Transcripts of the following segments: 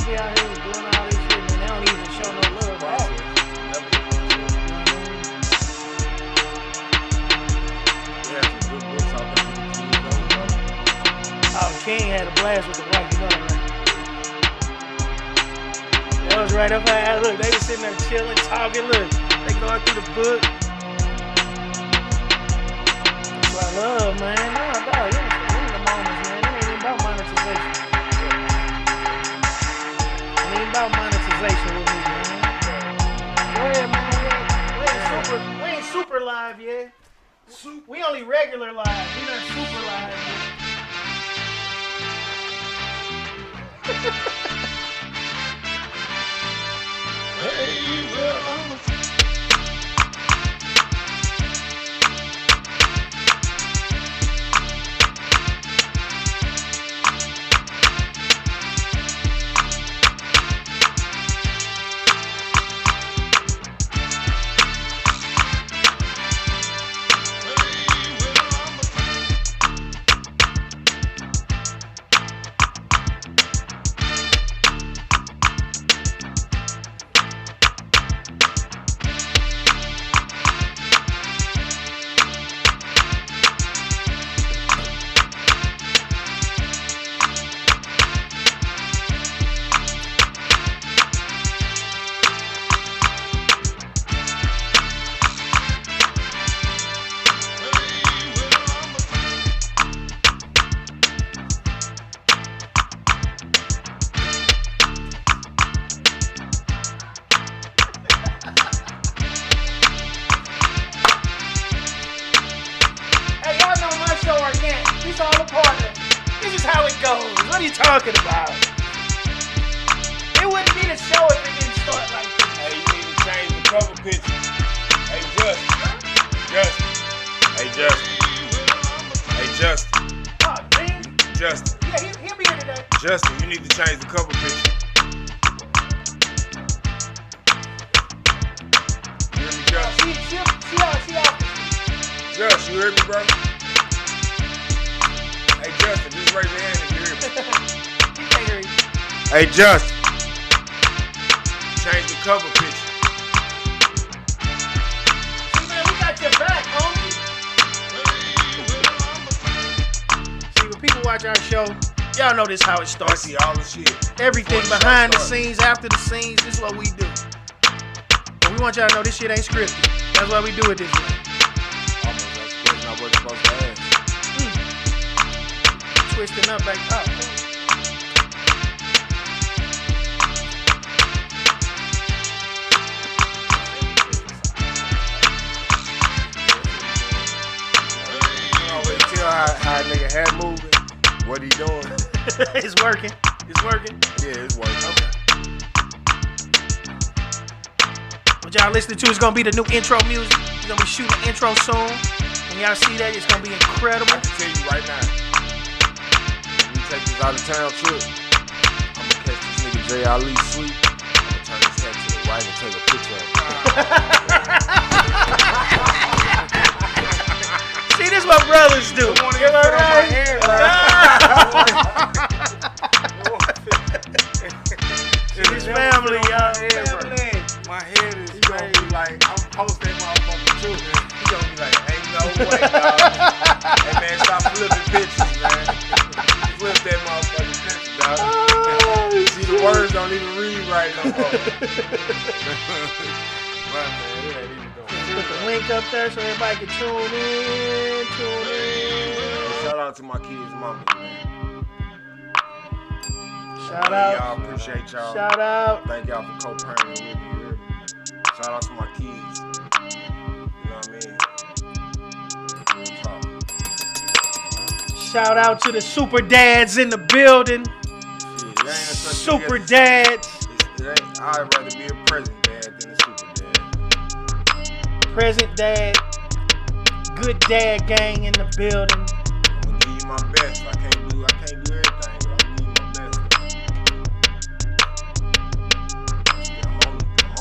be out here doing all this shit, man. They don't even show no love at all. Oh, King had a blast with the wife, you know that, right? That was right up there. Look, they was sitting there chilling, talking. Look, they going through the book. That's what I love, man. Nah, dog, you in the moments, man. It ain't even about monetization. It ain't about monetization with me, man. Go ahead, man. We ain't super live yet. We only regular live. We not super live yet. Hey, well, what are you talking about? It wouldn't be the show if it didn't start like this. Hey, you need to change the cover picture. Hey, Justin. Hey, Justin. Oh, man. Justin. Yeah, he'll be here today. Justin, you need to change the cover picture. You hear me, Justin? See how. Justin, you hear me, bro? Hey, Justin, just raise your hand if you hear me. He can't hear you. Hey, Justin. Change the cover picture. See, man, we got your back, homie. See, when people watch our show, y'all know this how it I starts. see all the shit. Everything Before behind the show starts. scenes, after the scenes, this is what we do. But we want y'all to know this shit ain't scripted. That's why we do it this way. Almost, that's the question I wasn't supposed to ask. Twisting up back up. You always tell how a nigga head moving, what he doing. It's working. It's working. Yeah, it's working. Okay. What y'all listening to is gonna be the new intro music. We're gonna be shooting the intro soon. When y'all see that, it's gonna be incredible. I can tell you right now, when we take this out of town trip, I'm gonna catch this nigga J. Ali sleep. I'm gonna turn his head to the right and take a picture of him. See, this is what brothers do. I wanna get put on my head, This family, y'all. Family. My head is gonna be like, I'm posting motherfucker too. He gonna be like, ain't no way, dog. Hey man, stop flipping pictures, man. Flip that motherfucking picture, dog. See, the words don't even read right no more. Man, it ain't even going. Put the link up there so everybody can tune in. Shout out to my kids' mamas, man. Shout out. Y'all, appreciate y'all. Shout out. Thank y'all for co-parenting with me here. Shout out to my kids. You know what I mean? Real talk. Shout out to the super dads in the building. Shit, there ain't such Super thing dads. I'd rather be a present dad than a super dad. Present dad. Good dad gang in the building. I'm gonna give you my best. I can't do everything, but I'm gonna give you my best. I'm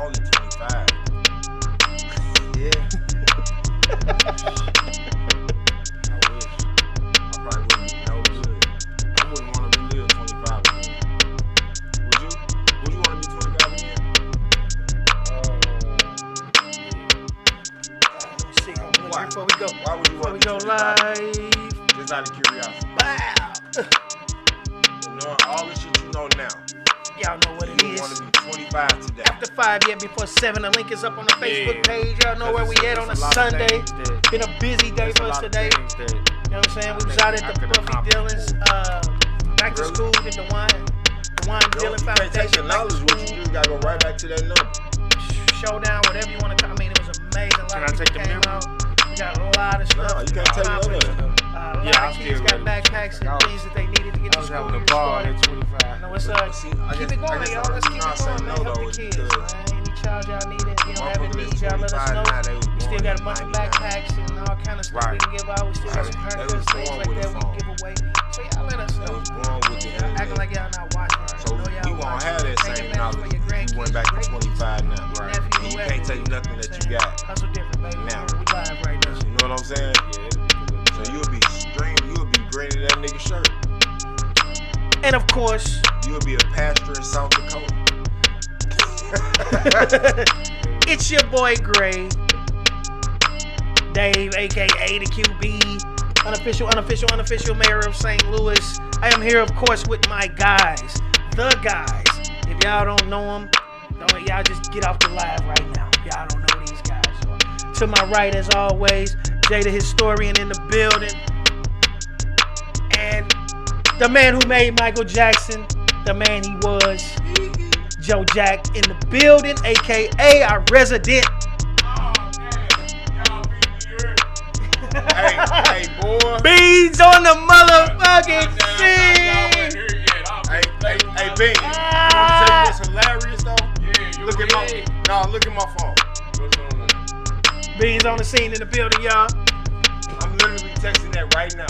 only 25. Yeah. I wish. I probably wouldn't be no good. I wouldn't want to relive 25 again. Would you? Before we go, Why would you before want we to go be live. Just out of curiosity. Wow. Knowing all the shit you know now. Y'all know what it You is. want to be 25 today. After 5, yet before 7. The link is up on the Facebook page. Y'all know where we at on a Sunday. Been a busy day for us today. You know what I'm saying? We was out at the Buffy Dylan's back to school at the Dwan Dylan You can't take the Foundation. knowledge with you. You gotta go right back to that number. Showdown, whatever you want to call. I mean, it was amazing. A lot of people came out. We got a lot of stuff. No, you can't take none of it. A lot of kids got backpacks and things that they needed to get to school. No, what's up? Keep it going, y'all. Let's keep it going, man. Help the kids, man. Any child y'all need it, you know, have a need, y'all let us know. We still got a bunch of backpacks and all kind of stuff we can give out. We still got some haircuts, things like that we can give away. So y'all let us know. Acting like y'all not watching. So you won't have that same knowledge. You went back to 25 now. Right. And you can't take nothing that you got. Hustle different, baby. Now. We live right now. You know what I'm saying? Yeah. So you'll be grading that nigga shirt. And of course, you'll be a pastor in South Dakota. It's your boy Gray, Dave, aka the QB, unofficial mayor of St. Louis. I am here, of course, with my guys, the guys. If y'all don't know them, y'all just get off the live right now. Y'all don't know these guys. So, to my right, as always, Jay the historian in the building, and the man who made Michael Jackson, the man he was, Joe Jack in the building, aka our resident. Hey, boy. Beans on the motherfucking scene. Hey, Beans. You want to tell you what's hilarious though? Yeah, look at my phone. What's on there? Beans on the scene in the building, y'all. I'm literally texting that right now.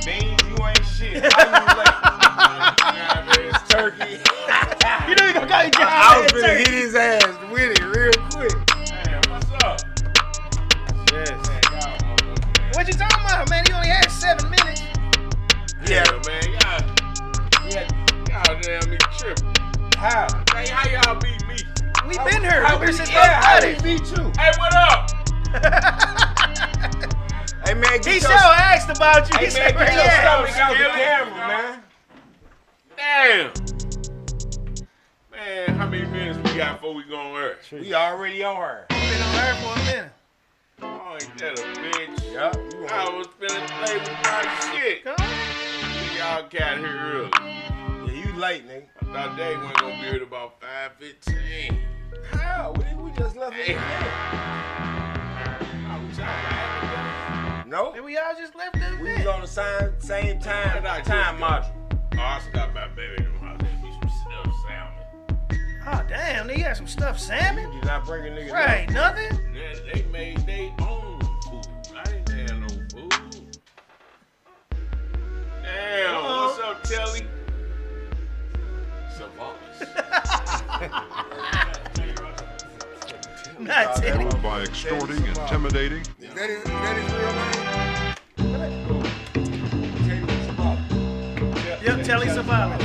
Beans, you ain't shit. How you late? Turkey. You know you gonna call your job. I was gonna hit his ass with it real quick. Hey, what's up? Yes. What you talking about, man? You only had 7 minutes. Yeah, man. Y'all damn me tripping. How? Hey, how y'all beat me? We been here. How We we since Friday. Friday. Me too. Hey, what up? Hey man, He sure asked about you. Hey He said, man, get your yeah. stomach out the camera, man. Damn. Man, how many minutes we got before we go on Earth? We already on her. Been on air for a minute. Oh, ain't that a bitch? Yup. I was finna play with my shit. Come on. Y'all got here early. Yeah, you late, nigga. I thought they wasn't gonna be here about 5:15. How? We just left it. I was out. No. And we all just left the We was event. on the same time module. Oh, I forgot my baby. Be some stuff salmon. Oh, damn. They got some stuffed salmon? You did not bring a nigga. Right, nothing? They made their own food. I didn't have no food. Damn, what's up, Telly? Not Teddy. By extorting, intimidating. Is that his real name? Teddy Yep, Telly Savalas.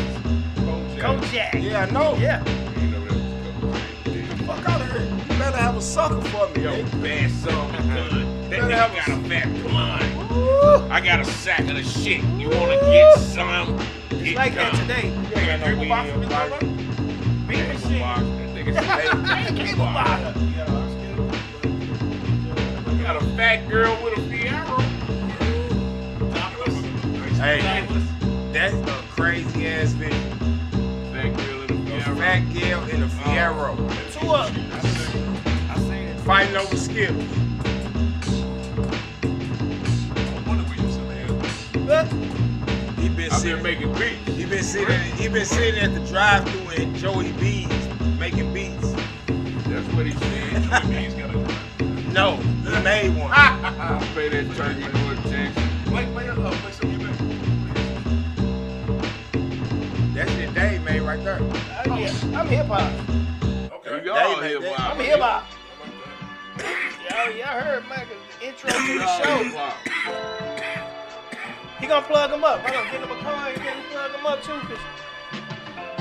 Kojak. Yeah, I know. Yeah. Fuck out of here. You better have a sucker for me, yo. Bad son, that nigga got a fat blind. I got a sack of the shit. You wanna get some? It's like that today. You ain't got no weed in your pocket. Beat machine. Cable box. Got a fat girl with a Fiero. Hey, that's a crazy ass video. Fat girl in a A Fiero. fat girl in a Fiero. Two up. I seen it. Fighting over skills. He been I've sitting been making beats. He been sitting at the drive-thru at Joey B's making beats. That's what he said. Joey B's got a drive. No, he made one. I pay that turkey no attention. Play some you That's your Dave made right there. I'm hip hop. Okay. You all Dave, hip hop. I'm hip hop. Y'all heard my intro to the show. He gonna plug him up. I'm gonna get him a car and then plug him up too.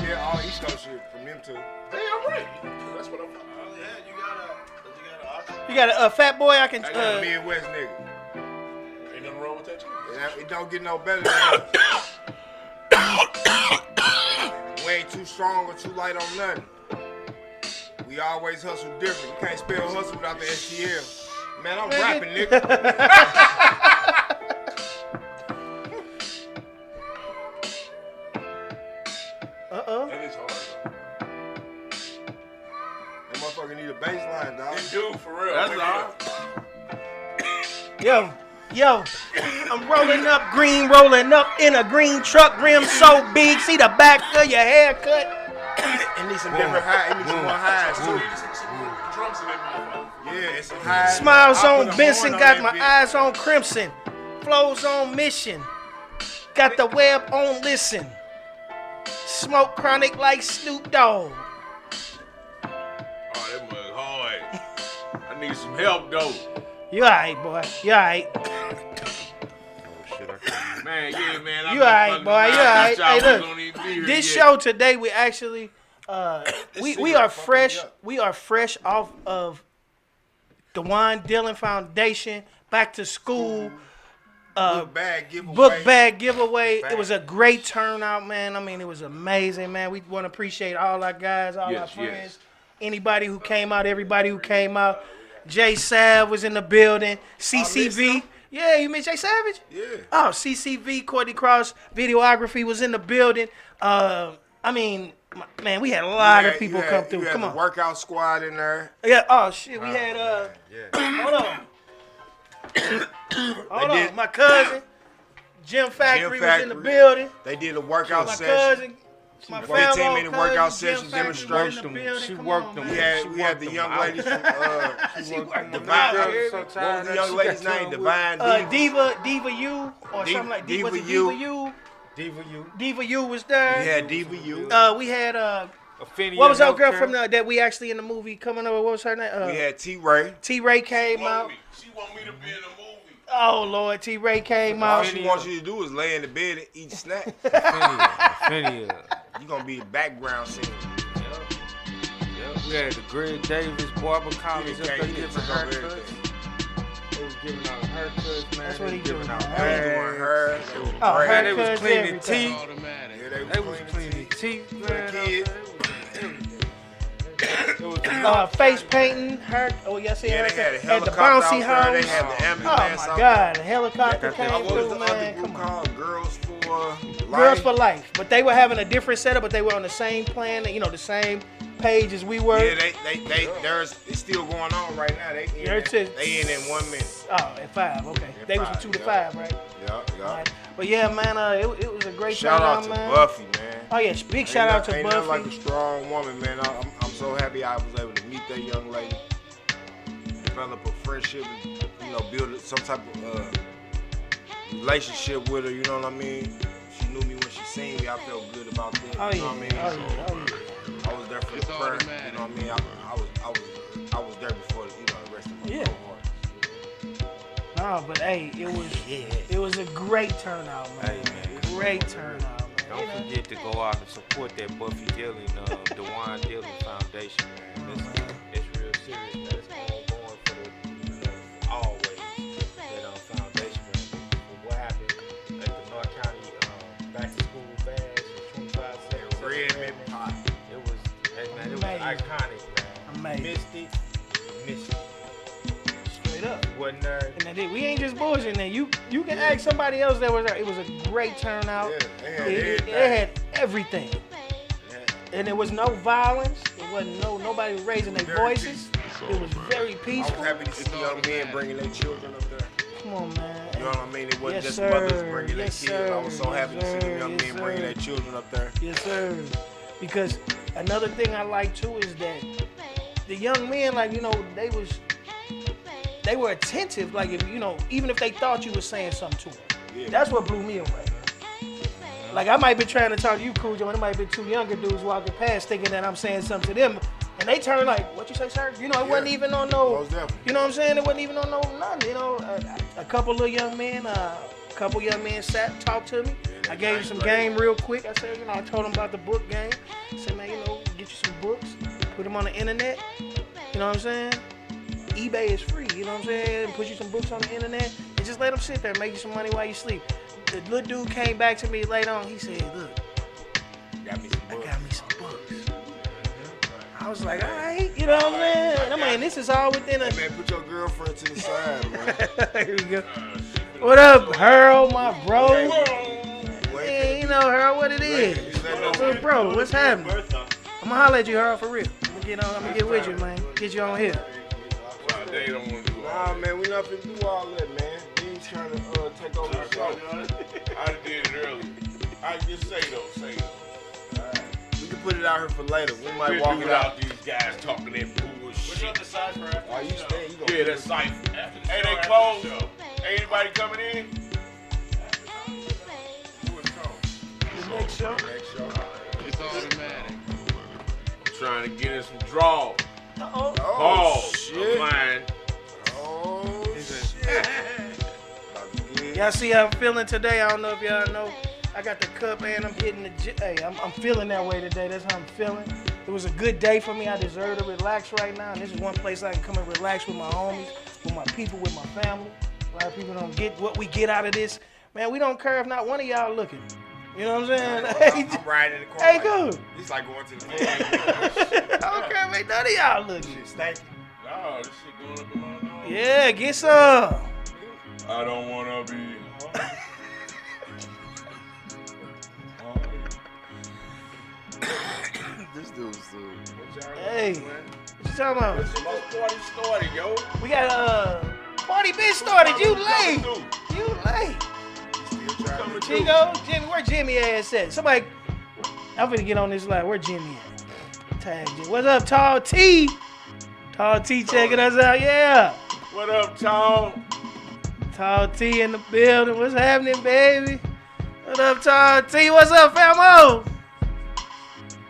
Yeah, all East Coast shit from him too. Damn right. That's what I'm. You got an You got a fat boy I can. I got a Midwest nigga. Ain't nothing wrong with that, too. It don't get no better than that. We ain't too strong or too light on nothing. We always hustle different. You can't spell hustle without the STL. Man, I'm rapping, nigga. That is hard, though. That motherfucker need a baseline, dog. He do, for real. That's all. Yo, I'm rolling up green, rolling up in a green truck, rim so big, see the back of your haircut. And need some different high, need some more highs too. Drums in that motherfucker. Yeah, it's some highs. Smiles on Benson, got my eyes on Crimson. Flows on mission. Got the web on listen. Smoke chronic like Snoop Dogg. Oh, that mug hard. I need some help, though. You alright, boy. You alright. Man, yeah, man. You alright, boy. You alright. Hey, look. This show today, we actually, we are fresh. We are fresh off of Dwan Dylan Foundation, back to school. Book bag giveaway. It was a great turnout, man. I mean, it was amazing, man. We want to appreciate all our guys, all our friends, anybody who came out, everybody who came out. Jay Sav was in the building. CCV. Yeah, you mean Jay Savage? Yeah. Oh, CCV, Courtney Cross, videography was in the building. I mean, man, we had a lot of people come through. Come on. Workout squad in there. Yeah. Oh shit, we had hold on. Hold on. My cousin, Jim Factory was in the building. They did a workout session. My cousin. My 15-minute workout session demonstration. She worked them. We had the young ladies from Divine. What was the young lady's name? Divine Diva U or something like Diva U. Diva U was there. We had Diva U. We had what was our girl from that we actually in the movie coming over? What was her name? We had T-Ray. T-Ray came out. She want me to be in the movie. Oh Lord, T-Ray came out. All she wants you to do is lay in the bed and eat snack. You gonna be the background scene. Yep. We had the Greg Davis Barber College up there giving haircuts. They was giving out haircuts, man. That's what he doing. Her. Man, they was cleaning teeth. Yeah, They was cleaning teeth, man. Face painting, her. Oh yes, they had a had the helicopter bouncy out there. house. They had the ambulance. Oh my God, the helicopter came What was through, the man. other group Come on. called? Girls for Life. But they were having a different setup, but they were on the same plan, you know, the same page as we were. Yeah, it's still going on right now. They in 1 minute. Oh, at 5, okay. They was from 2 to 5, right? Yeah. Right. But yeah, man, it was a great shout out to man. Buffy, man. Oh yeah, big shout out to Buffy. Buffy. Like a strong woman, man. I'm so happy I was able to meet that young lady, develop a friendship, and, build some type of relationship with her. You know what I mean? She knew me when she seen me. I felt good about that. Oh, you know what I mean? I was there for the prayer. You know what I mean? I was there before the rest of my heart. No, but hey, it was a great turnout, man. Hey, man. Great turnout, man. Don't forget to go out and support that Buffy Dylan, Dwan Dylan Foundation, man. It's real serious, man. It's going for the always that foundation, man. What happened at the North County back to school bash, 25 cents. Red mint pie. It was iconic, man. Amazing. Missed it. Straight up. Wasn't there? And then we ain't just bullshitting. And you can ask somebody else that was there. It was a great turnout. Yeah, it had everything. And there was no violence. It wasn't nobody was raising their voices. It was very peaceful. I was happy to see young men bringing their children up there. Come on, man. You know what I mean? It wasn't Yes, just mothers sir. bringing their Yes, kids. sir. I was so happy to see them young men bringing their children up there. Yes, sir. Because another thing I like too is that the young men, they were attentive. Like even if they thought you were saying something to them, that's what blew me away. Like I might be trying to talk to you, Cujo, and it might be 2 younger dudes walking past thinking that I'm saying something to them, and they turn like, "What you say, sir?" It wasn't even on no. Most definitely. You know what I'm saying? It wasn't even on no nothing. A couple of young men, sat and talked to me. I gave them some game real quick. I said, I told them about the book game. I said, man, get you some books, put them on the internet. You know what I'm saying? eBay is free, you know what I'm saying? Put you some books on the internet and just let them sit there, make you some money while you sleep. The little dude came back to me later on. He said, look, I got me some books. I was like, all right, you know what I'm saying? I mean, this is all within a... Man, put your girlfriend to the side, man. Here we go. What up, Harold, my bro? Hey, you know, Harold, what it is? Little bro, what's happening? I'm gonna holler at you, Harold, for real. I'm gonna get with you, man. Get you on here. They don't want to do Nah, man, we not finna do all that, man. We ain't trying to take over the show. I did it early. I just say though. We can put it out here for later. We might We'll walk do it out. these guys talking that bullshit. What's up the cipher after Why you the show? staying? You gonna Yeah, that's cipher. Hey, they closed. Ain't anybody coming in? Who is calling? The next show? next show? It's automatic. I'm trying to get in some draw. Uh-oh. Oh, Of shit. mine. Oh, shit. Y'all see how I'm feeling today? I don't know if y'all know. I got the cup and I'm hitting the gym. Hey, I'm feeling that way today. That's how I'm feeling. It was a good day for me. I deserve to relax right now. And this is one place I can come and relax with my homies, with my people, with my family. A lot of people don't get what we get out of this. Man, we don't care if not one of y'all looking. You know what I'm saying? I'm riding in the car. Hey, like, good. It's like going to the club. I don't care if ain't none of y'all looking. Shit, stanky. No, this shit going up in my nose. Yeah, get some. I don't want to be. This dude's Hey, what you talking about? This party started, yo. We got party been started. You late. You late. still trying to Chico, Jimmy, where Jimmy ass at? Somebody, I'm finna get on this line. Where Jimmy at? Tag Jimmy. What's up, Tall T? Tall T checking us out, yeah. What up, Tom? Tall T in the building. What's happening, baby? What up, Tall T? What's up, famo?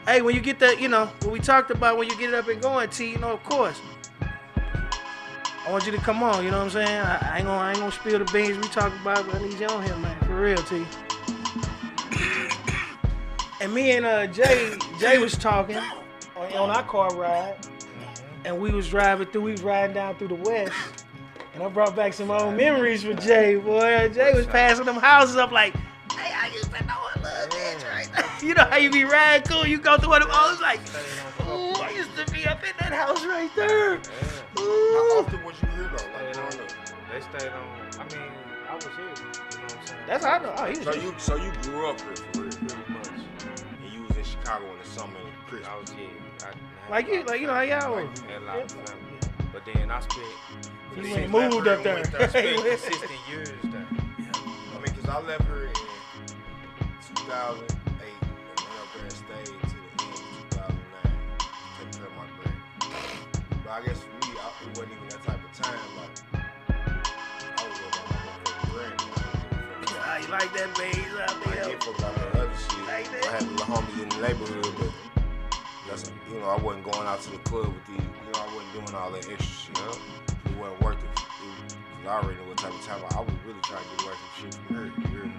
Hey, when you get the, you know, what we talked about when you get it up and going, T, you know, of course. I want you to come on, you know what I'm saying? I ain't gonna spill the beans we talked about, but I need you on here, man. For real, T. And me and Jay was talking on our car ride, and we was riding down through the West, and I brought back some old memories for Jay, boy. Jay was passing them houses up like, hey, I used to know a little bitch right there. You know how you be riding cool, you go through one of them homes like, ooh, I used to be up in that house right there. How often was you here, though? Like, growing up? They stayed on. I mean, I was here. You know what I'm saying? That's how I know. Oh, he was So you grew up here for real, pretty much. And you was in Chicago in the summer and Christmas. I was here. like you know how y'all was. Had a lot of family. But then I spent. You went moved up there. I spent consistent years there. I mean, because I left her in 2008 and went up there and stayed to the end of 2009. Taking care of my grand. But I guess for me, it wasn't even that type of time. Like, I was with my motherfucking grand. How you like that bass out I there? didn't fuck about that other shit. Like that? I had the homies in the neighborhood, but that's, you know, I wasn't going out to the club with these, you know, I wasn't doing all that extra shit. It wasn't worth it. Because I already know what type of time I was really trying to get away from shit from her. You heard me?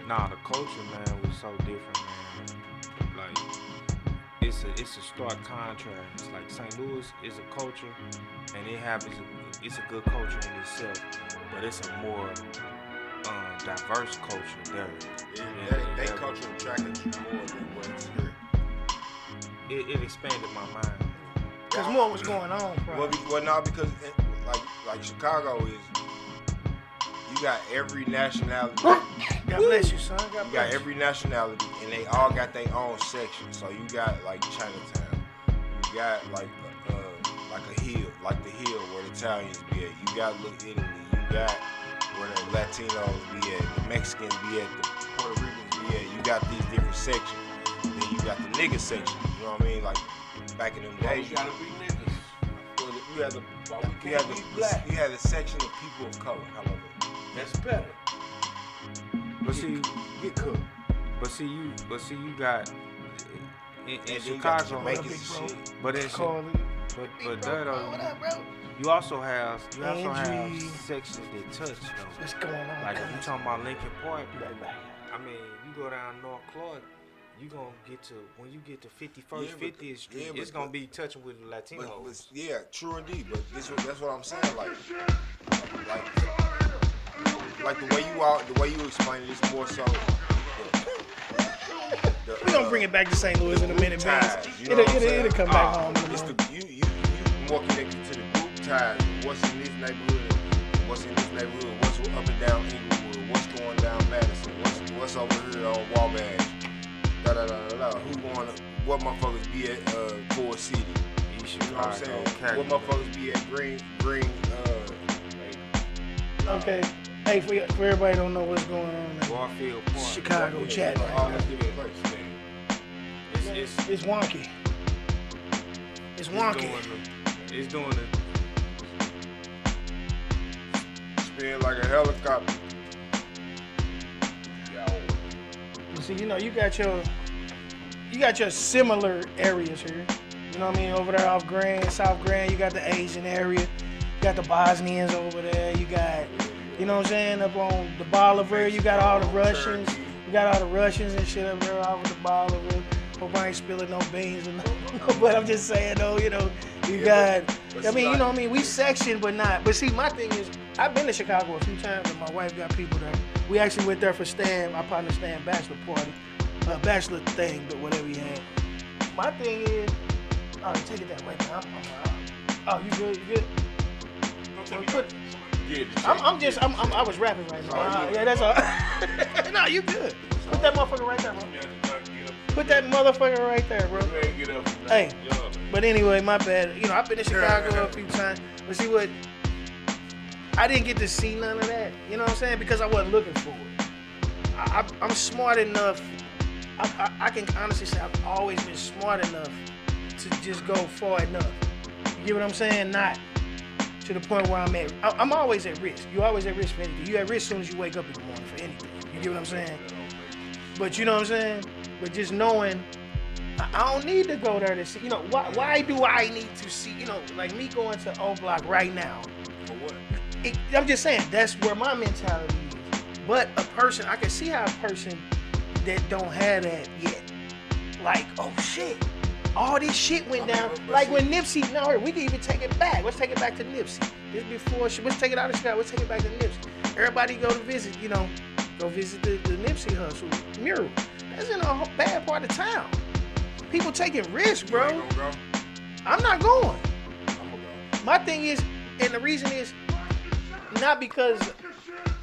Nah, the culture, man, was so different, man. Like, it's a stark contrast. It's like St. Louis is a culture, and it's a good culture in itself, but it's a more diverse culture there. That culture attracted you more than what's here. It expanded my mind. Because more was going on, probably. Well, no, because like Chicago is, you got every nationality. God bless you, son. God You bless got you. every nationality, and they all got their own section. So you got like Chinatown, you got like a hill, like the hill where the Italians be at. You got Little Italy. You got where the Latinos be at, the Mexicans be at, the Puerto Ricans be at. You got these different sections. Then you got the nigga section. You know what I mean? Like back in them days, You gotta be niggas. you had the section of people of color. How about that? That's better. But see, Get cooked. but see you got in And then you got Chicago, Jamaicans and shit. but in Call it. but there though, What up, bro? you also have Angie. sections that touch though. What's going on? Like if you talking about Lincoln Park, I mean, you go down North Clark, you gonna get to when you get to 51st, 50th Street, it's gonna be touching with the Latinos. Yeah, true indeed. But that's what I'm saying. Like the way you explain it is more so. We're gonna bring it back to St. Louis in a minute, man. It'll come back home. It's you more connected to the group ties. What's in this neighborhood? What's up and down Inglewood? What's going down Madison? What's over here on Wabash? Who going? What motherfuckers be at Ford City? You know what I'm saying? What motherfuckers be at Green? Okay. Hey, for everybody don't know what's going on in Warfield, Chicago chat right now. It's wonky. It's wonky. It's doing it. Spin like a helicopter. You see, you got your similar areas here. You know what I mean? Over there off Grand, South Grand, you got the Asian area. You got the Bosnians over there. You got, you know what I'm saying, up on the Bolivar, you got all the Russians. You got all the Russians and shit up there over the Bolivar. Hope I ain't spilling no beans or no, but I'm just saying though, you got, we sectioned but not. But see, my thing is, I've been to Chicago a few times and my wife got people there. We actually went there for my partner Stan bachelor party, bachelor thing, but whatever he had. My thing is, take it that way, man. Oh, you good? I was rapping right now. Yeah, that's all. No, you good. Put that motherfucker right there, bro. Put that motherfucker right there, bro. Hey, but anyway, my bad. I've been to Chicago a few times. But see what? I didn't get to see none of that. You know what I'm saying? Because I wasn't looking for it. I'm smart enough. I can honestly say I've always been smart enough to just go far enough. You get what I'm saying? Not to the point where I'm at. I'm always at risk. You're always at risk for anything. You're at risk as soon as you wake up in the morning for anything. You get what I'm saying? But you know what I'm saying? But just knowing, I don't need to go there to see. Why do I need to see? Like me going to O Block right now. For what? I'm just saying that's where my mentality is. But I can see how a person that don't have that yet, like, oh shit, all this shit went down. Like when Nipsey, we can even take it back. Let's take it back to Nipsey. This before, let's take it out of Chicago. Let's take it back to Nipsey. Everybody go to visit, go visit the Nipsey Hustle mural. That's in a bad part of town. People taking risks, bro. You ain't gonna go? I'm not going. I'm gonna go. My thing is, and the reason is not because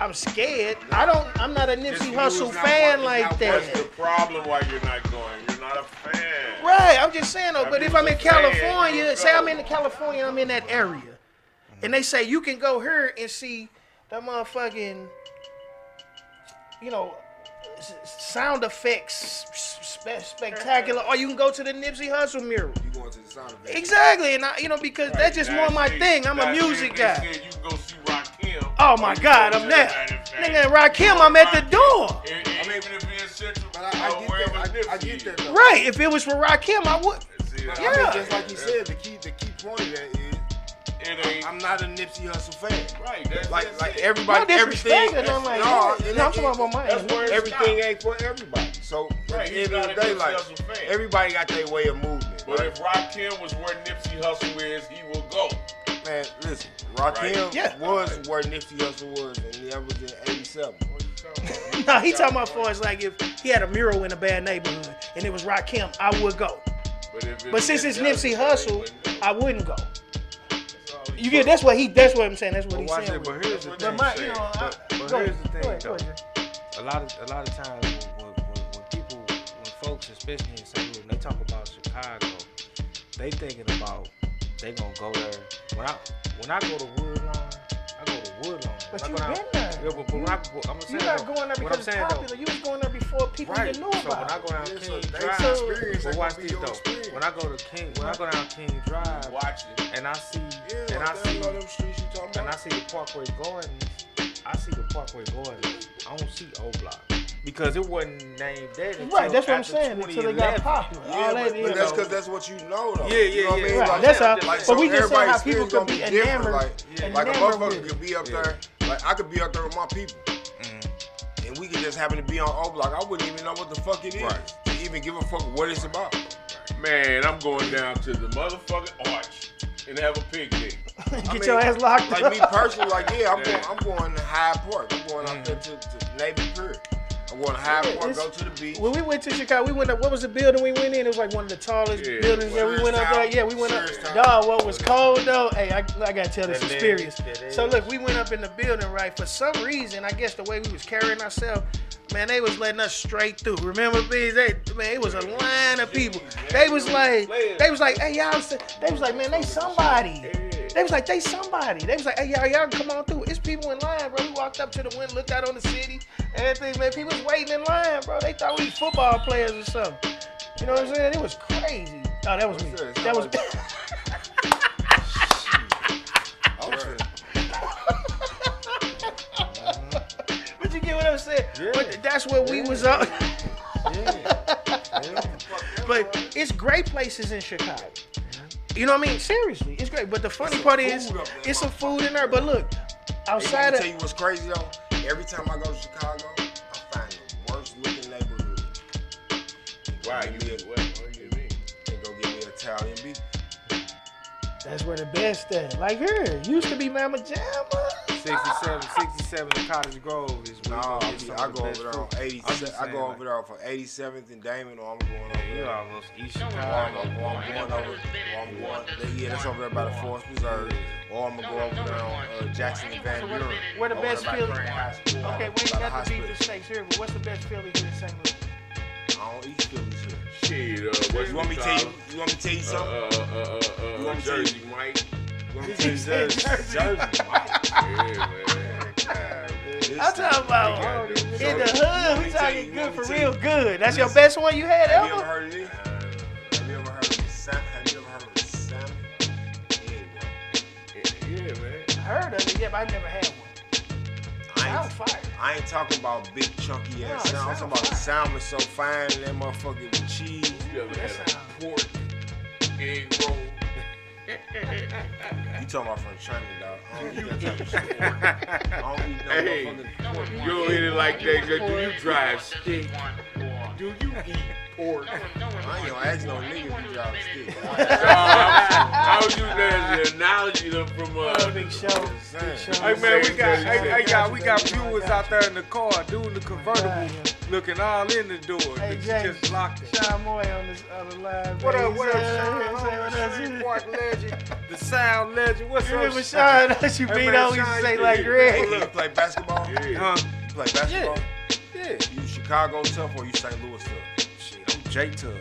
I'm scared. I'm not a Nipsey Hustle fan like that. What's the problem why you're not going? You're not a fan. Right, I'm just saying though, but if I'm in California, say I'm in California, I'm in that area, and they say you can go here and see that motherfucking, sound effects spectacular, or you can go to the Nipsey Hustle mural. You going to the sound effects? Exactly, and because that's just more my thing. I'm a music guy. You can go see Rakim. Oh my God, I'm there. Nigga, Rakim, I'm at the door. Even if it's central, I get that though. Right, if it was for Rakim, I would. But Yeah. I mean, just like you said, the key point of that is I'm not a Nipsey Hustle fan. Right, that's Like it. everybody, No everything. disrespect, and I'm like, I'm I'm talking about my end. Everything ain't for everybody. So Right, at the end of the he's not day, a like Nipsey Hussle fan. everybody got their way of movement. But right? if Rakim was where Nipsey Hussle is, he will go. Man, listen, Rakim Right. Yeah. was where Nipsey Hussle was, and that was in '87. No, he talking about for us like if he had a mural in a bad neighborhood and it was Rakim, I would go. But since it's Nipsey Hussle, I wouldn't go. You get that's what I'm saying. That's what he's saying. But here's the But thing. my, But go here's ahead. the thing, Go ahead, though. A lot of times when folks, especially in St. Louis, when they talk about Chicago, they thinking about they gonna go there. When I go to Woodlawn, I go to Woodlawn. But you've been there. Yeah, but when I'm saying You're not going there because it's popular. You was going there before people even knew So when about I it. go down Yeah, King so they Drive, experience but ain't watch gonna be this your though. experience. When I go down King Drive, Watch it. and I see them streets you talking and I about. see the Parkway Gardens, I don't see O Block because it wasn't named that. Right, that's what I'm after saying. Until they got 2011. popular. Yeah, All that, but that's because that's what you know, though. Yeah, You know what I mean? Right, Like, that's how. like, But we just saying how everybody's people experience could be gonna be different. enamored. Like a enamored with motherfucker it. could be up there. Like I could be up there with my people, and and we could just happen to be on O Block, I wouldn't even know what the fuck it is. Right. To even give a fuck what it's about. Man, I'm going down to the motherfucking arch and have a picnic. Get your ass locked up. Like me personally, like I'm going to Hyde Park. I'm going out there to Navy Pier. I'm going to Hyde Park, go to the beach. When we went to Chicago, we went up. What was the building we went in? It was like one of the tallest buildings. Yeah, we went up there. Yeah, we went up. Dog, what was cold though? Hey, I gotta tell this experience. So look, we went up in the building, right? For some reason, I guess the way we was carrying ourselves, man, they was letting us straight through. Remember, Bees? Man, it was a line of people. They was like, hey y'all. They was like, man, they somebody. They was like, they somebody. They was like, hey y'all come on through. It's people in line, bro. We walked up to the window, looked out on the city, everything, man. People was waiting in line, bro. They thought we was football players or something. You know what I'm saying? It was crazy. Oh, that was me. That was. But you get what I'm saying? Yeah. But that's what we was on. But it's great places in Chicago. You know what I mean? Seriously, it's great. But the funny part is, it's some food in there. But look, outside of. Tell you what's crazy though? Every time I go to Chicago, I find the worst looking neighborhood. Wow, what do you mean? And go get me Italian beef. That's where the best at. Like here, used to be Mama Jamma. 67 in Cottage Grove is where I go over there on 87th. I go over there for 87th and Damon, or I'm going over there. You almost East Chicago. That's over there by the Forest Preserve. Or I'm gonna go over there on Jackson and Van Buren. Where the best Philly? Okay, we ain't got the beef and steaks here, but what's the best Philly here in St. Louis? I don't eat Phillies here. Shit, you want me to tell you something? You want Jersey Mike? Jersey Mike. Yeah, man. I'm talking about in the hood. We talking good for real good. That's your best one you had ever? Have you ever heard of it? Have you ever heard of salmon? Yeah, man. I heard of it, yeah, but I've never had one. Sounds fire. I ain't talking about big chunky ass salmon. I'm talking about the salmon so fine and that motherfucker with cheese. You ever had a pork egg roll? You talking about from China, dog. I don't eat that type of shit. I don't eat no motherfucking pork. You don't eat it like that. Do you drive stick? Do you eat pork? I ain't gonna ask no nigga if you drive a stick. I was using that as an analogy from Big Show. Hey man, we got viewers out there in the car doing the convertible, looking all in the door. Hey, Niggas James, just locked it. Sean Moy on the live. What up, Sean? Shreveport legend, the sound legend. What's You up, remember Sean? That you beat on, used to say like Greg. Hey, you play basketball? Yeah. You play basketball? Yeah. You Chicago tough or you St. Louis tough? Shit, I'm J Tough.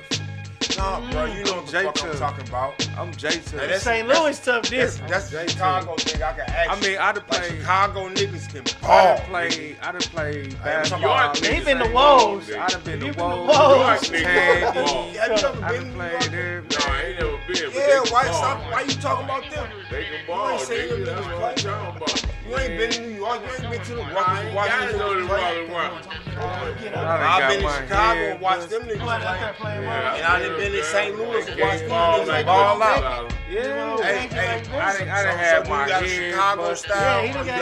Nah, bro, you know what the fuck I'm talking about. I'm J Tough. Hey, St. Louis tough different. That's the Chicago thing I can ask. I mean, I done like played. Chicago niggas can I ball. done played I'm talking basketball. about He been to Woes. I done been to You been to Woes. Woes. Niggas Candy. ball. Have you ever I been done to played there. No, I ain't never been. But Yeah, they why can ball. you talking about them? They can ball. ain't seen them That's niggas what I'm play. talking about. You ain't been to New York, you ain't been to the I Rockets ain't watching gotta them know the niggas play. I've been in Chicago and watched them niggas play. And I done been in St. Louis and watched them niggas ball out. Yeah. I done had my you got a head Chicago busted. style. Yeah, he done got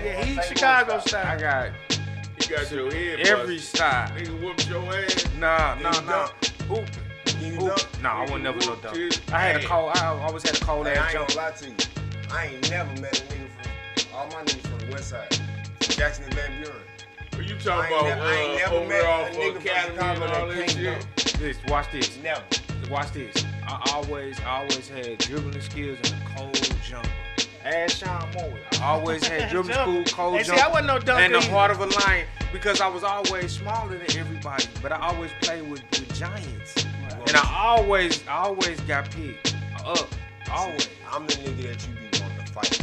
yeah. He Chicago I style. got You got your head every busted. style. Nigga whooped your ass. Nah. Hoop. You Hoop. dunk? Nah, I wasn't never no dunk. I had a cold. I always had a cold Hey, I ass ain't jump. gonna lie to you. I ain't never met a nigga from all my niggas from the West Side, from Jackson and Van Buren. Are you talking about I ain't never met overall a for nigga from Academy and Chicago all that that can't shit? Watch this. Never. Watch this. I always had dribbling skills and a cold jumper. Ask Sean Moore. I always had dribbling school, cold Hey, see, jumper. I wasn't no dunker and the either. heart of a lion because I was always smaller than everybody, but I always played with giants. And I always got picked up. Always. I'm the nigga that you be wanting to fight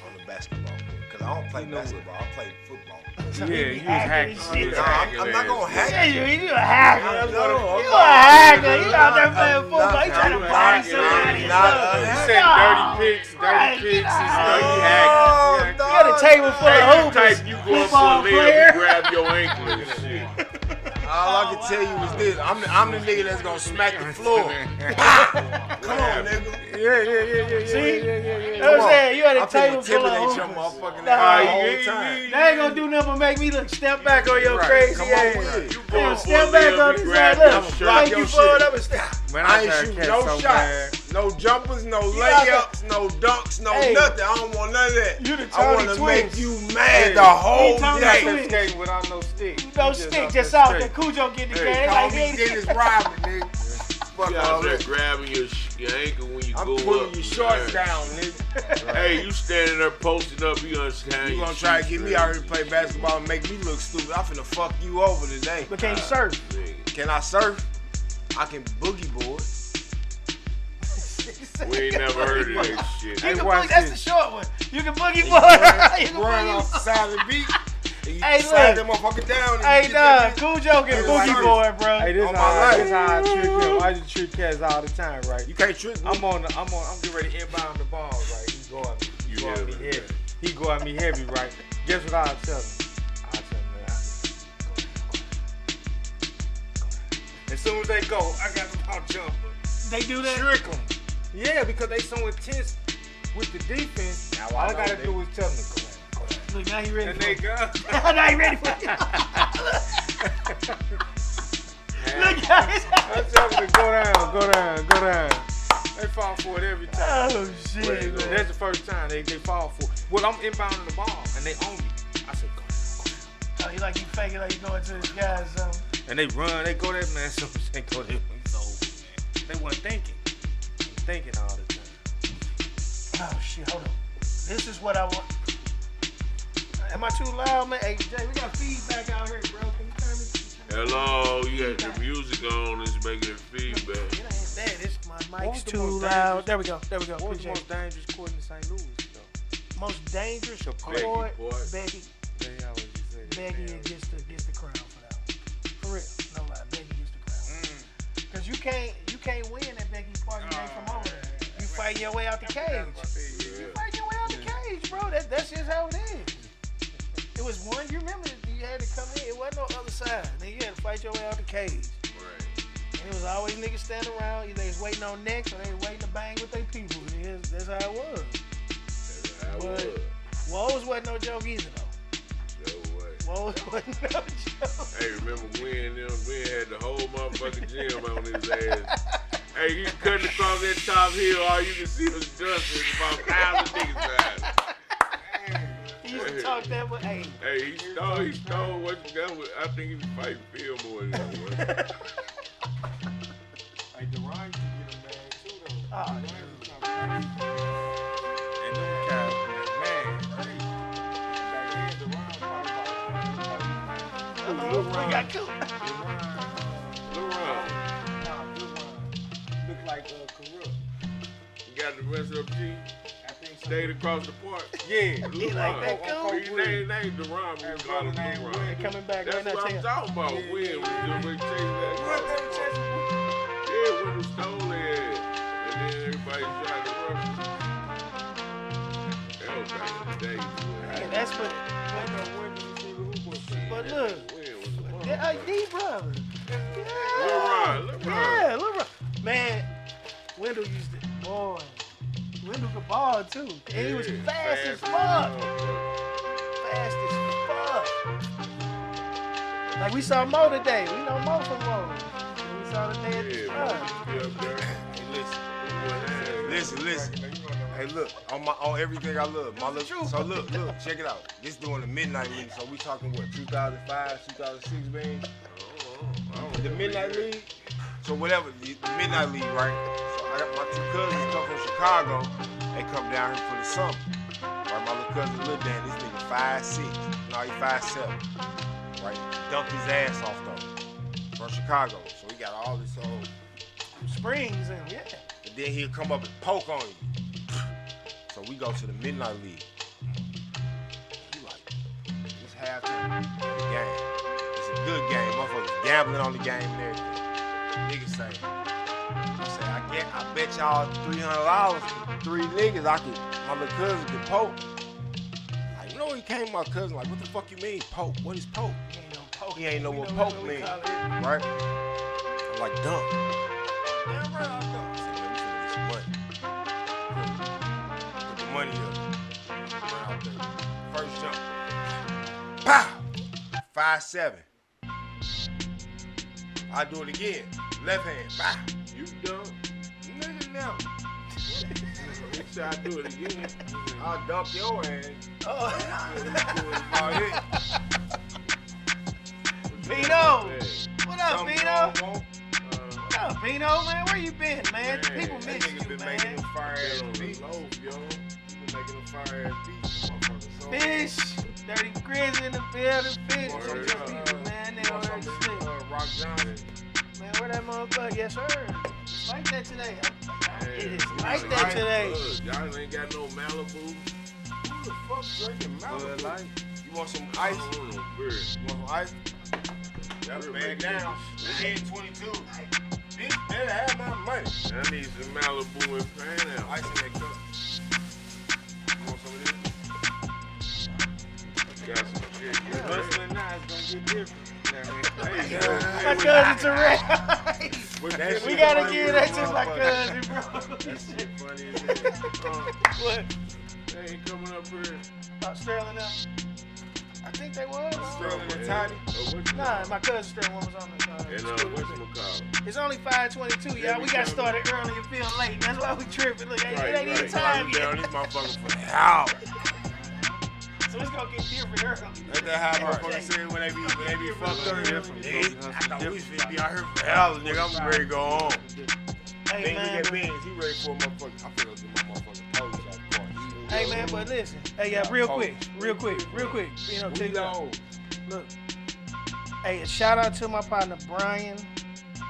on the basketball court. Cause I don't play basketball, I play football. Yeah, you was hacking. Shit. Nah, I'm not gonna hack Yeah, you. you a hacker. No, You a hacker. You out there playing football. You trying to I'm body not somebody. a or hacker. something. You Nah, said Nah. dirty picks Right, and get stuff. out. You hacking. Oh, You got a table full of Hey, you hoopers. type, you go up Football for a layup, player. you grab your ankle and shit. I All I can tell you is this. I'm the nigga that's gonna smack the floor. Come on, nigga. Yeah. See? You know what I'm saying? You had a table full of your hoopers. motherfucking ass all the time. They ain't gonna do nothing but make me look step back on your crazy Come ass. on with it. You going for Step a back limb, on you this grab side. your Look, shirt. make you fold up and stop. Man, I ain't shooting no shots, no jumpers, no layups, no dunks, no nothing. I don't want none of that. You the I Tony want to Twins. make you mad the whole Tony day. Twins. Skating without no stick. No stick, just out there. Cujo get the game. Call Like, me hey, Dennis Rodman, nigga. Fuck You all out there that. grabbing your ankle when you I'm go pulling up. your shorts Man. down, nigga. Hey, you standing there posting up, you understand? You gonna try to get me out here to play basketball and make me look stupid. I'm finna fuck you over today. but can you surf? Can I surf? I can boogie board. We ain't never heard of that shit. You can watch boogie, that's this. the short one. You can boogie board. You can Run boogie off the side of the beat. And you Hey, slide look. that motherfucker down. And Hey, you get that dog, bitch. Cujo can Hey, boogie like- board, bro. Hey, this On how my life. I trick him. I just trick cats all the time, right? You can't trick me. I'm getting ready to inbound the ball, right? He go at me. He You go at me heavy, heavy. He go at me heavy, right? Guess what I'll tell him? I'll tell him, man, as soon as they go, I got the ball jumper. They do that? Trick them. Yeah, because they so intense with the defense. Now all I gotta do is tell them to go. Look, now he ready And for they it. go. Now he ready for it. Look, guys. I tell them to go down. They fall for it every time. Oh, shit, man. That's the first time they fall for it. Well, I'm inbounding the ball, and they own me. I said, go down. Oh, you like you faking like you going to this guy's zone. And they run, they go there, man. So they go there. It's over, man. They wasn't thinking. I'm thinking all the time. Oh, shit, hold on. This is what I want. Am I too loud, man? Hey, Jay, we got feedback out here, bro. Can you turn me? Hello, you got the music on, it's making it feedback. It ain't that. It's my What mic's was the too most loud. dangerous- There we go. What was the Appreciate most it. dangerous court in St. Louis, though? Most dangerous Becky, court, boy. Becky. They always say that. Becky gets the crown for that one. For real, no lie, Becky gets the crown. Cause you can't win at Becky's party. You ain't from over there. You fighting your way out the cage. You fighting your way out the cage, bro. That's just how it is. It was one. You remember you had to come in. It wasn't no other side. Then you had to fight your way out the cage. Right. And it was always niggas standing around. Either they was waiting on next or they was waiting to bang with their people. That's how it was. That's how it But was. Woes wasn't no joke either though. No way. Woes wasn't no joke. Hey, remember Gwen had the whole motherfucking gym on his ass. Hey, he cutting across that top hill, all you can see was dust. There's about 1,000 niggas behind him. He used to talk that, but hey. Hey, he stole what you got with. I think he was fighting Phil more than that one. Like, the Ryan can get them bad, too, though. Oh, And them guys, man, crazy. Back then, the Ryan probably like, we got cool. Lil Ron, look like Corrupt. you got the rest of G. I think so. Stayed across the park. Yeah. He like that cool. He named the Ron, we call him Lil They Ron. coming back That's right now. what I'm Check it. talking about. Yeah, When we yeah. chasing that. Yeah, when we stole it. And then everybody tried to rush us. That was back in the day. Hey, that's what. But look, these brothers. Lil Ron. Yeah, Lil Ron. Man, Wendell used to, boy. Wendell could ball too. And he was fast as fuck. Fast as fuck. Like we saw Mo today. We know Mo from Mo. We saw the day at the spot. Listen. Hey, look, on everything I love. So look, check it out. This doing the Midnight League. So we talking what, 2005, 2006, man? The Midnight League. So whatever, the Midnight League, right? So I got my two cousins come from Chicago. They come down here for the summer. Right, my little cousin Lil Dan, this nigga 5'6". No, he 5'7". Right, dunked his ass off though. From Chicago. So he got all this old. Springs and yeah. And then he'll come up and poke on you. So we go to the Midnight League. He like, it's halftime of the game. It's a good game. Motherfuckers gambling on the game and everything. Niggas say, I bet y'all $300 for 3 niggas. My little cousin could poke. Like, you know, he came to my cousin like, what the fuck you mean poke? What is poke? He ain't no poke. He ain't know what poke mean, right? I'm like, dunk. Damn right, I dunk. I said, man, we finna get some money. Put the money up. First jump. Pow! 5'7". I do it again. Left hand. Pow! You dunk? Nigga, now. Next time I do it again. I'll dunk your ass. Oh. About it. Vito! What up, Something Vito? wrong, What up, Vito, man? Where you been, man? Man, People That miss nigga you, been man. making them fire ass On the beats. low, yo. He been making them fire ass beats, motherfucker. So, Fish, Dirty Grizz in the building, fish. Want Some some, people, man, they you don't want heard some shit. Rock Johnson? Man, where that motherfucker? Yes, sir. It's like that today. It is Man, like that today. Y'all ain't got no Malibu. Who the fuck drinking Malibu? Light. You want some I ice? don't want no beer. You want some ice? That's Beer bad make down. 10-22. Bitch, better have my money. I need some Malibu and Pan out. Ice in that cup. You want some of this? Got some shit. Hustling now is gonna get different. My cousin Terrell. We gotta give that to my cousin, bro. That shit funny as hell. What? They ain't coming up here. Sterling now? I think they was. Sterling and Tiny? Nah, my cousin Sterling one was on the And whatchamacallit? It's only 5:22, y'all. We got started early and feel late. That's why we tripping. Look, it ain't even time Down yet. these motherfuckers for the house. So it's gonna get different early. That's that how motherfuckers say when they be fucked up. Nigga, I thought we was finna be out here for hell, nigga. I'm ready to go home. Hey, Then man. look at Benz. He ready for a motherfucker. I feel like get my motherfucking pose out the car. Hey, man, but listen. Hey, yeah, real quick. You know, take go. Look. Hey, a shout out to my partner Brian.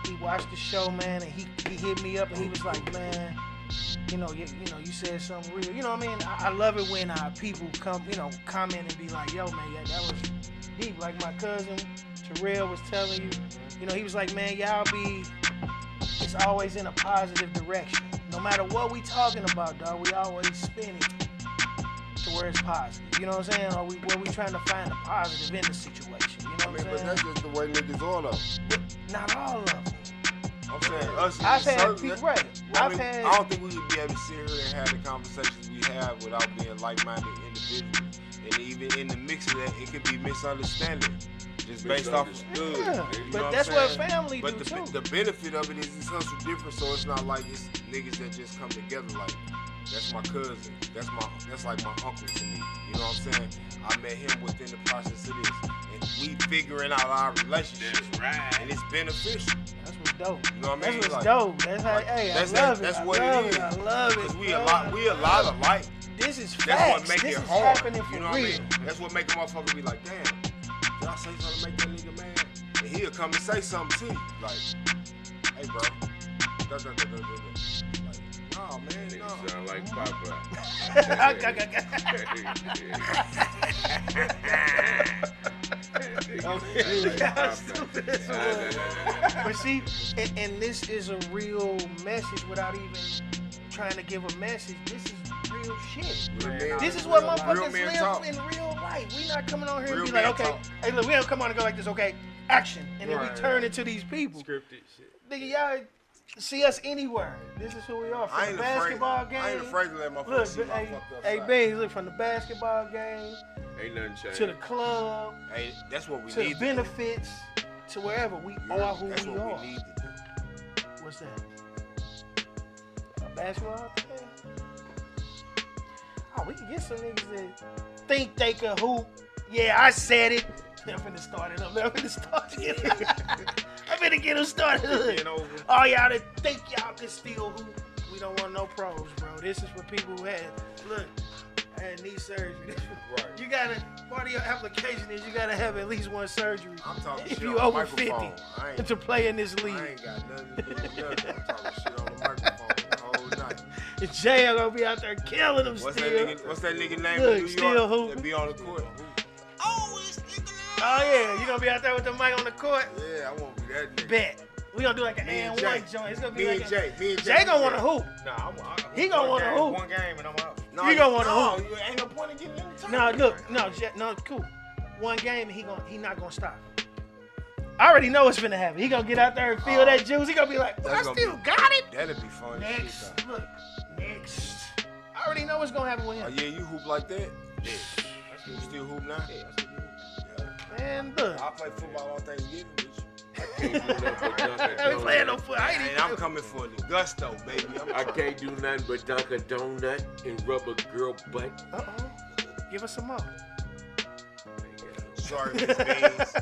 He watched the show, man, and he hit me up and he was like, man, you said something real. You know what I mean? I love it when people come, comment and be like, yo, man, yeah, that was deep. Like my cousin Terrell was telling you, he was like, man, it's always in a positive direction. No matter what we talking about, dog, we always spin it to where it's positive. You know what I'm saying? Or where we trying to find a positive in the situation. You know what I'm saying? But that's just the way niggas all of them. Not all of them. I'm saying us. I've had certain- people, right. I don't think we would be able to sit here and have the conversations we have without being like-minded individuals. And even in the mix of that, it could be misunderstanding. Just based off of Yeah, you know but that's I'm what saying? family But do the, too. the benefit of it is it's hustle different, so it's not like it's niggas that just come together like, that's my cousin. That's like my uncle to me. You know what I'm saying? I met him within the process of this. And we figuring out our relationship. That's right. And it's beneficial. That's what's dope. You know what I mean? That's what's Like, dope. That's how. Hey, that's I love it. that's I what love it is. I love it. Because we bro. a lot alike. This is That's facts. what make This it is hard. happening for You know what real. I mean? That's what make a motherfucker be like, damn, did I say something to make that nigga mad? And he'll come and say something to you. Like, hey bro. Like, no man, no. Nigga sound like Popeye. But see, and this is a real message without even trying to give a message. This is real shit. This is what motherfuckers men live talk. in real life. We not coming on here and Real be like, men okay, talk. hey, look, we don't come on and go like this, okay, action. And then we turn into these people. Scripted shit. Nigga, y'all see us anywhere. This is who we are. From the basketball game. I ain't afraid to let my Look, see my hey, fucked up hey, side. Beans, look, from the basketball game Ain't nothing changed. to the club Hey, that's what we to need the to do. benefits to wherever we are who That's we what are. we need to do. What's that? A basketball thing? Oh, we can get some niggas that think they can hoop. Yeah, I said it. I'm finna start it up. I'm finna start it. I'm finna get them started. Oh, y'all that think y'all can still hoop. We don't want no pros, bro. This is for people who had, look, I had knee surgery. Right. You gotta, part of your application is you gotta have at least one surgery I'm talking if shit you on the over microphone. 50 to play in this league. I ain't got nothing to do with nothing. I'm talking shit on the microphone the whole night. And Jay gonna be out there killing them What's still. that nigga name Look, in New still York hooping. that be on the court? Oh yeah, you gonna be out there with the mic on the court? Yeah, I won't be that nigga. Bet. We gonna do like an Me and and Jay. one joint. It's gonna be Me like and Jay. Jay gonna wanna hoop. Nah, He gonna wanna hoop. One game and I'm out. No, You gonna wanna no, hoop. you ain't no point in getting in the No, time. look, no, cool. One game, he not gonna stop. I already know what's finna happen. He gonna get out there and feel that juice. He gonna be like, I still got it. That'd be fun. Next, look, next. I already know what's gonna happen with him. Oh, yeah, you hoop like that? Yeah. You still hoop now? Yeah, I still do. Man, look. I play football all Thanksgiving with you. I can't do nothing but dunk a I ain't playing no donut. foot. I ain't even. I'm coming for the gusto, baby. I can't do nothing but dunk a donut and rub a girl butt. Uh-oh. Give us some more. Sorry, Miss Beans.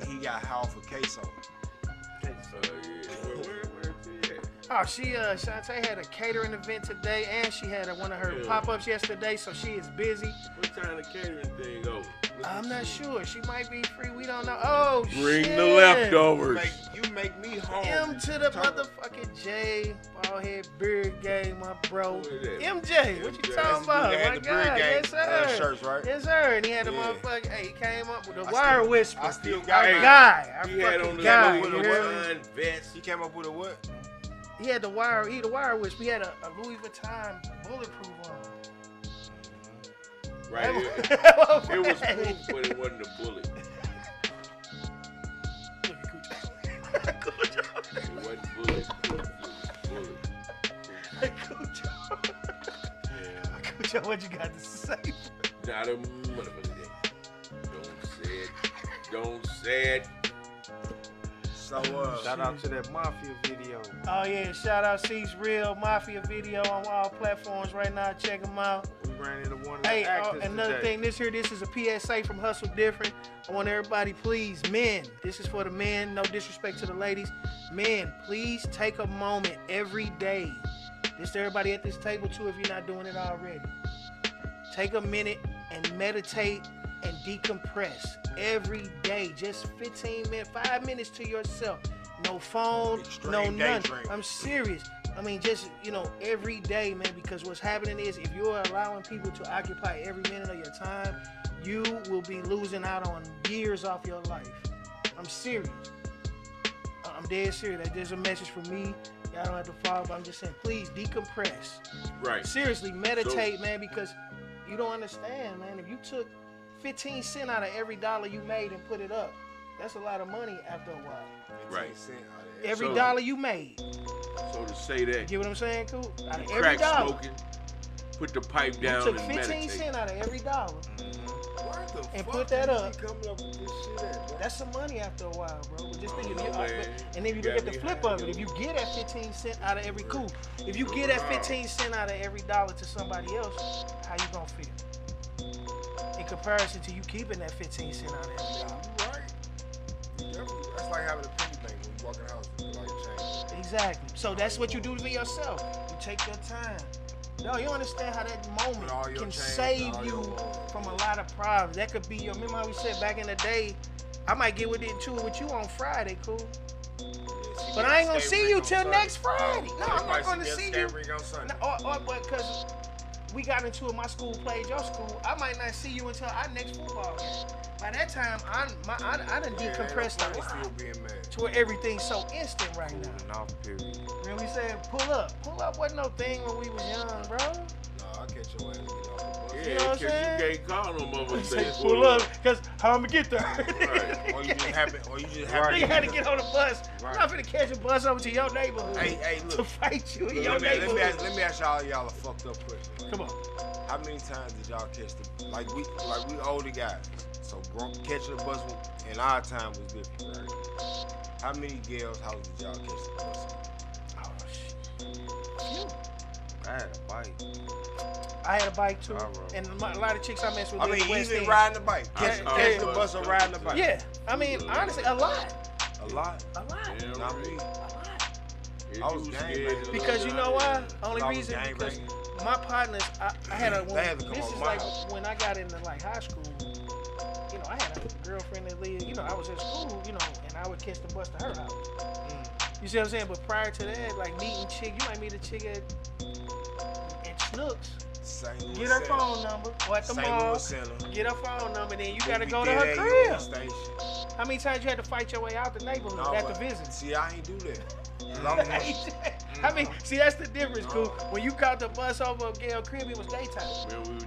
He got half a queso. Yeah. Where is he at? Oh, Shantae had a catering event today, and she had one of her pop-ups yesterday, so she is busy. What time the catering thing over? I'm not sure. She might be free. We don't know. Oh, Bring shit. the leftovers. You make me home. M to the motherfucking J. Ballhead Beard Gang, my bro. Who is that? MJ, what you MJ. talking about? They had My the God, Beard Gang yes, sir. shirts, right? Yes, sir. And he had a Yeah. motherfucking, hey, he came up with a wire whisper. I still Our got it. guy. Our He had on fucking the guy. with you a hear me? wine vest. He came up with a what? He had the wire whisper. He had a Louis Vuitton bulletproof on. Right. It was proof, but it wasn't a bullet. It wasn't bulletproof. It was bullet. Cujo, what you got to say? Not a motherfucker. Don't say it. So, Shout out to that Mafia video. Oh yeah, shout out Cease Real Mafia video on all platforms right now. Check them out. We ran into one of the Hey, actors another today. thing, this is a PSA from Hustle Different. I want everybody, please, men, this is for the men, no disrespect to the ladies. Men, please take a moment every day. This to everybody at this table too, if you're not doing it already. Take a minute and meditate and decompress every day. Just 15 minutes, 5 minutes to yourself. No phone, Extreme no nothing. daydream. I'm serious. I mean, just, every day, man, because what's happening is if you're allowing people to occupy every minute of your time, you will be losing out on years off your life. I'm serious. I'm dead serious. There's a message for me. Y'all don't have to follow, but I'm just saying, please decompress. Right. Seriously, meditate, man, because you don't understand, man. If you took 15 cents out of every dollar you made and put it up, that's a lot of money after a while. Right. Every So- dollar you made. So to say that, You get what I'm saying, cool? Out of every crack dollar. smoking, put the pipe You down took and 15 meditate. cents out of every dollar. Where the And fuck put that is up. he coming up with this shit at, bro? That's some money after a while, bro. But just think, Oh, man. and then you look at the flip of it. If you get that 15 cents out of every if you get that 15 cents out of every dollar to somebody else, how you gonna feel? In comparison to you keeping that 15 cents out of every dollar. You right. You definitely. That's like having a penny bank when you walk in the house. You like change. Exactly. So that's what you do to yourself. You take your time. No, you understand how that moment With all your can change, save all you your- from a lot of problems. That could be your. Remember how we said back in the day, I might get with you on Friday, cool. But I ain't gonna see you till next Friday. No, I'm not gonna see you. Or because we got into it, my school played your school. I might not see you until our next football game. By that time, I done decompressed a lot Still being mad. to where everything's so instant right now. Cooling off period. And we said, pull up. Pull up wasn't no thing when we was young, bro. No, I'll catch your ass and get off the bus. Yeah, You know what I'm because saying? you can't call no motherfucker Say, say pull up, because how I'm gonna get there. Right. Or you just happen. Nigga had to get on the bus. I'm not finna catch a bus over to your neighborhood Hey, to look. fight you in your Let neighborhood. me ask y'all a fucked up question. Come on. How many times did y'all catch the like we older guys? So catching the bus in our time was different, right? How many girls' houses did y'all catch the bus in? Oh, shit. I had a bike. I had a bike too. I rode. And a lot of chicks I messed with I in mean, the West even End. riding the bike, catching yeah. the bus or riding the bike. Yeah. I mean, honestly, a lot. A lot. A lot. Yeah, Not right. me. A lot. If I was you gang scared banging. to Because look you know out why? there. Only I was reason gang because banging. my partners, I had a They had to come this over is my like house. when I got into like high school. You know, I had a girlfriend that lived. You know, I was at school. You know, and I would catch the bus to her house. You see what I'm saying? But prior to that, like meeting chick, you might meet a chick at Snooks. Get her phone number. Or at the mall. Get her phone number. Then you gotta go to her crib. How many times you had to fight your way out the neighborhood at the visit? See, I ain't do that. I mean, see, that's the difference, cool. When you caught the bus over at Gail crib, it was daytime.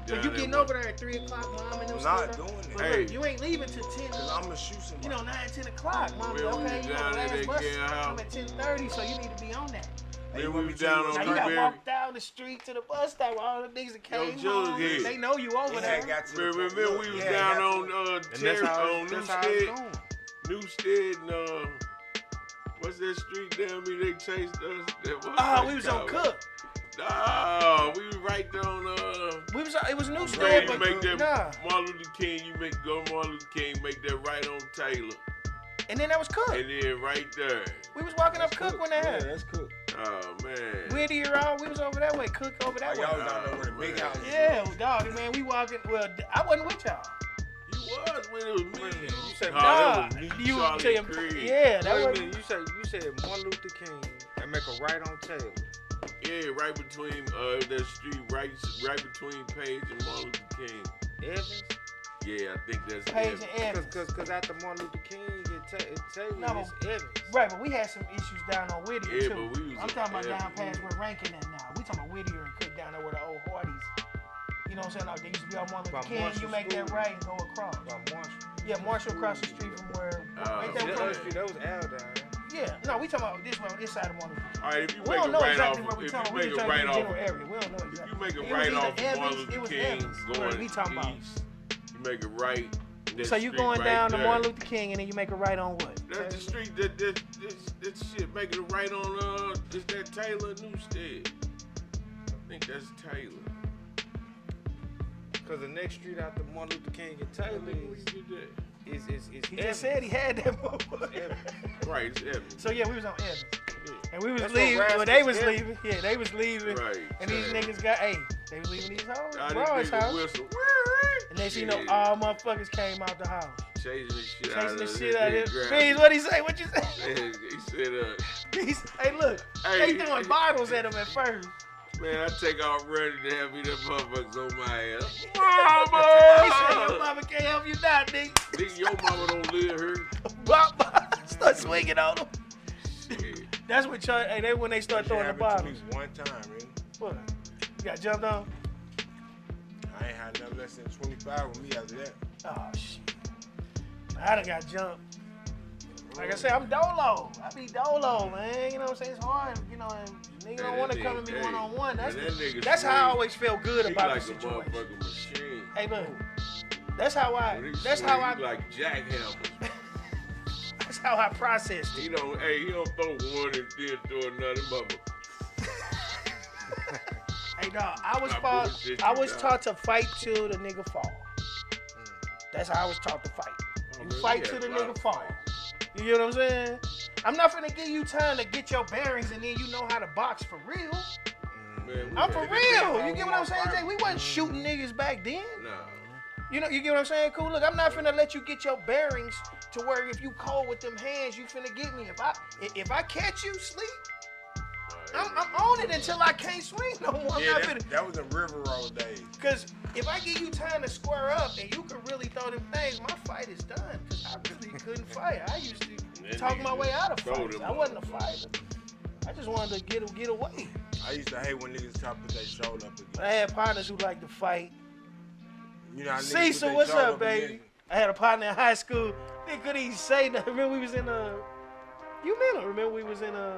But you getting over there at 3 o'clock, mom, and them not doing it. Hey, look, you ain't leaving till 10. Cause I'm gonna shoot somebody. 9, 10 o'clock, mom. Okay, you know, last bus I'm at 10:30, so you need to be on that. Then we was down on now you gotta walk down the street to the bus stop. All the niggas that came home, they know you over there. Remember we was down on Newstead, and what's that street down me? They chased us. We was on Cook. No, we was right there on it was Newstead, but make that Martin Luther King. Go Martin Luther King. Make that right on Taylor. And then that was Cook. And then right there. We was walking up Cook when that happened. Yeah, that's Cook. Oh man. Whittier, we was over that way. Cook over that way. Y'all was down there with the big house. Yeah, dog, man, we walking. Well, I wasn't with y'all. You was when it was me. You said yeah, that was. You said Martin Luther King and make a right on Taylor. Yeah, right between that street, right between Page and Martin Luther King. Evans. Yeah, I think that's Page and Evans. Because after Martin Luther King and Taylor, it's Evans. Right, but we had some issues down on Whittier too. But we was I'm talking about down past where Rankin at now. We talking about Whittier and Cook down there where the old Hardys. You know what I'm saying? Like they used to be on Martin Luther King. You make that right and go across. Yeah, Marshall across the street from where. That was Al down there. Yeah, no, we talking about this side of Martin Luther King. All right, if you we make don't a know right exactly off, where we talking. We just trying to get a general area. We don't know exactly. If you make a It right was off either Martin Luther King going we talking about. east, you make a right. So you going down to Martin Luther King and then you make a right on what? That's the street that shit making a right on is that Taylor Newstead. I think that's Taylor. Cause the next street after Martin Luther King and Taylor is he just said he had that motherfucker. Right, it's Evans. So yeah, we was on Evans. Yeah. And we was leaving. Well, they was leaving. Yeah, they was leaving. Right. And these niggas got they was leaving these hoes. Broad's house. Whistle. And they see all motherfuckers came out the house. Chasing the shit out of it. Beans, what'd he say? What you say? He said, hey, look. They throwing bottles at him at first. Man, I take off running to have me them motherfuckers on my ass. Mama! He said, your mama can't help you now, nigga. Nigga, your mama don't live here. Start swinging on them. That's what when they start throwing the bottles. One time, man. What? You got jumped on? I ain't had nothing less than 25 with me after that. Oh, shit. I done got jumped. Like I said, I'm dolo. I be dolo, man. You know what I'm saying? It's hard, you know, and nigga don't want to come at me one-on-one. That's how I always feel good about the situation. Like a motherfucking machine. Hey, look. That's how I like jackhammers. That's how I process it. He don't throw one and then throw another mother. Hey, dog, I was taught to fight till the nigga fall. That's how I was taught to fight. You fight till the nigga fall. You get what I'm saying? I'm not finna give you time to get your bearings and then you know how to box for real. Man, I'm for real. You get what I'm saying, Jay? We wasn't shooting niggas back then. No. You know, you get what I'm saying? Cool. Look, I'm not finna let you get your bearings to where if you cold with them hands, you finna get me. If I catch you sleep, I'm on it until I can't swing no more. That was the river roll days. Cause if I give you time to square up and you can really throw them things, my fight is done. Cause I really couldn't fight. I used to talk my way out of fights. I wasn't a fighter. I just wanted to get away. I used to hate when niggas try to put their shoulder up again. I had partners who liked to fight. You know how Cecil, what's up, baby? Again. I had a partner in high school. They couldn't even say nothing. Remember we was in remember we was in the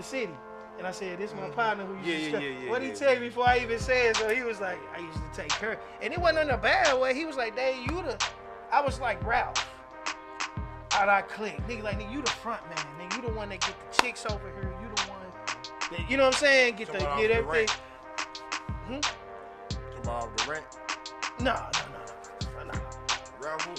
city. And I said, this is my partner who used to what he tell me before I even said so? He was like, I used to take her. And it wasn't in a bad way. He was like, Dave, I was like Ralph. How'd I click? Nigga, you the front man. Nigga, you the one that get the chicks over here. You the one that, you know what I'm saying? Get everything. Off the rent? No. Ralph who?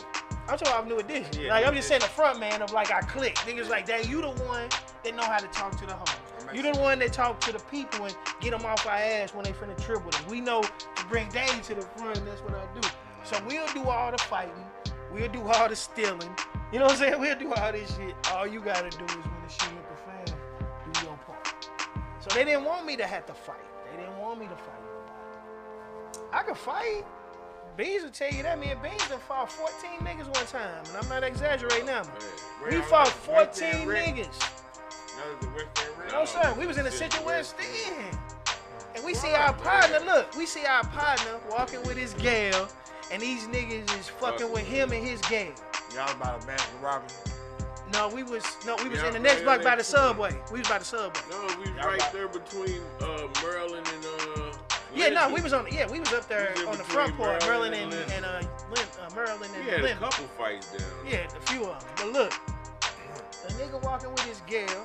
I'm talking about New Edition. Yeah, like I'm just saying the front man of like I click. Niggas like that. You the one that know how to talk to the hoes. You the one that talk to the people and get them off our ass when they finna trip with us. We know to bring Dave to the front. And that's what I do. So we'll do all the fighting. We'll do all the stealing. You know what I'm saying? We'll do all this shit. All you gotta do is when the shit hit the fan, do your part. So they didn't want me to have to fight. They didn't want me to fight nobody. I could fight. Beans will tell you that. Me and Beans done fought 14 niggas one time, and I'm not exaggerating now. We fought 14 niggas. No, sir. We was in the Central West End. And we see our partner, walking with his gal, and these niggas is fucking with him and his gal. Y'all about a master robbery? No, we was in the next block by the subway. We was by the subway. No, we was right there between Maryland and yeah, no, we was up there on the front part, Maryland and Maryland and we had Lynn. a couple fights down. Yeah, a few of them. But look, a nigga walking with his gal,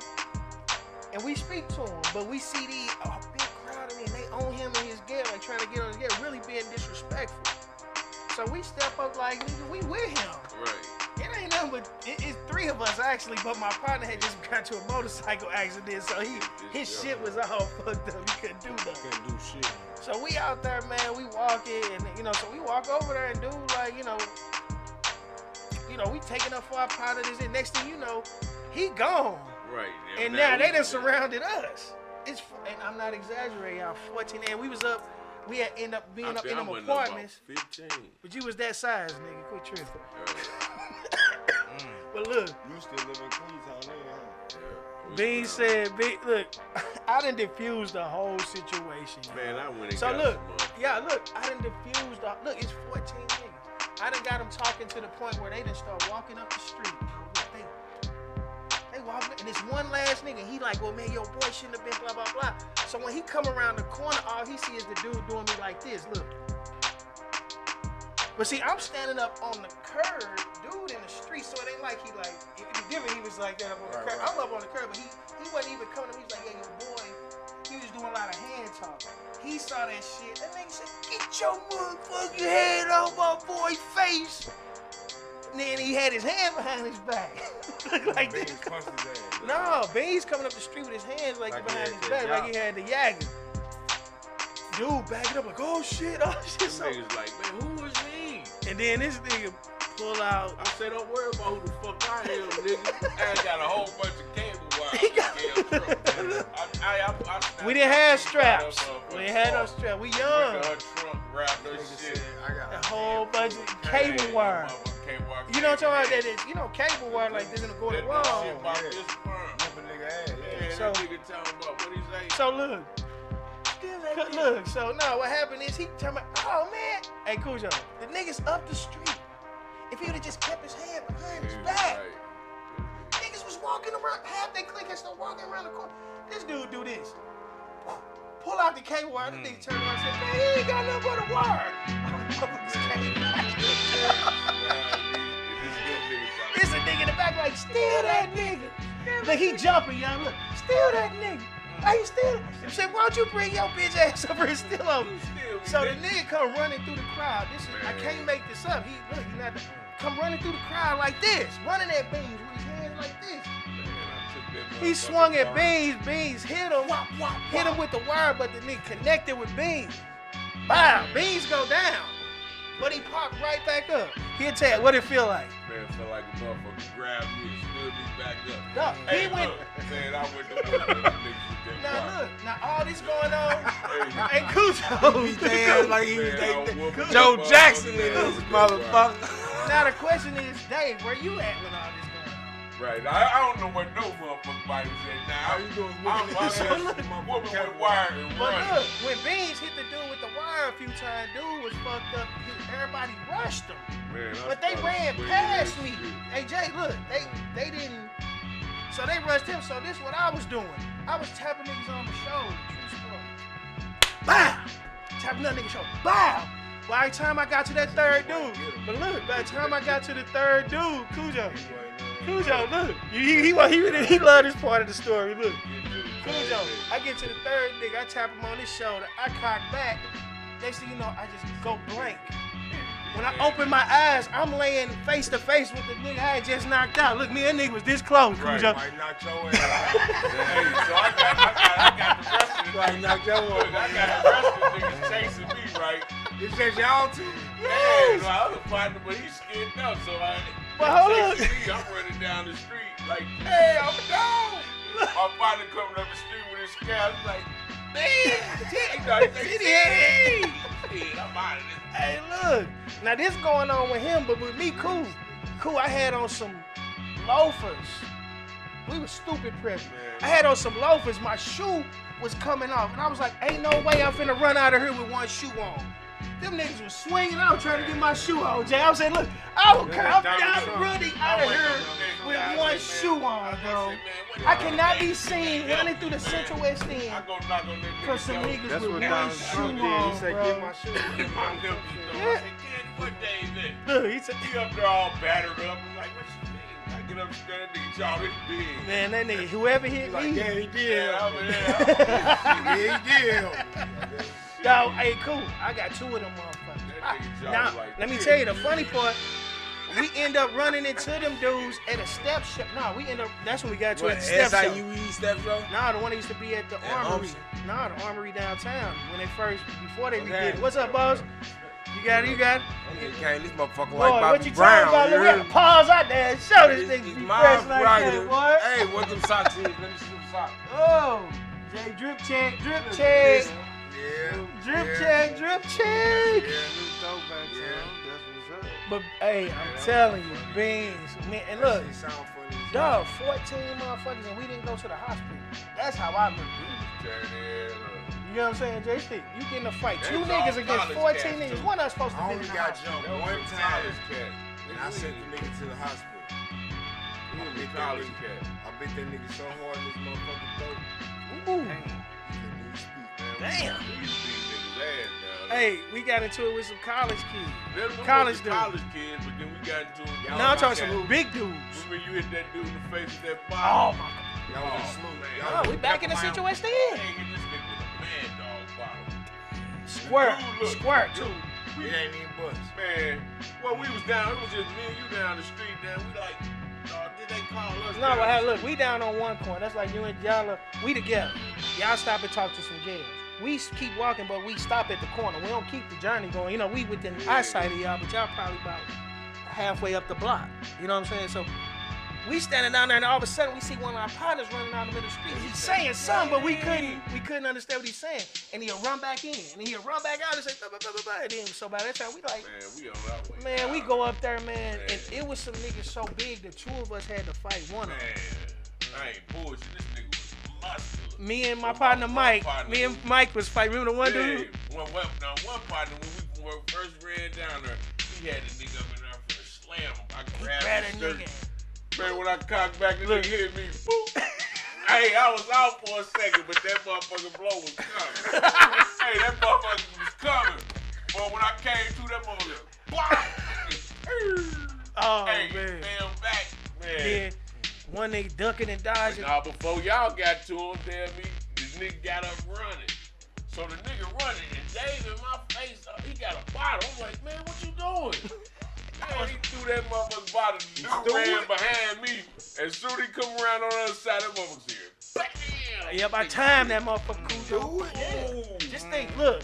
and we speak to him, but we see these big crowd and they own him and his gal, like trying to get on his gal, really being disrespectful. So we step up like, nigga, we with him. Right. It ain't nothing but, it's three of us actually, but my partner had just got to a motorcycle accident, so his shit was all fucked up. He couldn't do nothing. Couldn't do shit. So we out there, man, we walking, and so we walk over there and do like, we taking up for our partner. And next thing you know, he gone. Right. Yeah, And now they done surrounded us. And I'm not exaggerating, y'all. 14, and we had end up being up in them apartments. 15. But you was that size, nigga. Quit tripping. But look, You still live in Queens out there, huh? Bean said, look, I done diffused the whole situation. Man, I went and So got look, some I done diffused. Look, it's 14 niggas. I done got them talking to the point where they done start walking up the street. They walking, and this one last nigga, he like, well, man, your boy shouldn't have been blah, blah, blah. So when he come around the corner, all he see is the dude doing me like this, look. But see, I'm standing up on the curb, dude in the street, so it ain't like it'd be different, he was like that up on the curb. I'm up on the curb, but he wasn't even coming to me. He's like, yeah, your boy, he was doing a lot of hand talking. He saw that shit. That nigga said, get your motherfucking head off my boy's face. And then he had his hand behind his back. Like this. No, Bean's coming up the street with his hands like behind his back, like he had the Yagger. Dude backing up like, oh shit. Some niggas like, man, who was me? And then this nigga pull out. I said, don't worry about who the fuck I am, nigga. I got a whole bunch of cable wires. We didn't have straps. We didn't have no straps. We young. Her trunk, grabbed her shit. A whole bunch of cable wire. You know what I'm talking about? That cable wire like this in the corner wall. So look. So no, what happened is he tell me, oh man, hey Cujo, the nigga's up the street. If he would've just kept his hand behind his back, niggas was walking around, half they click and start walking around the corner. This dude do this. Pull out the cable wire, the nigga turn around and say, man, he ain't got nothing but a wire. This a nigga in the back like, steal that nigga. Look, he jumping, y'all, look, steal that nigga. Hey, still. He said, why don't you bring your bitch ass over and steal over? So the nigga come running through the crowd. I can't make this up. He not come running through the crowd like this, running at Beans with his hands like this. He swung at Beans. Beans hit him with the wire, but the nigga connected with Beans. Wow, Beans go down, but he popped right back up. He'll tell you what it feel like. Man, it felt like a motherfucker grabbed me and stood me back up. No, hey, he went. Man, I went to work with them niggas. Now look, all this going on. Hey, Cujo, He damn like he was Joe Jackson in this motherfucker. Now the question is, Dave, where you at when all this going on? Right, I don't know what no motherfucking body said. Now How you doing? I'm whooping with wire and But running. look, when Beans hit the dude with the wire a few times, dude was fucked up. Everybody rushed him, Man, but they ran past me. Hey Jay, look, they didn't. So they rushed him. So this is what I was doing. I was tapping niggas on the shoulder. True story. Bow! Tapping another nigga's shoulder. Bow! By the time I got to that third dude, but look, by the time I got to the third dude, Cujo, look, he loved this part of the story. Look, Cujo, I get to the third nigga, I tap him on his shoulder, I cock back. Next thing you know, I just go blank. When I open my eyes, I'm laying face to face with the nigga I had just knocked out. Look, me and that nigga was this close, Cujo. Might knock your ass out. Hey, so I got the rest of the Might knock your ass out. I got the rest of the niggas chasing me, right? It's just y'all two. Yeah, my other partner, but he's scared up, so Hold on. chasing me. I'm running down the street like, hey, I'm down. My partner coming up the street with his scab, like, I'm out of this. Hey, look. Now this going on with him, but with me, cool. I had on some loafers. We was stupid prepping. I had on some loafers. My shoe was coming off, and I was like, "Ain't no way I'm finna run out of here with one shoe on." Them niggas was swinging. I was trying to get my shoe on, Jay. I was saying, "Look, I'm running out of here with one shoe on, bro. I cannot be seen running through the Central West End for some niggas with one shoe on, He said, bro." "Get my shoe." Yeah. What day is it? Look, he said, He up there all battered up. I'm like, what you mean? I get upstairs, that nigga y'all this big. "Man, that nigga, whoever hit me." Yeah, he did. Yeah, He did. Yo, hey, cool. I got two of them motherfuckers. Now, let me tell you the funny part. We end up running into them dudes at a step shop. No, that's when we got to a step shop. SIUE step show? Nah, the one that used to be at the Armory. Nah, the Armory downtown. Before they redid it. What's up, boss? You got it? Okay, this motherfucker Boy, like what Bobby you Brown. talking about? Look at the pause out there and show this nigga be fresh like that, boy. Hey, what them socks is? Let me see them socks. Oh, Jay, drip check. Yeah. Drip check. Yeah, new throwback time. That's what's up. But hey, I'm telling you, Beans, man, and look, It sound funny. dog, 14 motherfuckers and we didn't go to the hospital. That's how I look. You know what I'm saying, Jay Stick? You get in a fight. Two niggas against 14 niggas. One not supposed to I be only in the got hospital. jumped one time, and I sent the nigga to the hospital. I bit that nigga so hard in his motherfucking throat. Ooh, He couldn't even speak. damn. Hey, Hey, we got into it with some college kids. college dude. kids, but then we got into it. Now I'm talking some big dudes. Remember you hit that dude in the face with that Oh bottle? my Y'all was just smooth. God. Oh, we back in the situation I then. ain't hit this nigga with a mad dog bottle. Squirt too. It ain't even bust. Man, well, we was down. It was just me and you down the street. Down, we like, did they call us? No, down but hey, the look, we down on one corner. That's like you and y'all, we together. Y'all stop and talk to some girls. We keep walking, but we stop at the corner. We don't keep the journey going. You know, we within eyesight of y'all, but y'all probably about halfway up the block. You know what I'm saying? So we standing down there, and all of a sudden we see one of our partners running down the middle of the street. He's saying something, but we couldn't understand what he's saying. And he'll run back in, and he'll run back out and say, blah, blah, blah, blah, blah. And then, so by that time, we like, Man, we on our way. man, we go up there, man, and it was some niggas so big, the two of us had to fight one of them. Man, I ain't bullshit. This nigga was muscular. Me and my partner Mike, me and Mike was fighting. Remember the one dude? One partner, when we first ran down there, he had the nigga up in there for the slam him. I grabbed Grab his that shirt. nigga. Man, when I cocked back, the nigga hit me. Boop. Hey, I was out for a second, but that motherfucking blow was coming. Hey, that motherfucker was coming. But when I came through, that motherfucker, Oh, hey, man. damn back, man. Yeah. One nigga ducking and dodging. Now, before y'all got to him, damn me, this nigga got up running. So the nigga running, and Dave in my face, he got a bottle. I'm like, man, what you doing? Man, he threw that motherfucking bottle. The dude ran behind me. As soon as he come around on the other side, that motherfucker's here. Bam! Yeah, by time that motherfucker cool. Ooh. Just think, look,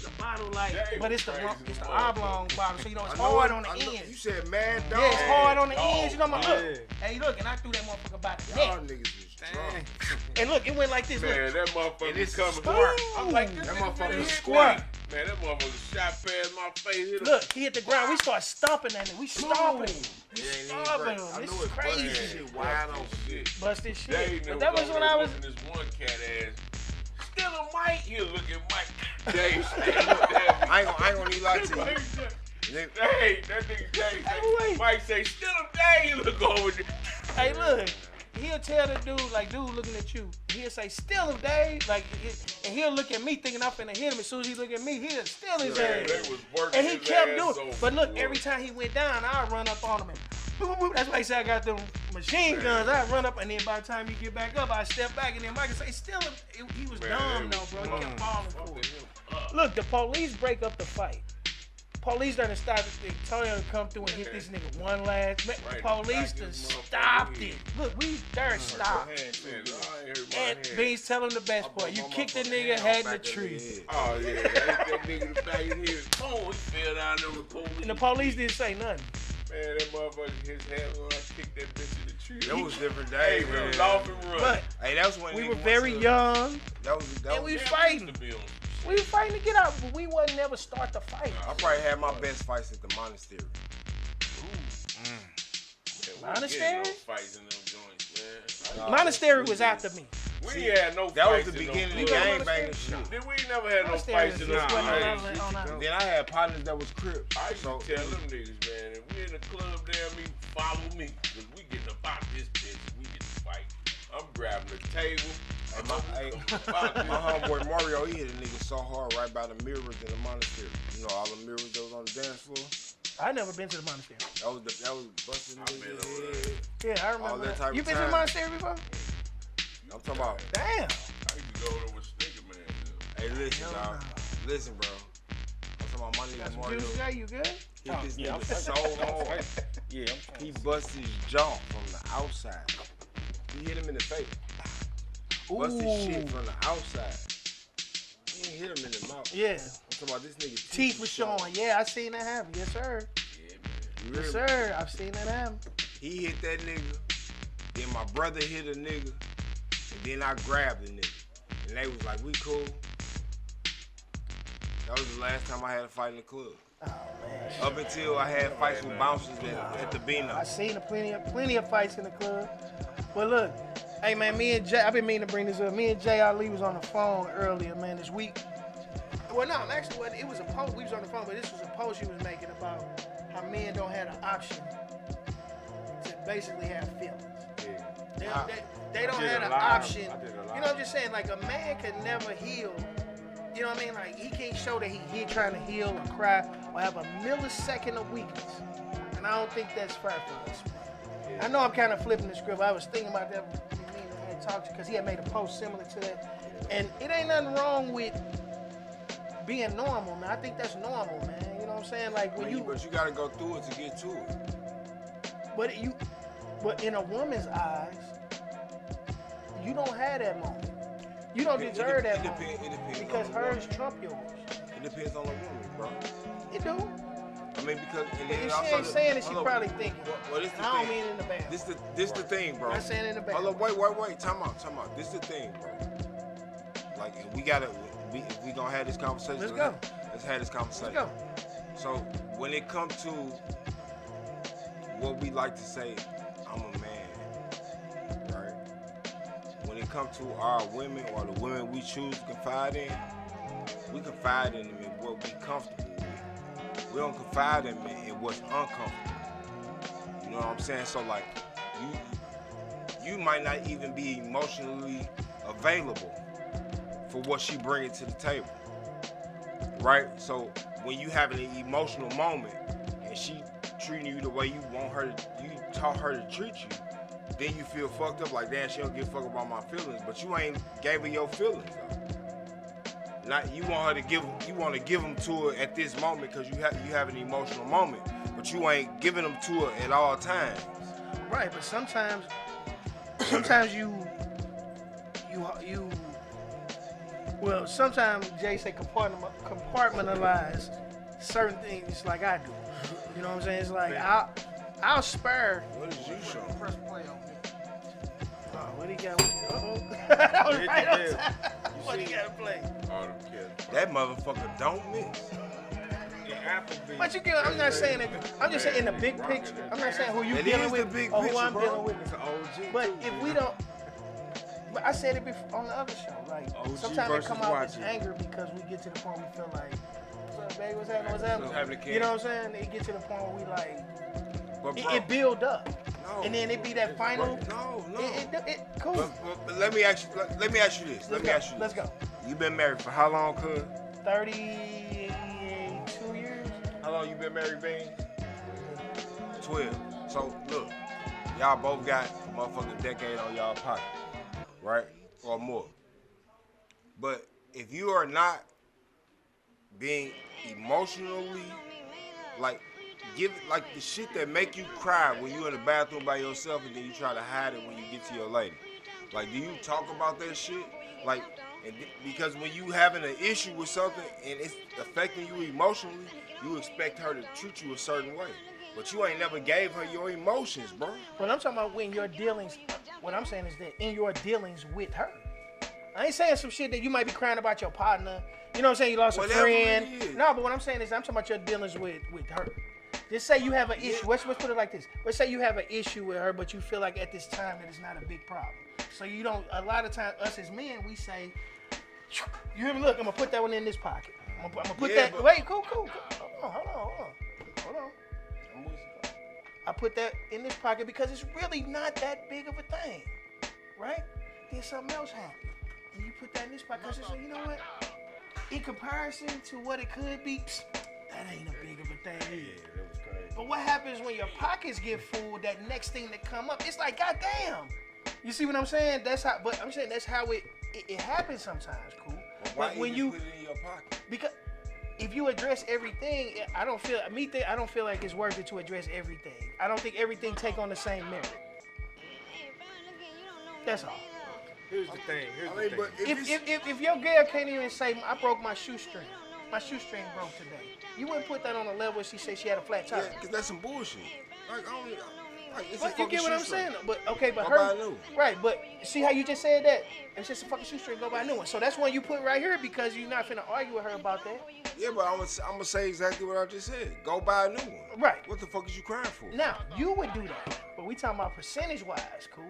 the bottle like, Dave but it's the crazy oblong bottle, so you know it's I know hard it- on the I know- ends. You said mad dog. Yeah, it's hard on the Dog. ends. You know my look. Yeah. Hey, look, and I threw that motherfucker by the Y'all neck. niggas was drunk. And look, it went like this. Man, Look. that motherfucker And it's coming. squirt. I'm like, this That nigga motherfucker finna hit squirt. me. Man, that motherfucker shot past my face. Hit him. Look, he hit the ground. We start stomping at him. We stomping him. It ain't even Stomping break. him. I This know is it busted crazy. shit wide open. Shit. Busted shit. Dave But never that was when I was. This one cat ass. Still a Mike. He'll look at Mike. Dave, stay with that. I ain't gonna need lie to you. Nigga, Hey, that nigga Dave Hey, say, wait. Mike say, still a Dave. You look over there. Hey, look. He'll tell the dude, like, dude looking at you. He'll say, "Steal him, Dave." Like, and he'll look at me thinking I'm finna hit him. As soon as he look at me, he'll steal his Man, ass. they was working And he his kept ass doing so it. But look, good. every time he went down, I'd run up on him and boop, boop, boop. That's why he said I got them machine guns. I'd run up, and then by the time he get back up, I step back, and then Michael say, "Steal him." He was Man, dumb, they though, was bro. He kept falling for fucking it. him up. Look, the police break up the fight. Police done stopped it. Told him to come through and hit this nigga one last. The Right, police back done his motherfucking stopped head. it. Look, we there stopped. Man, I ain't heard my And head. Beans, tell him the best part. You kicked the nigga head in the tree. Oh, yeah. That nigga in the back of his head. Boom, he fell down there with the police. And the police didn't say nothing. Man, that motherfucker, his hand when I kicked that bitch in the tree. That was different Hey, days, it man. was off and run. But Hey, that was when we niggas were went very to- young. That was And we Yeah, fighting. used to be on some We were fighting to get out, but we wasn't never start the fight. I probably had my best fights at the monastery. shit. Monastery? No fights in them joints, man. Monastery was after me. We had no That was fights the in beginning no of the clubs. gang banging shit. Then we never had no Monastery fights in just no wasn't clubs. on that. Then I had partners that was Crips. I used So to tell them niggas, man, if we in the club, damn me, follow me. Cause we getting about this bitch. We get to fight. I'm grabbing the table. and my homeboy Mario, he hit a nigga so hard right by the mirrors in the monastery. You know all the mirrors that was on the dance floor. I never been to the monastery. That was busting I've been niggas' over head. Yeah, I All remember that that. type You of been to the time. monastery before? I'm talking about. Damn. I used to go there with Sneaker Man. Hey, listen, Hell dog. no. Listen, bro. I'm talking about my Got nigga some Mario. juice guy, you good? Hit this yeah, nigga so hard. Yeah, I'm trying He bust his jaw from the outside. He hit him in the face. Bust his shit from the outside. He didn't hit him in the mouth. Yeah. I'm talking about this nigga Teeth was showing. Yeah, I seen that happen. Yes, sir. Yeah, man. You Yes, hear me? sir. I've seen that happen. He hit that nigga. Then my brother hit a nigga. And then I grabbed the nigga. And they was like, we cool. That was the last time I had a fight in the club. Oh man. Up until I had fights with bouncers at the Beano. I seen plenty of fights in the club. But look, hey man, me and Jay, I've been meaning to bring this up. Me and Jay Ali was on the phone earlier, man, this week. Well, no, actually, it was a post. We was on the phone, but this was a post she was making about how men don't have the option to basically have feelings. They don't have the option. You know what I'm just saying? Like, a man can never heal. You know what I mean? Like, he can't show that he trying to heal or cry or have a millisecond of weakness. And I don't think that's fair for us. I know I'm kind of flipping the script. I was thinking about that with me and had talked to, because he had made a post similar to that. And it ain't nothing wrong with being normal, man. I think that's normal, man. You know what I'm saying? Like, when But you gotta go through it to get to it. but in a woman's eyes, you don't have that moment. You don't deserve that moment. It depends Because on the hers woman. trump yours. It depends on the woman, bro. It do. I mean, because and But then if also she ain't saying it, she hold up. probably thinking. Well, this And the I don't thing. mean it in the bad. This the thing, bro. I'm not saying it in the bad. Hold up, wait. Time out. This the thing, bro. Like, if we gonna have this conversation. Let's go. Let's have this conversation. Let's go. So when it comes to what we like to say, I'm a man, right? When it comes to our women or the women we choose to confide in, we confide in them in what we comfortable with. We don't confide in them in what's uncomfortable. You know what I'm saying? So like, you might not even be emotionally available for what she bringing to the table, right? So when you having an emotional moment and she treating you the way you want her to, you taught her to treat you, then you feel fucked up like, damn, she don't give a fuck about my feelings, but you ain't gave her your feelings though. Not you want to give them to her at this moment because you have an emotional moment, but you ain't giving them to her at all times. Right, but sometimes well, sometimes Jay say compartmentalize certain things like I do. You know what I'm saying? It's like I'll spare. What is you showing? Press play on me. Oh, what he got? That was right on time. What he got to play? All them kids. That motherfucker don't miss. But you get, I'm not saying it. I'm just saying in the big picture. I'm not saying who you It dealing is the with big or who picture, I'm bro. dealing with. But if we don't, but I said it before on the other show. Like sometimes it come out as anger because we get to the point we feel like, what's up, baby? What's happening? What's happening? You know what I'm saying? It get to the point where we like, But bro, it build up, no, and then it be that final. No. It cool. But let me ask you this. Let's go. You been married for how long, cuz? 32 years. How long you been married, Bean? 12. So look, y'all both got a motherfucking decade on y'all pocket, right? Or more. But if you are not being emotionally, like, give it like the shit that make you cry when you in the bathroom by yourself and then you try to hide it when you get to your lady. Like, do you talk about that shit? Like, because when you having an issue with something and it's affecting you emotionally, you expect her to treat you a certain way. But you ain't never gave her your emotions, bro. But I'm talking about when your dealings. What I'm saying is that in your dealings with her, I ain't saying some shit that you might be crying about your partner. You know what I'm saying? You lost a friend. No, but what I'm saying is I'm talking about your dealings with her. Just say you have an issue. Let's put it like this. Let's say you have an issue with her, but you feel like at this time that it's not a big problem. So you don't. A lot of times, us as men, we say, "You hear me? Look, I'm gonna put that one in this pocket. I'm gonna put that. Wait, cool. Hold on. I put that in this pocket because it's really not that big of a thing, right? Then something else happened, and you put that in this pocket because it's, you know what? In comparison to what it could be, that ain't a big of a thing either. Yeah, that was crazy. But what happens when your pockets get full? That next thing that come up, it's like, goddamn. You see what I'm saying? That's how. But I'm saying that's how it happens sometimes, cool. But when you put it in your pocket? Because if you address everything, I don't feel like it's worth it to address everything. I don't think everything take on the same merit. That's all. Here's the thing. But if your girl can't even say, I broke my shoestring. My shoestring broke today. You wouldn't put that on a level where she said she had a flat tire. Yeah, because that's some bullshit. It's But you get what I'm saying? But go her, buy a new one. right? But see how you just said that? It's just a fucking shoestring. Go buy a new one. So that's one you put right here because you're not finna argue with her about that. Yeah, but I'm gonna say exactly what I just said. Go buy a new one. Right. What the fuck is you crying for? Now you would do that, but we talking about percentage-wise, cool.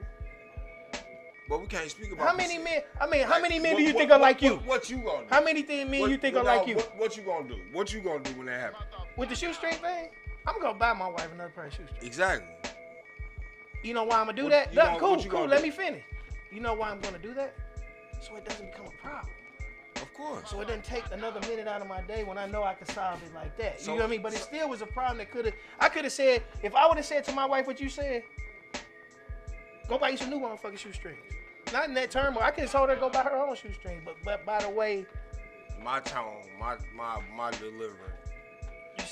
But we can't speak about How many men? I mean, how many men do you think are like you? What you gonna do? How many men you think are like you? What you gonna do? What you gonna do when that happens? With the shoestring thing, I'm gonna buy my wife another pair of shoestrings. Exactly. You know why I'm gonna do that? Cool. Let me finish. You know why I'm gonna do that? So it doesn't become a problem. Of course. So it doesn't take another minute out of my day when I know I can solve it like that. So, you know what I mean? But it still was a problem that I could have said, if I would have said to my wife what you said, go buy you some new motherfucking shoestrings. Not in that term. I could have told her to go buy her own shoestrings. But by the way, my tone, my delivery.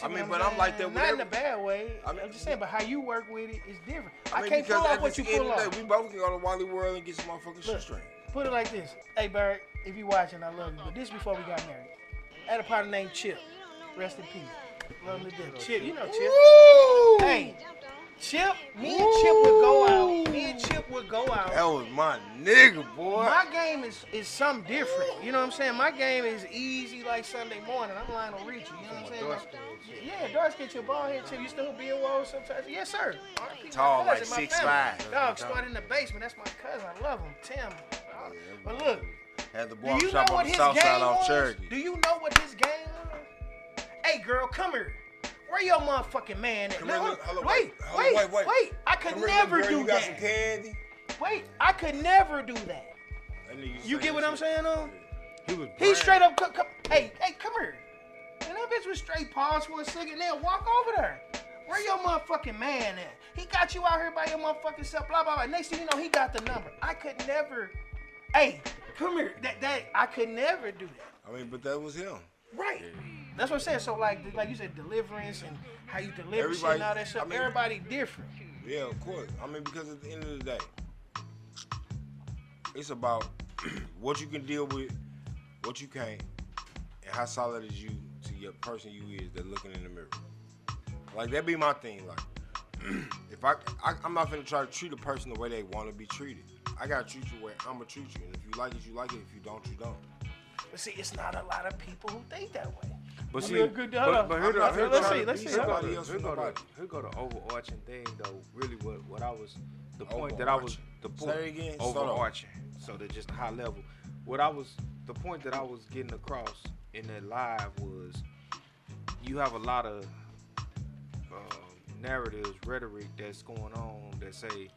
I mean, but I'm like that with not in a bad way. I'm just saying, but how you work with it is different. I can't pull off what you pull off. We both can go to Wally World and get some motherfucking shoestring. Put it like this. Hey, Barrett, if you watching, I love you. But this before we got married. I had a partner named Chip. Rest in peace. Love him to death. Chip, you know Chip. Woo! Hey, Chip, me and Chip would go out. That was my nigga, boy. My game is something different. You know what I'm saying? My game is easy like Sunday morning. I'm Lionel Richie. You know what I'm saying? Yeah, dark skin, your ball head, Chip. You still be a wall sometimes? Yes, sir. Tall, like 6'5". Dog, start in the basement. That's my cousin. I love him. Tim. But look. Had the barbershop on the south side off Cherokee. Do you know what his game was? Hey, girl, come here. Where your motherfucking man at? Wait. I could never do that. You got some candy? Wait, I could never do that. You get what I'm saying, He straight up, hey, come here. And that bitch was straight pause for a second, then walk over there. Where your motherfucking man at? He got you out here by your motherfucking self, blah, blah, blah. Next thing you know, he got the number. I could never, hey, come here. I could never do that. I mean, but that was him. Right. That's what I'm saying. So like you said, deliverance and how you deliver shit and all that stuff. Everybody different. Yeah, of course. I mean, because at the end of the day, it's about what you can deal with, what you can't, and how solid is you to your person you is that looking in the mirror. Like that be my thing. Like if I'm not finna try to treat a person the way they want to be treated. I gotta treat you the way I'm gonna treat you. And if you like it, you like it. If you don't, you don't. But see, it's not a lot of people who think that way. But see, let's see. Here go the overarching thing though. Really, what I was the point that I was the point Say it again. overarching. So that just high level. The point that I was getting across in that live was you have a lot of narratives, rhetoric that's going on that say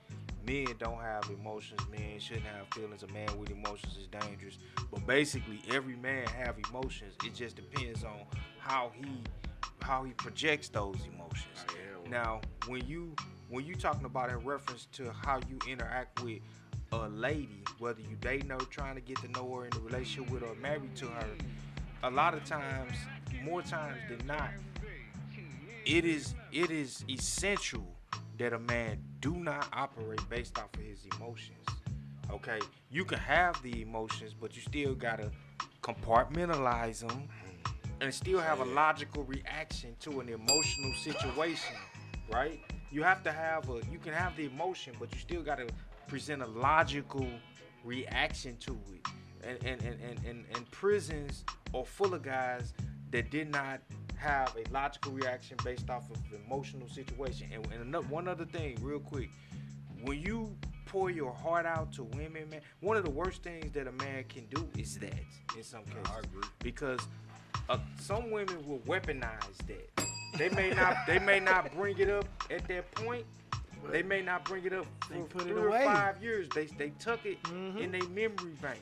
men don't have emotions, men shouldn't have feelings, a man with emotions is dangerous. But basically every man have emotions. It just depends on how he projects those emotions. Now, when you talking about in reference to how you interact with a lady, whether you dating her, trying to get to know her in a relationship with her, or married to her, a lot of times, more times than not, it is essential that a man do not operate based off of his emotions. Okay, you can have the emotions, but you still gotta compartmentalize them and still have a logical reaction to an emotional situation. right? You have to have you can have the emotion, but you still got to present a logical reaction to it. And prisons are full of guys that did not have a logical reaction based off of emotional situation. And one other thing, real quick, when you pour your heart out to women, man, one of the worst things that a man can do is that in some cases. I agree. Because some women will weaponize that. They may not bring it up at that point. They may not bring it up for 3 or 5 years. They tuck it in their memory bank.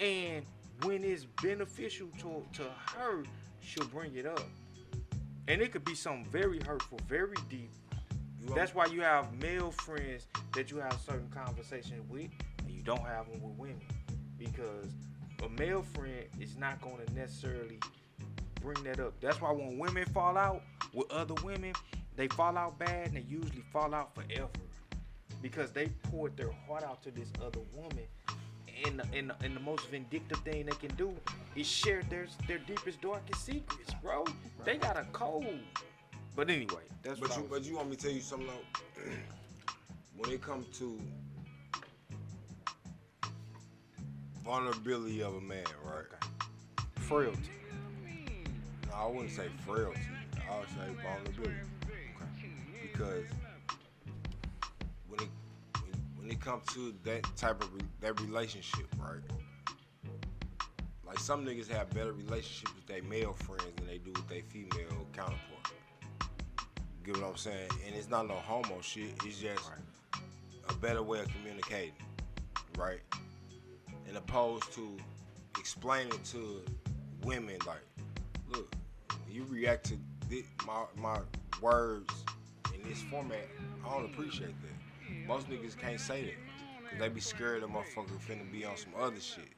And when it's beneficial to her, she'll bring it up. And it could be something very hurtful, very deep. That's why you have male friends that you have certain conversations with, and you don't have them with women. Because a male friend is not going to necessarily bring that up. That's why when women fall out with other women, they fall out bad, and they usually fall out forever. Because they poured their heart out to this other woman. And the most vindictive thing they can do is share their deepest, darkest secrets, bro. They got a code. But anyway, that's what But you want me to tell you something though? When it comes to vulnerability of a man, right? Okay. Frailty. No, I wouldn't say frailty. I would say vulnerability. Okay. Because when it comes to that type of that relationship, right? Like some niggas have better relationships with their male friends than they do with their female counterpart. Get what I'm saying? And it's not no homo shit. It's just a better way of communicating, right? And opposed to explaining to women like, look, when you react to my words in this format, I don't appreciate that. Most niggas can't say that because they be scared the motherfucker finna be on some other shit.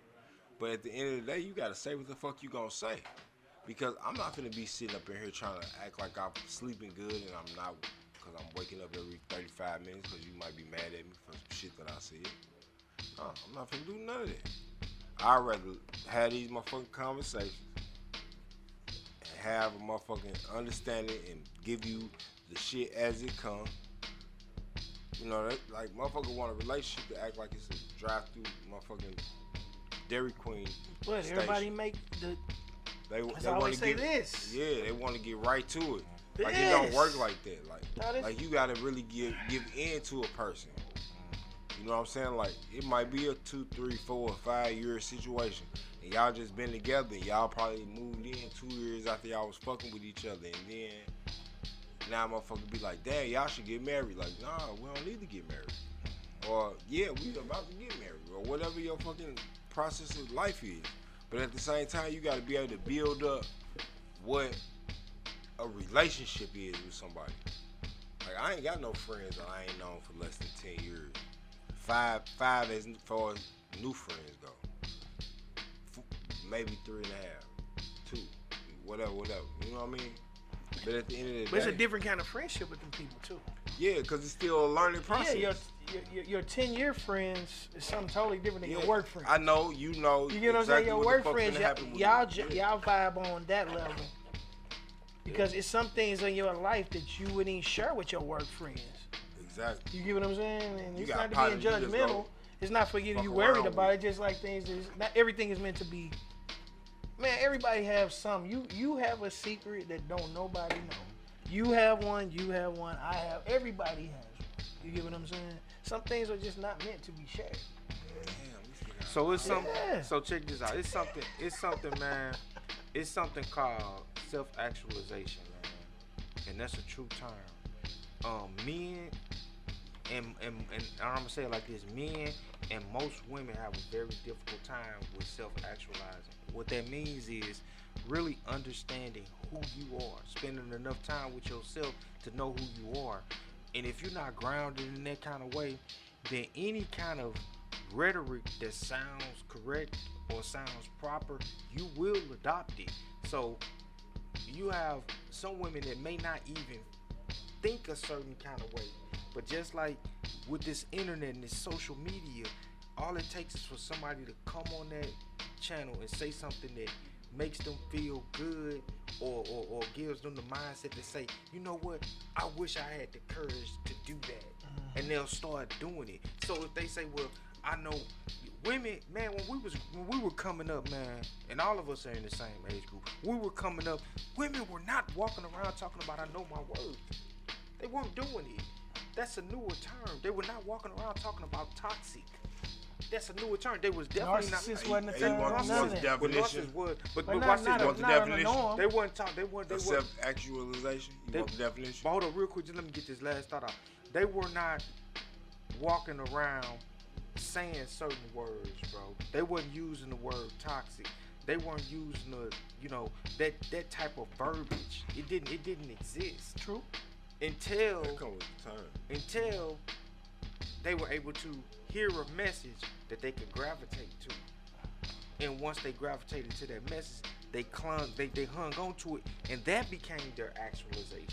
But at the end of the day, you gotta say what the fuck you gonna say. Because I'm not finna be sitting up in here trying to act like I'm sleeping good and I'm not, because I'm waking up every 35 minutes because you might be mad at me for some shit that I said. No, I'm not finna do none of that. I'd rather have these motherfucking conversations and have a motherfucking understanding and give you the shit as it comes. You know, like motherfucker want a relationship to act like it's a drive-through motherfucking Dairy Queen But station. everybody make the... They I always say this. Yeah, they want to get right to it. Like This. it don't work like that. That is- Like you gotta really give in to a person. You know what I'm saying? Like it might be a 2, 3, 4, or 5 year situation, and y'all just been together. And y'all probably moved in 2 years after y'all was fucking with each other, and then now motherfucker be like, damn, y'all should get married. Like, nah, we don't need to get married. Or yeah, we about to get married, or whatever your fucking process of life is. But at the same time, you got to be able to build up what a relationship is with somebody. Like, I ain't got no friends that I ain't known for less than 10 years. Five as far as new friends go. Maybe 3.5, 2, whatever. You know what I mean? But at the end of the day. But it's a different kind of friendship with them people, too. Yeah, because it's still a learning process. Yeah, your 10-year friends is something totally different than your work friends. I know, you know. You get what I'm saying? Your work friends, y'all vibe on that level. Because it's some things in your life that you wouldn't even share with your work friends. Exactly. You get what I'm saying? And it's got not to be judgmental. It's not for you to be worried about it. Just like things is not everything is meant to be. Man, everybody have some. You have a secret that don't nobody know. You have one. I have. Everybody has one. You get what I'm saying? Some things are just not meant to be shared. So it's something. So check this out. It's something, man. It's something called self-actualization, man, and that's a true term. Men and I'm gonna say it like this: men and most women have a very difficult time with self-actualizing. What that means is really understanding who you are, spending enough time with yourself to know who you are. And if you're not grounded in that kind of way, then any kind of rhetoric that sounds correct or sounds proper, you will adopt it. So you have some women that may not even think a certain kind of way, but just like with this internet and this social media, all it takes is for somebody to come on that channel and say something that makes them feel good or gives them the mindset to say, you know what, I wish I had the courage to do that. And they'll start doing it. So if they say, well, I know women, man, when we were coming up, man, and all of us are in the same age group, we were coming up, women were not walking around talking about I know my words. They weren't doing it. That's a newer term. They were not walking around talking about toxic. That's a newer term. They was definitely Narcissist not. wasn't a term. What's the definition? But not, watch not, this. What's the not on the definition? norm. They weren't talking. They weren't. Self-actualization. You want the definition? But hold on, real quick. Just let me get this last thought out. They were not walking around saying certain words, bro. They wasn't using the word toxic. They weren't using the, you know, that type of verbiage. It didn't exist. True. Until That come with the time. until they were able to hear a message that they could gravitate to. And once they gravitated to that message, they hung on to it, and that became their actualization.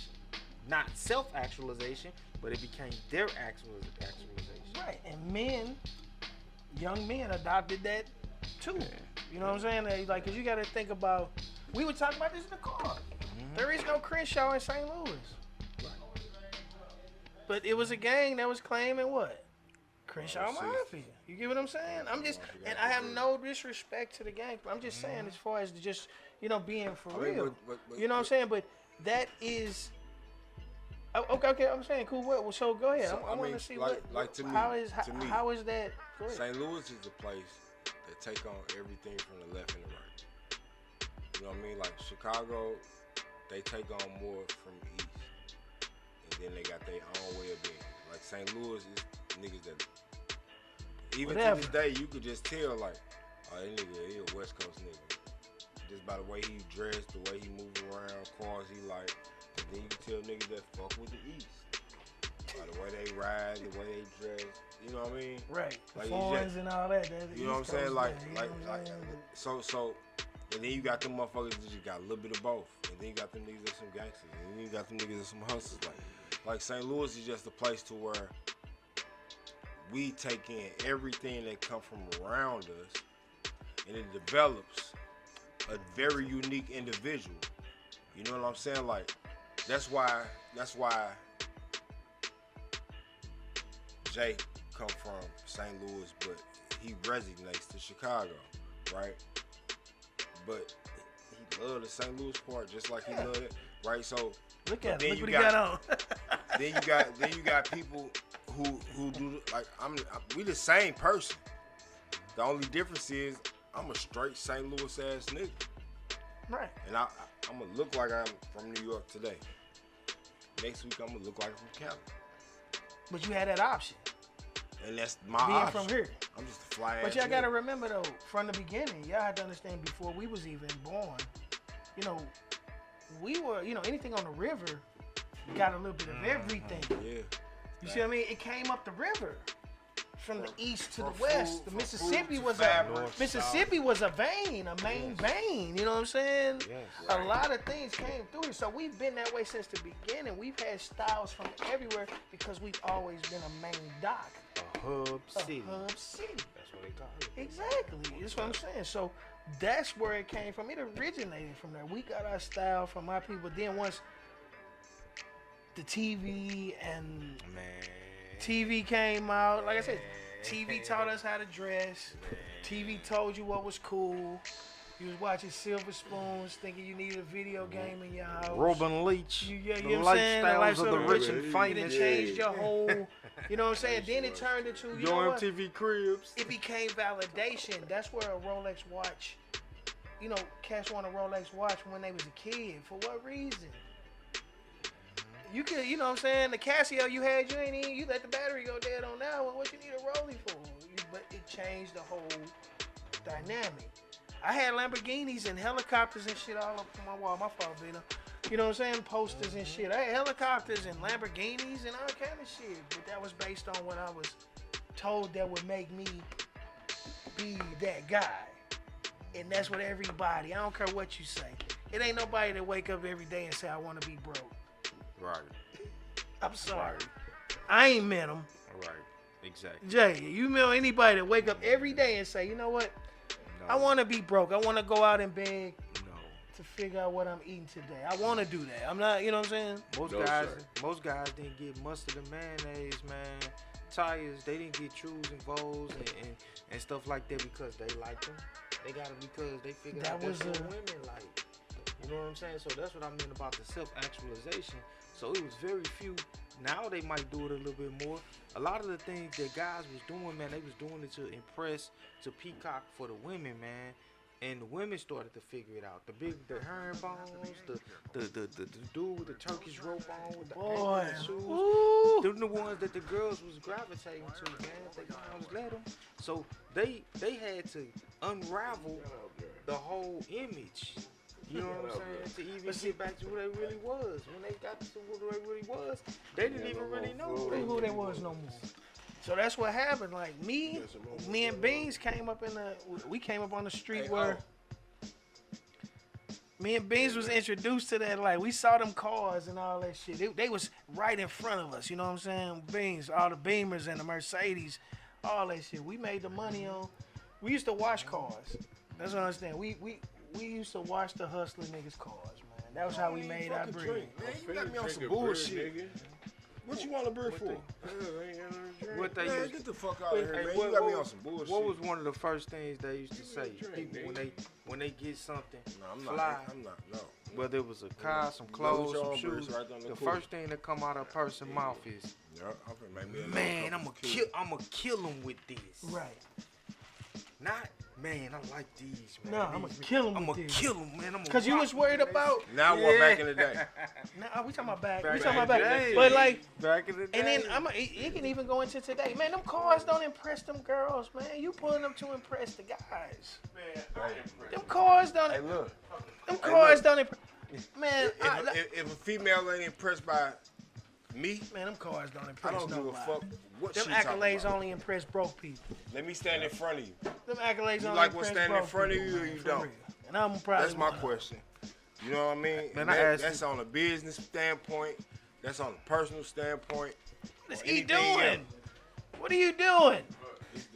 Not self-actualization, but it became their actualization. Right, and men, young men adopted that too. You know what I'm saying? Like, cause you got to think about. We were talking about this in the car. There is no Crenshaw in St. Louis, but it was a gang that was claiming what? Crenshaw Mafia. You get what I'm saying? I'm just, and I have no disrespect to the gang, but I'm just saying as far as just, you know, being for real. You know what I'm saying? But that is. Okay, I'm saying cool. Well, so go ahead. I want to see how is that? Go ahead. St. Louis is a place that take on everything from the left and the right. You know what I mean? Like Chicago, they take on more from the east, and then they got their own way of being. Like St. Louis is niggas that, even to this day, you could just tell like, oh, that nigga, he a West Coast nigga. Just by the way he dressed, the way he moved around, cars he like. And then you can tell niggas that fuck with the East. By the way they ride, the way they dress. You know what I mean? Right. Like Phones and all that. You know what I'm saying? Like, so, and then you got them motherfuckers that just got a little bit of both. And then you got them niggas that some gangsters. And then you got them niggas that some hustlers. Like St. Louis is just a place to where we take in everything that come from around us, and it develops a very unique individual. You know what I'm saying? Like, that's why Jay come from St. Louis, but he resonates to Chicago, right? But he loved the St. Louis part just like he loved it, right? So look at then look you what he got on. then you got people who do like we the same person. The only difference is I'm a straight St. Louis ass nigga. Right. And I'm gonna look like I'm from New York today. Next week I'm gonna look like I'm from Cali. But you had that option. And that's my being option. from here. I'm just a fly ass. But y'all gotta remember though, from the beginning, y'all had to understand before we was even born, you know, we were, you know, anything on the river got a little bit of everything. Yeah. You see what I mean? It came up the river. From the east to the From west, food- the from Mississippi food to was fabric, Mississippi was a vein, a main vein. You know what I'm saying? Yes, A lot of things came through it. So we've been that way since the beginning. We've had styles from everywhere because we've always been a main dock, A hub city. a hub city. That's what they call it. Exactly. That's what I'm saying. So that's where it came from. It originated from there. We got our style from our people. Then once the TV and TV came out, like I said, TV taught us how to dress. TV told you what was cool. You was watching Silver Spoons, thinking you needed a video game in your house. Robin Leach. You The know what I'm saying? lifestyles of the rich and It famous. changed your whole, you know what I'm saying? Then it turned into, you know Your what? MTV Cribs. It became validation. That's where a Rolex watch, you know, cats want a Rolex watch when they was a kid. For what reason? You could, you know what I'm saying? The Casio you had, you let the battery go dead on that one. What you need a Rollie for? But it changed the whole dynamic. I had Lamborghinis and helicopters and shit all up on my wall. My fault, Vito. You know what I'm saying? Posters and shit. I had helicopters and Lamborghinis and all kind of shit. But that was based on what I was told that would make me be that guy. And that's what everybody, I don't care what you say. It ain't nobody that wake up every day and say, I want to be broke. Right. I'm sorry. I ain't met them. Right. Exactly. Jay, you know anybody that wake up every day and say, you know what? No. I want to be broke. I want to go out and beg to figure out what I'm eating today. I want to do that. I'm not, you know what I'm saying? Most guys didn't get mustard and mayonnaise, man. Tires, they didn't get trues and vows and stuff like that because they liked them. They got it because they figured out that's what women like. You know what I'm saying? So that's what I mean about the self-actualization. So it was very few. Now they might do it a little bit more. A lot of the things that guys was doing, man, they was doing it to impress, to peacock for the women, man. And the women started to figure it out. The herringbones, the dude with the Turkish rope on with the ankle shoes. They're the ones that the girls was gravitating to, man. They always let them. So they had to unravel the whole image. You know what I'm saying? To even get back to who they really was. When they got to who they really was, they didn't even really know who they was no more. So that's what happened. Like me and Beans came up on the street where me and Beans was introduced to that. Like we saw them cars and all that shit. They was right in front of us. You know what I'm saying? Beans, all the Beamers and the Mercedes, all that shit. We made the money on. We used to wash cars. That's what I understand. We used to wash the hustler niggas' cars, man. That was how we made our bread. Man, you got me on some bullshit. What you want a beer for? What they man, get the fuck out of here, man. You got me on some bullshit. What was one of the first things they used to say? People when they get something fly, I'm not. No. Whether it was a car, some clothes, some shoes, the first thing that come out of a person's mouth is, man, I'm gonna kill him with this. Right. Not, man, I like these, man. No, I'm gonna kill him with this. I'm gonna kill him, man. Because you was worried about. Now what? Back in the day. Nah, we talking about back. We talking about back. But like, back in the day. And then it can even go into today. Man, them cars don't impress them girls, man. You pulling them to impress the guys. Man, I impressed. Them cars don't. Hey, look. Them cars don't impress. Man, If a female ain't impressed by me, man, them cars don't I impress don't give a nobody. fuck what Them she talking accolades about. only impress broke people. Let me stand in front of you. Them accolades You only like what's impress standing in broke front of people, you or man, you for don't? real. And I'm probably That's my question. You know what I mean? Man, That's on a business standpoint. That's on a personal standpoint. What is or he anything doing? else. What are you doing?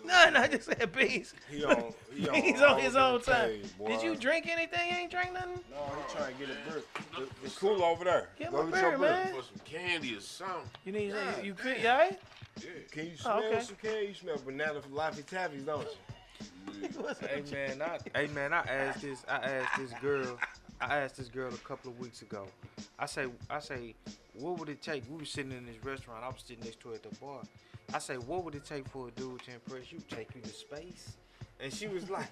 Nothing. I just said Beans. He on He's on his own time. page, boy. Did you drink anything? You ain't drink nothing? No, he trying to get a beer. It's cool over there. Get Go my get your beer, beer. man. For some candy or something. You need Yeah. you fit, you all right? Can you smell okay. some candy? You smell banana for Laffy Taffies, don't you? Hey man, I asked this girl a couple of weeks ago. I say, what would it take? We were sitting in this restaurant. I was sitting next to her at the bar. I say, what would it take for a dude to impress you? Take you to space? And she was like,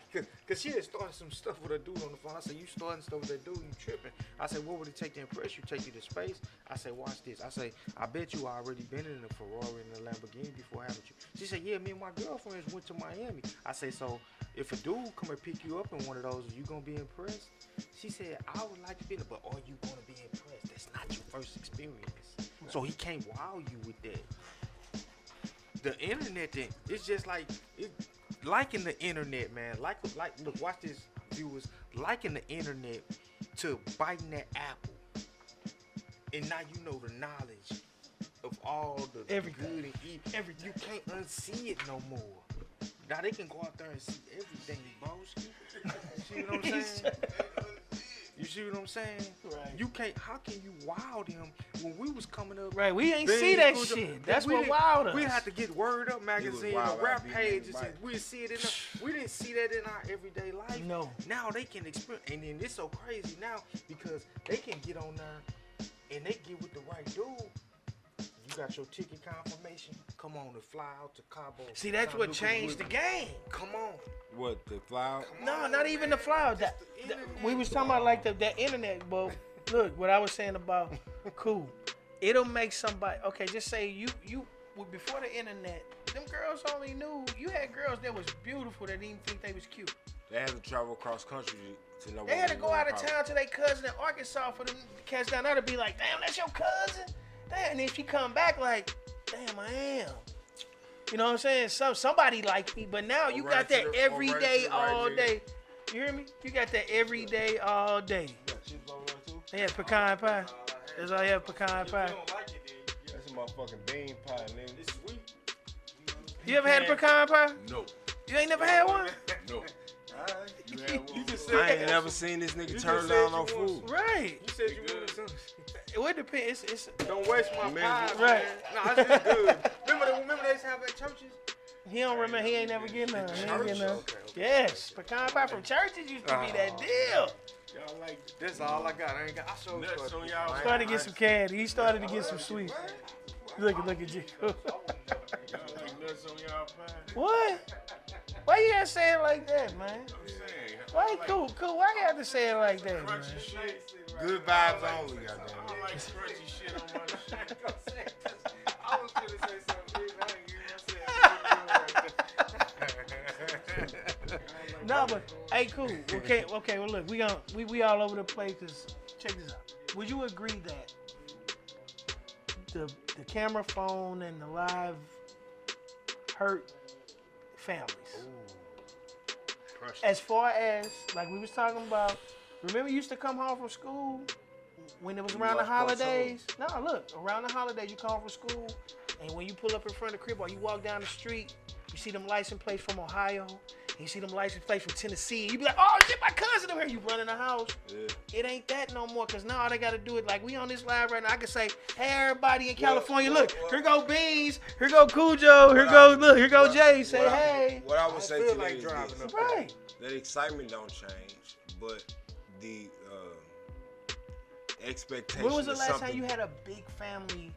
cause she had started some stuff with a dude on the phone. I said, you starting stuff with that dude? You tripping? I said, what would it take to impress you? Take you to space? I said, watch this. I say, I bet you already been in a Ferrari and a Lamborghini before, haven't you? She said, yeah, me and my girlfriends went to Miami. I say, so if a dude come and pick you up in one of those, are you gonna be impressed? She said, I would like to be, but are you gonna be impressed? That's not your first experience. So he can't wow you with that. The internet thing, it's just like liking the internet, man. Like look, watch this, viewers. Liking the internet to biting that apple, and now you know the knowledge of all the Everything. good and evil. Everything. You can't unsee it no more. Now they can go out there and see everything, bro. See what I'm saying? You see what I'm saying? Right. You can't. How can you wow them when we was coming up? Right, we ain't Big see that schools, shit. That's we what didn't- wowed us. We had to get Word Up magazine, wild or rap out being pages, right. and we see it in. We didn't see that in our everyday life. No. Now they can experience, and then it's so crazy now because they can get on there and they get with the right dude. You got your ticket confirmation. Come on and fly out to Cabo. See, that's what changed the game. Come on. What, the flower? No, not even the flower. We was talking about like that internet, but look, what I was saying about cool. It'll make somebody, okay, just say you before the internet, them girls only knew, you had girls that was beautiful that didn't even think they was cute. They had to travel across country to know. They had to go out of town to their cousin in Arkansas for them to catch down there to be like, damn, that's your cousin? Damn, and then she come back like, damn, I am. You know what I'm saying? Somebody like me, but now you got that every day, all day. You hear me? You got that every day, all day. They had pecan pie. That's all you have, pecan pie. That's a motherfucking bean pie, nigga. It's sweet. You ever had a pecan pie? No. You ain't never had one? No. You just said I ain't never seen this nigga turn down no food. Right. You said you wanted something. It would depend. It's Don't waste my pie, right. No, it's just good. Remember they used to have at churches? He don't remember. He ain't never getting none. He ain't getting none. Yes, pecan pie from churches used to be that deal. Y'all like this? All I got. I ain't got. I showed Nuts on y'all. Started to get some candy. He started to get some sweets. Look at G. Y'all like nuts on y'all pie? What? Why you gotta say it like that, man? I'm saying. Why cool? Why you have to say it like that, man? Crunchy shit. Good vibes only, I goddamn. don't like crunchy shit on my shit. I was gonna say something. No, but hey, cool. Okay. Well, look, we all over the place. Cause check this out. Would you agree that the camera phone and the live hurt families? As far as like we was talking about, remember you used to come home from school when it was around the holidays? No, look, around the holidays you come home from school, and when you pull up in front of the crib or you walk down the street, you see them license plates from Ohio, and you see them license plates from Tennessee. You be like, oh shit, my cousin over here. You run in the house. Yeah. It ain't that no more, cause now all they gotta do is like we on this live right now. I can say, hey everybody in California, look, here go Beans, here go Cujo, here go Jay. Say hey. What I would say to like you driving is up right. that excitement don't change, but the expectation. When was the is last something. time you had a big family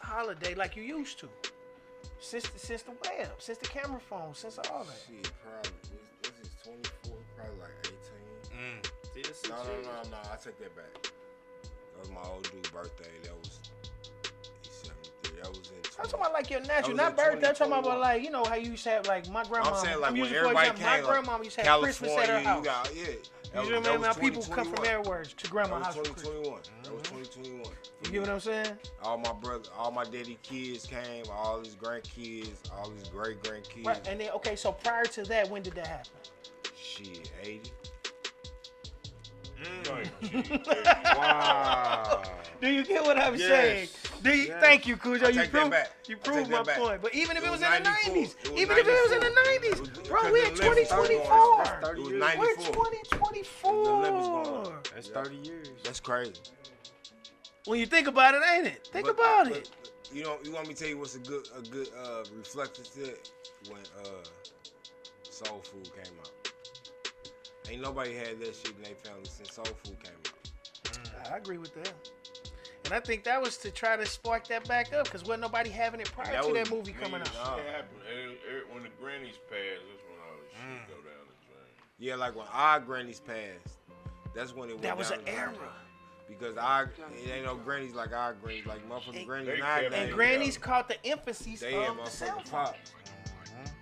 holiday like you used to? Since the web, since the camera phone, since all that. Shit, probably. This is 24, probably like 18. No, I take that back. That was my old dude's birthday. That was 73. That was in 20. I'm talking about like your natural, not birthday. I'm talking about like, you know how you used to have like my grandma. I'm saying like when for everybody example, came, my grandma used to have Christmas at her house. You got, yeah. You know what I mean? Now people come from everywhere to grandma's house. That was 2021. That was 2021. You get what I'm saying? All my brother, all my daddy kids came, all his grandkids, all his great grandkids. Right, and then okay, so prior to that, when did that happen? Shit, 80. Wow. Do you get what I'm saying? Do you? Yes. Thank you, Cujo. You take proved my that back. point. But even if it was in the 94. 90s, It even was if it was in 94. the 90s, bro, we in Because the 2024. It was We're 94. 2024. That's 30 years. That's crazy. When you think about it, ain't it? Think about it. You know, you want me to tell you what's a good reflection to it? When Soul Food came out. Ain't nobody had that shit in their family since Soul Food came out. I agree with that. And I think that was to try to spark that back up, because wasn't nobody having it prior to that movie coming out. Shit happened. When the grannies passed, that's when all this shit go down the drain. Yeah, like when our grannies passed, that's when it went That was down an the drain. era. Because it ain't no grannies like our grannies, like motherfucking grannies nowadays. And grannies caught the infancy They of had the cell motherfucking phone. pop.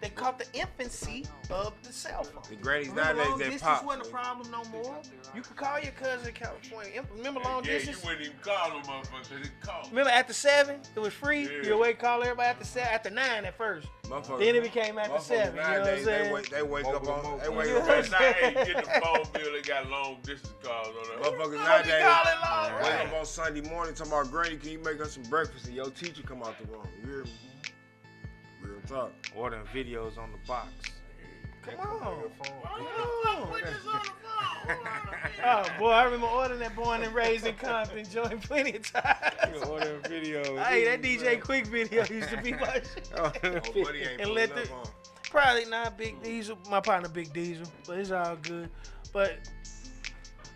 They caught the infancy of the cell phone. The grannies Remember, nowadays long that distance pop. wasn't a problem no more. You could call your cousin in California. Remember long Yeah, distance? you wouldn't even call them motherfuckers because it cost. Remember after 7, it was free. Yeah. You awake, call everybody after 7, after 9 at first. Then it became after 7. You know what I'm saying? They wake up on. They wake You up know on. what I'm saying? Hey, get the phone bill, they got long distance calls on that. Motherfuckers Oh, we nowadays call it long, wake right? up on Sunday morning talking about granny, can you make us some breakfast? And your teacher come out the room. You hear me? Real talk. Ordering videos on the box. Come on. Put this on the phone. Oh, boy, I remember ordering that Born and Raised in Compton joint plenty of times. Ordering videos. Hey, that DJ Quick video used to be my shit. Oh, buddy ain't And pulling let up the- on. Probably not Big Diesel, my partner Big Diesel, but it's all good. But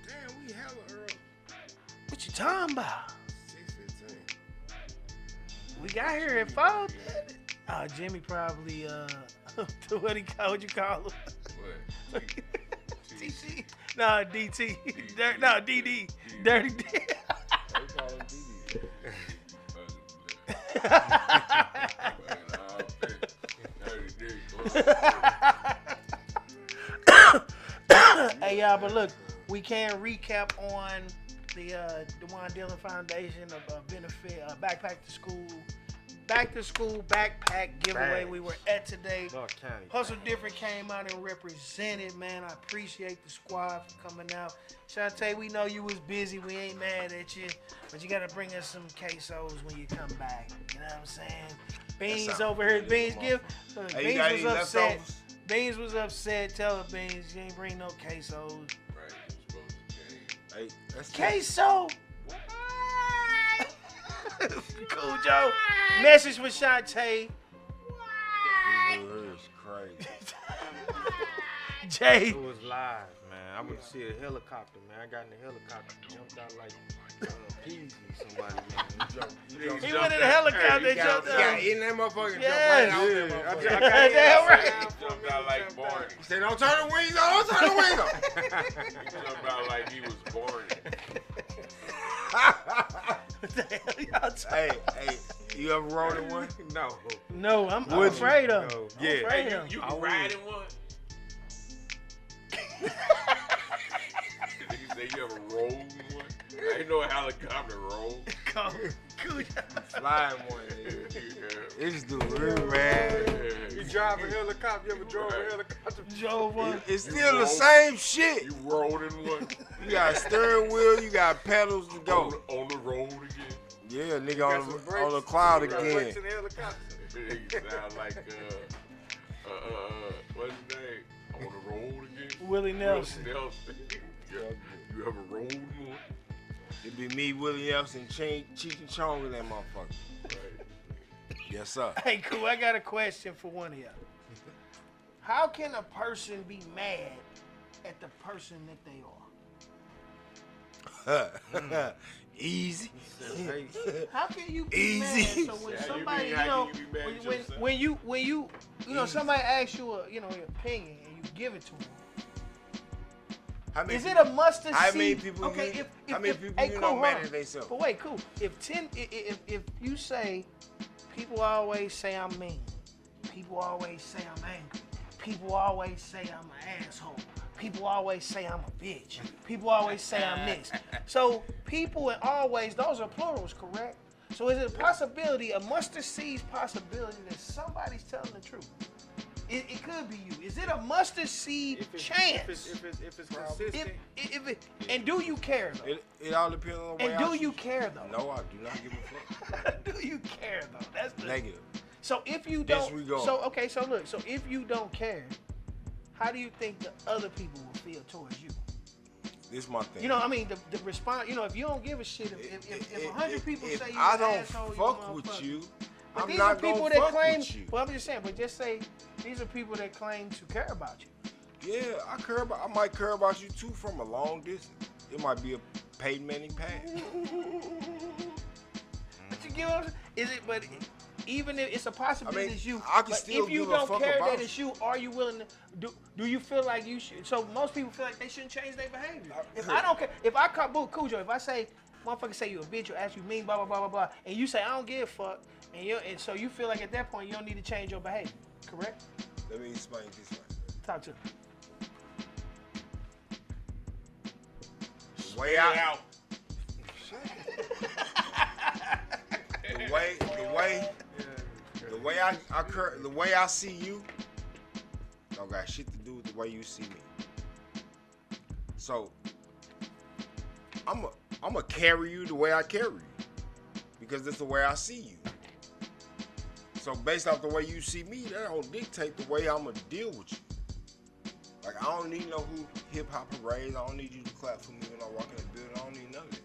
Damn, we hella early. what you talking about? 6:15. We got here at 4. Oh, Jimmy probably what you call him? What? TC? No, DT. No, DD. Dirty D. They call him DD. Hey y'all, but look, we can recap on the Dwan Dylan Foundation of benefit backpack to school backpack giveaway we were at today. Hustle Different came out and represented, man. I appreciate the squad for coming out. Shantae, we know you was busy. We ain't mad at you, but you gotta bring us some quesos when you come back. You know what I'm saying? Beans over here. Beans give. Hey, you Beans got was any upset. leftovers? Beans was upset. Tell her, Beans, you ain't bring no quesos. Right, you supposed to change. Hey, that's Queso. Cool, Joe. Message for Shantae. This dude is crazy. Jay. It was live, man. I went to see a helicopter, man. I got in the helicopter, jumped out like peas and somebody, man. He went in the helicopter and jumped out. Yeah, in that motherfucker. Yes. Jump right out there, Damn motherfucker. right. He jumped out like Barney. He said, don't turn the wings on, don't turn the wings on. He jumped out like he was Barney. What the hell y'all talking? Hey, you ever rode in one? No. No, I'm Would you? afraid of. No. I'm Yeah. afraid Hey, of. you can ride in one. Niggas say you ever rolled in one. I ain't no helicopter roll. Cool. Flying one. Yeah. This dude real, man. You drive a helicopter, you ever drove a helicopter? Joe one. It's still the same shit. You rolled in one. You got a steering wheel, you got pedals to go. On the road again. Yeah, nigga Got on some the, brakes. on the cloud You got again. brakes in the helicopter. Nigga sound like what's his name? On the road again. Willie Nelson. You ever rolled in one? It be me, Willie Nelson, Cheech and Chong in that motherfucker. Right. Yes, sir. Hey, cool. I got a question for one of y'all. How can a person be mad at the person that they are? Easy. How can you be Easy. mad? So when Yeah, somebody, you how know, can you be mad at yourself? when you know, somebody asks you a, your opinion and you give it to them. How many Is it a must to How see? many people Okay, you, if how many people hey, you cool, know hold mad on. at themselves? But wait, cool. If you say, people always say I'm mean, people always say I'm angry, people always say I'm an asshole, people always say I'm a bitch, people always say I'm this. So people and always, those are plurals, correct? So is it a possibility, a mustard seed possibility that somebody's telling the truth? It could be you. Is it a mustard seed chance? If it's consistent. And do you care though? It all depends on the way And I do you choose. care though? No, I do not give a fuck. Do you care though? That's the Negative. So if you don't, Disregard. so okay, so look, so if you don't care, how do you think the other people will feel towards you? This is my thing. You know, I mean, the response. You know, if you don't give a shit, if 100 people if say you I an don't asshole, you fuck a with motherfucker. you, But I'm these not are people gonna that fuck claim. with you. Well, I'm just saying. But just say these are people that claim to care about you. Yeah, I might care about you too from a long distance. It might be a Peyton Manning pass. But you get what I'm saying? Is it? But even if it's a possibility, I mean, it's you. I can but still if you give a don't fuck care about that it's you, are you willing to do you feel like you should? So most people feel like they shouldn't change their behavior. If I don't care, if I call Cujo, if I say motherfucker say you a bitch or ask you mean blah blah blah blah blah, and you say I don't give a fuck, and so you feel like at that point you don't need to change your behavior, correct? Let me explain it this way. Talk to me. The way I the way I see you don't got shit to do with the way you see me. So I'ma carry you the way I carry you because that's the way I see you. So based off the way you see me, that don't dictate the way I'ma deal with you. Like I don't need no hip hop parades. I don't need you to clap for me when I walk in the building. I don't need none of that.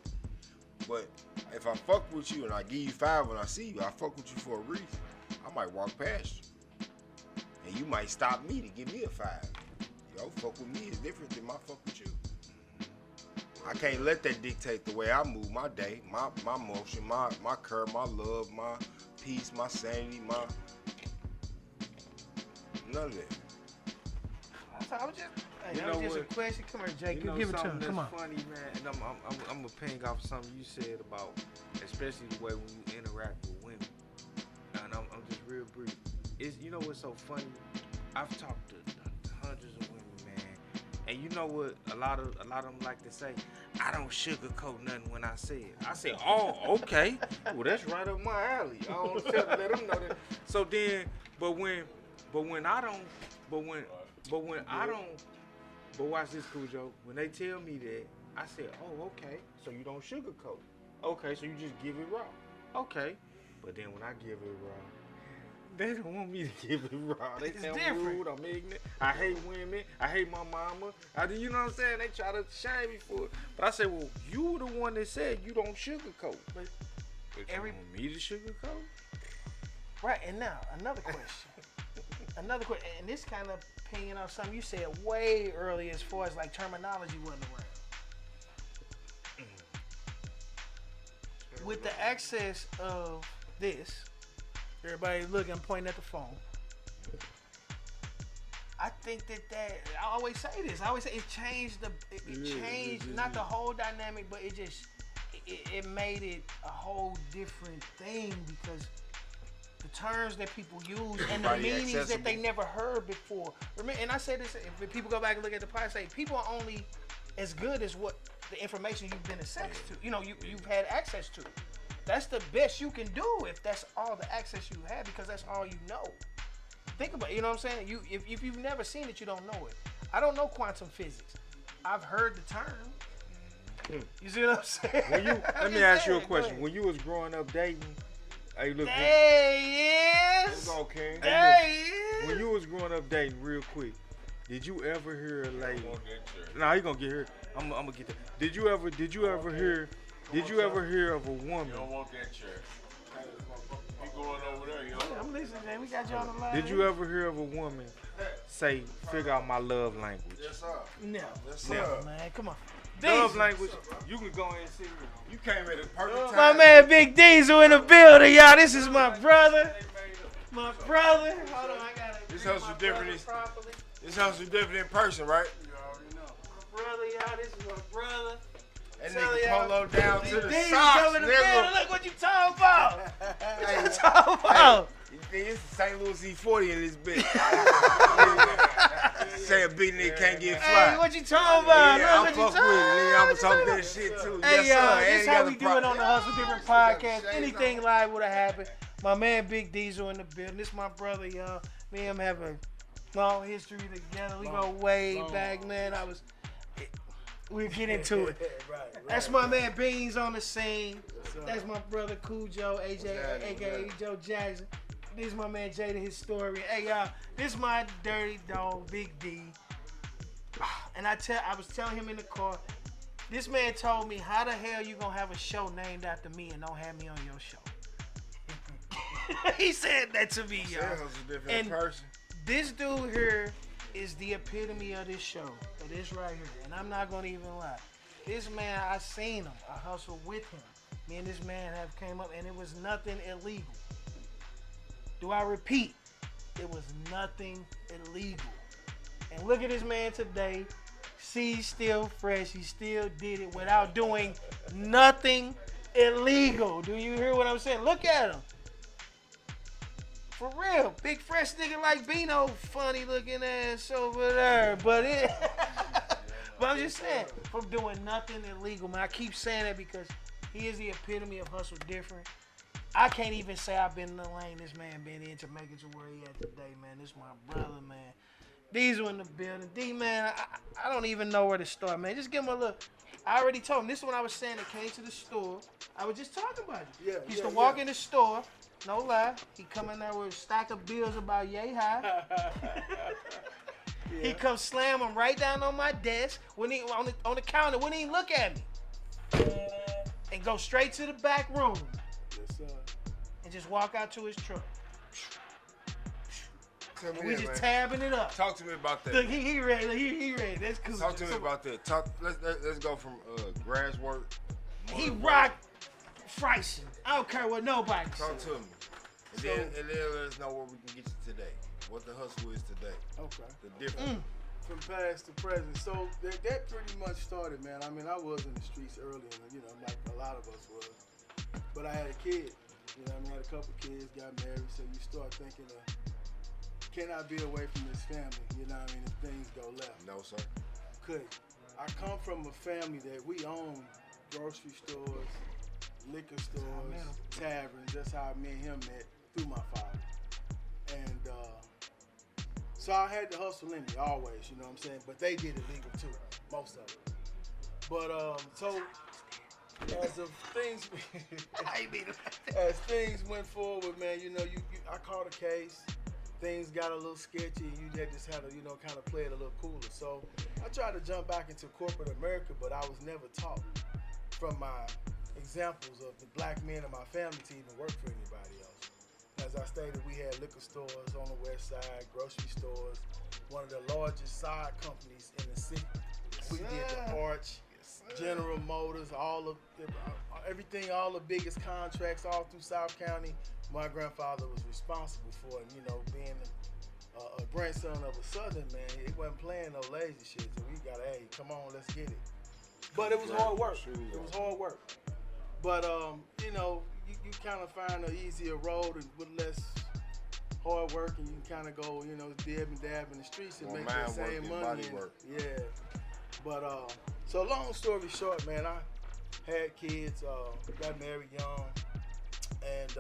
But if I fuck with you and I give you 5 when I see you, I fuck with you for a reason. I might walk past you. And you might stop me to give me a 5. Yo, fuck with me is different than my fuck with you. I can't let that dictate the way I move my day, my motion, my curve, my love, my peace, my sanity, none of that. I was just, hey, You that was know just what? a question. Come here, Jake. You know Give it to something him. Come on. that's funny, man, and I'm gonna ping off something you said about, especially the way when you interact with women. And I'm just real brief. You know what's so funny? I've talked to hundreds of women, man, and you know what? A lot of them like to say, I don't sugarcoat nothing when I say it. I say, oh, okay, well that's right up my alley. I don't let them know that. So then, but watch this, Cujo. When they tell me that, I say, oh, okay, so you don't sugarcoat. Okay, so you just give it raw. Okay. But then when I give it raw, They don't want me to give it raw. They say I'm different. rude, I'm ignorant, I hate women, I hate my mama. You know what I'm saying? They try to shame me for it. But I say, well, you were the one that said you don't sugarcoat. But you want me to sugarcoat? Right, and now, another question. And this kind of opinion on something you said way earlier as far as like terminology wasn't around. With the access of this, everybody looking, pointing at the phone. I think that I always say this. I always say it changed not the whole dynamic, but it made it a whole different thing because the terms that people use and the meanings that they never heard before. Remember, and I said this, if people go back and look at the podcast, say people are only as good as what the information you've been access to. You've had access to. That's the best you can do if that's all the access you have because that's all you know. Think about it, you know what I'm saying? If you've never seen it, you don't know it. I don't know quantum physics. I've heard the term. You see what I'm saying? Let me ask you a question. When you was growing up dating, hey, look. There he is. Let's go, King. There he is. When you was growing up dating, real quick, did you ever hear a lady? Nah, you gonna get her. I'm gonna get that. Did you ever hear of a woman? You don't want that chair. You going over there, yo. I'm listening, man. We got you on the line. Did you ever hear of a woman say, figure out my love language? Yes, sir. No. Yes, sir. Man, come on. Love language, you can go and see. You came at the perfect time. My man Big Diesel in the building, y'all. This is my brother. My brother. Hold on, I gotta This greet house my is different. brother properly. This house is different in person, right? My brother, y'all. This is my brother. That Tell nigga y'all. polo down to the Diesel socks, coming to building. nigga. Look what you talking about. What you talking about? It's the St. Louis E40 in this bitch. Say a big nigga can't get fly. Hey, what you talking about? Yeah, Look I'm what you fuck with it, nigga. I'ma talking talk about. that shit too. Hey, Yes, y'all, sir. this Ain't how got we a do it on the Hustle Different podcast. Shades Anything on. live would have happened. My man Big Diesel in the building. This my brother, y'all. Me and him have a long history together. We go way back, man. We'll get into it. That's my man Beans on the scene. That's my brother Cujo, aka Joe Jackson. This is my man Jada Historian. Hey y'all, this is my dirty dog, Big D. And I was telling him in the car, this man told me, how the hell you gonna have a show named after me and don't have me on your show? He said that to me, y'all. That house is different in person. This dude here is the epitome of this show, of this right here. And I'm not gonna even lie. This man, I seen him. I hustled with him. Me and this man have came up, and it was nothing illegal. Do I repeat? It was nothing illegal. And look at this man today. See, he's still fresh. He still did it without doing nothing illegal. Do you hear what I'm saying? Look at him. For real. Big fresh nigga like Bino. Funny looking ass over there. But I'm just saying, from doing nothing illegal, man. I keep saying that because he is the epitome of hustle different. I can't even say I've been in the lane this man been in to make it to where he at today, man. This is my brother, man. Diesel in the building. D, man, I don't even know where to start, man. Just give him a look. I already told him. This is what I was saying. That came to the store. I was just talking about it. Yeah, he used to walk in the store. No lie. He come in there with a stack of bills about yay high. He come slam them right down on my desk when he on the counter. Wouldn't even look at me. And go straight to the back room. Yes, sir. And just walk out to his truck. Tell me And we that, just man. tabbing it up. Talk to me about that. Look, he ready. Look, he ready. That's cool. Talk to me about that. Let's go from grass work. He rock Freisen. I don't care what nobody Talk says. to me. And then let us know where we can get you today. What the hustle is today. Okay. The difference. From past to present. So that pretty much started, man. I mean, I was in the streets early, and like a lot of us was. But I had a kid. I had a couple kids, got married, so you start thinking of, can I be away from this family? If things go left. No, sir. Couldn't. I come from a family that we own grocery stores, liquor stores, taverns. That's how me and him met through my father. And so I had to hustle in me always, you know what I'm saying? But they did it legal too, most of it. But so as of things, as things went forward, man, you know, I caught a case. Things got a little sketchy, and you just had to, you know, kind of play it a little cooler. So I tried to jump back into corporate America, but I was never taught from my examples of the black men in my family to even work for anybody else. As I stated, we had liquor stores on the west side, grocery stores, one of the largest side companies in the city. We did the Arch, General Motors, everything, all the biggest contracts all through South County. My grandfather was responsible for it. You know, being a grandson of a Southern man, he wasn't playing no lazy shit. So we got, hey, come on, let's get it. But it was hard work. It was hard work. But you know, you kind of find an easier road and with less hard work, and you can kind of go, you know, dab and dab in the streets and make that same money. Yeah. But so long story short, man, I had kids, got married young, and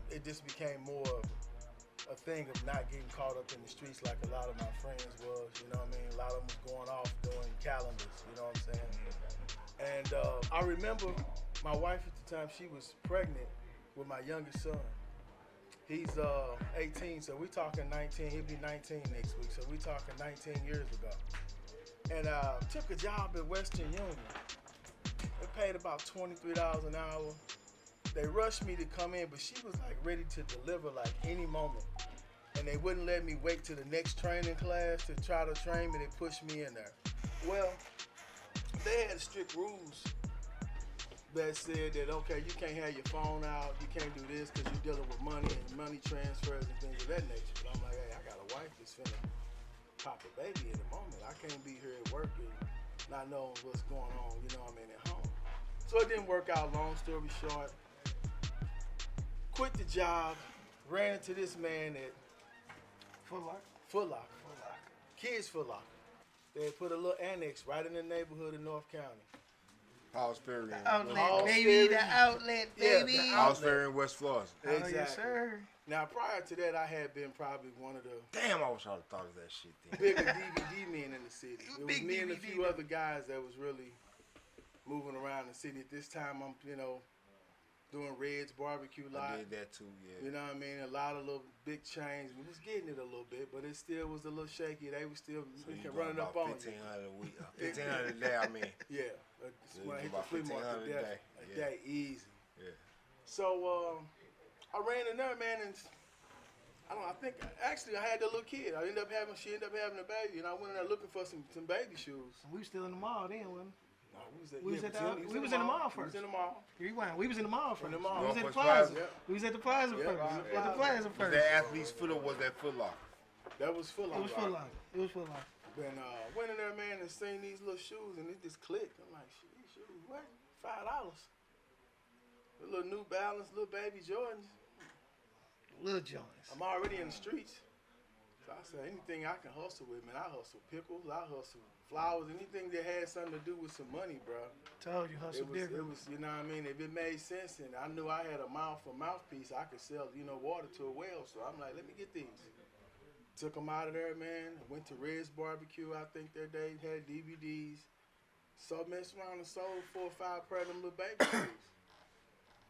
it just became more of a thing of not getting caught up in the streets like a lot of my friends was, you know what I mean? A lot of them was going off doing calendars, you know what I'm saying? And I remember my wife at the time, she was pregnant with my youngest son. He's 18, so we talking 19, he'll be 19 next week, so we talking 19 years ago. And took a job at Western Union. They paid about $23 an hour. They rushed me to come in, but she was like ready to deliver like any moment. And they wouldn't let me wait till the next training class to try to train me. They pushed me in there. Well, they had strict rules that said that, okay, you can't have your phone out, you can't do this because you're dealing with money and money transfers and things of that nature. But I'm like, hey, I got a wife that's finna pop a baby in a moment. I can't be here at work and not knowing what's going on, you know what I mean, at home. So it didn't work out, long story short. Quit the job, ran into this man at Foot Locker. Kids Foot Locker. They had put a little annex right in the neighborhood of North County. House Ferry. Outlet, baby, the outlet, baby. Yeah, House Ferry in West Florida. Exactly. Yes, sir. Now, prior to that, I had been probably one of the Damn, I wish I'd have thought of that shit then. bigger DVD men in the city. It was Big me and a DVD few other guys that was really moving around the city. At this time, I'm, you know, doing Red's Barbecue Lot. I did that too, yeah. You know what I mean? A lot of little big chains. We was getting it a little bit, but it still was a little shaky. They was still So you running doing up on about you. 1,500 a week. 1,500 a day, I mean. Yeah. So When I you hit do the about flea market, 1,500 a day. a day, easy. Yeah. So I ran in there, man, and I think actually I had the little kid. She ended up having a baby, and I went in there looking for some baby shoes. We was still in the mall then, wasn't No, we was in the mall first. We was in the mall. we? Rewind. We was in the mall first. In the mall. We was at the Northwest plaza. Plaza. We was at the plaza Yeah, first. yeah. At the plaza Was first. that Athlete's Foot or was that Foot Locker? That was Foot Locker. It was Foot Locker. It was Foot Locker. Then went in there, man, and seen these little shoes, and it just clicked. I'm like, shit, these shoes, what? $5. A little New Balance, little baby Jordans. Little joints. I'm already in the streets. So I said, anything I can hustle with, man, I hustle pickles, I hustle flowers, anything that had something to do with some money, bro. Told you, hustle different. It was, you know what I mean? If it made sense and I knew I had a mouthpiece, I could sell, you know, water to a well. So I'm like, let me get these. Took them out of there, man. Went to Red's Barbecue, I think that day, had DVDs. So messed around and sold 4 or 5 pair of them little baby shoes.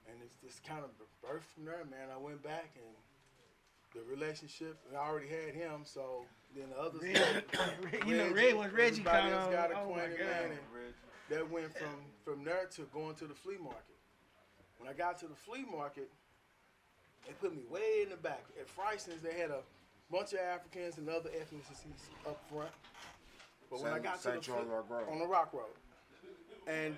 And it's just kind of birthed from there, man. I went back and the relationship, I already had him, so then the others. Red was Reggie kind of. got Oh my acquainted, God. man. And that went from there to going to the flea market. When I got to the flea market, they put me way in the back. At Fryson's, they had a bunch of Africans and other ethnicities up front. But when I got to on the Rock Road, and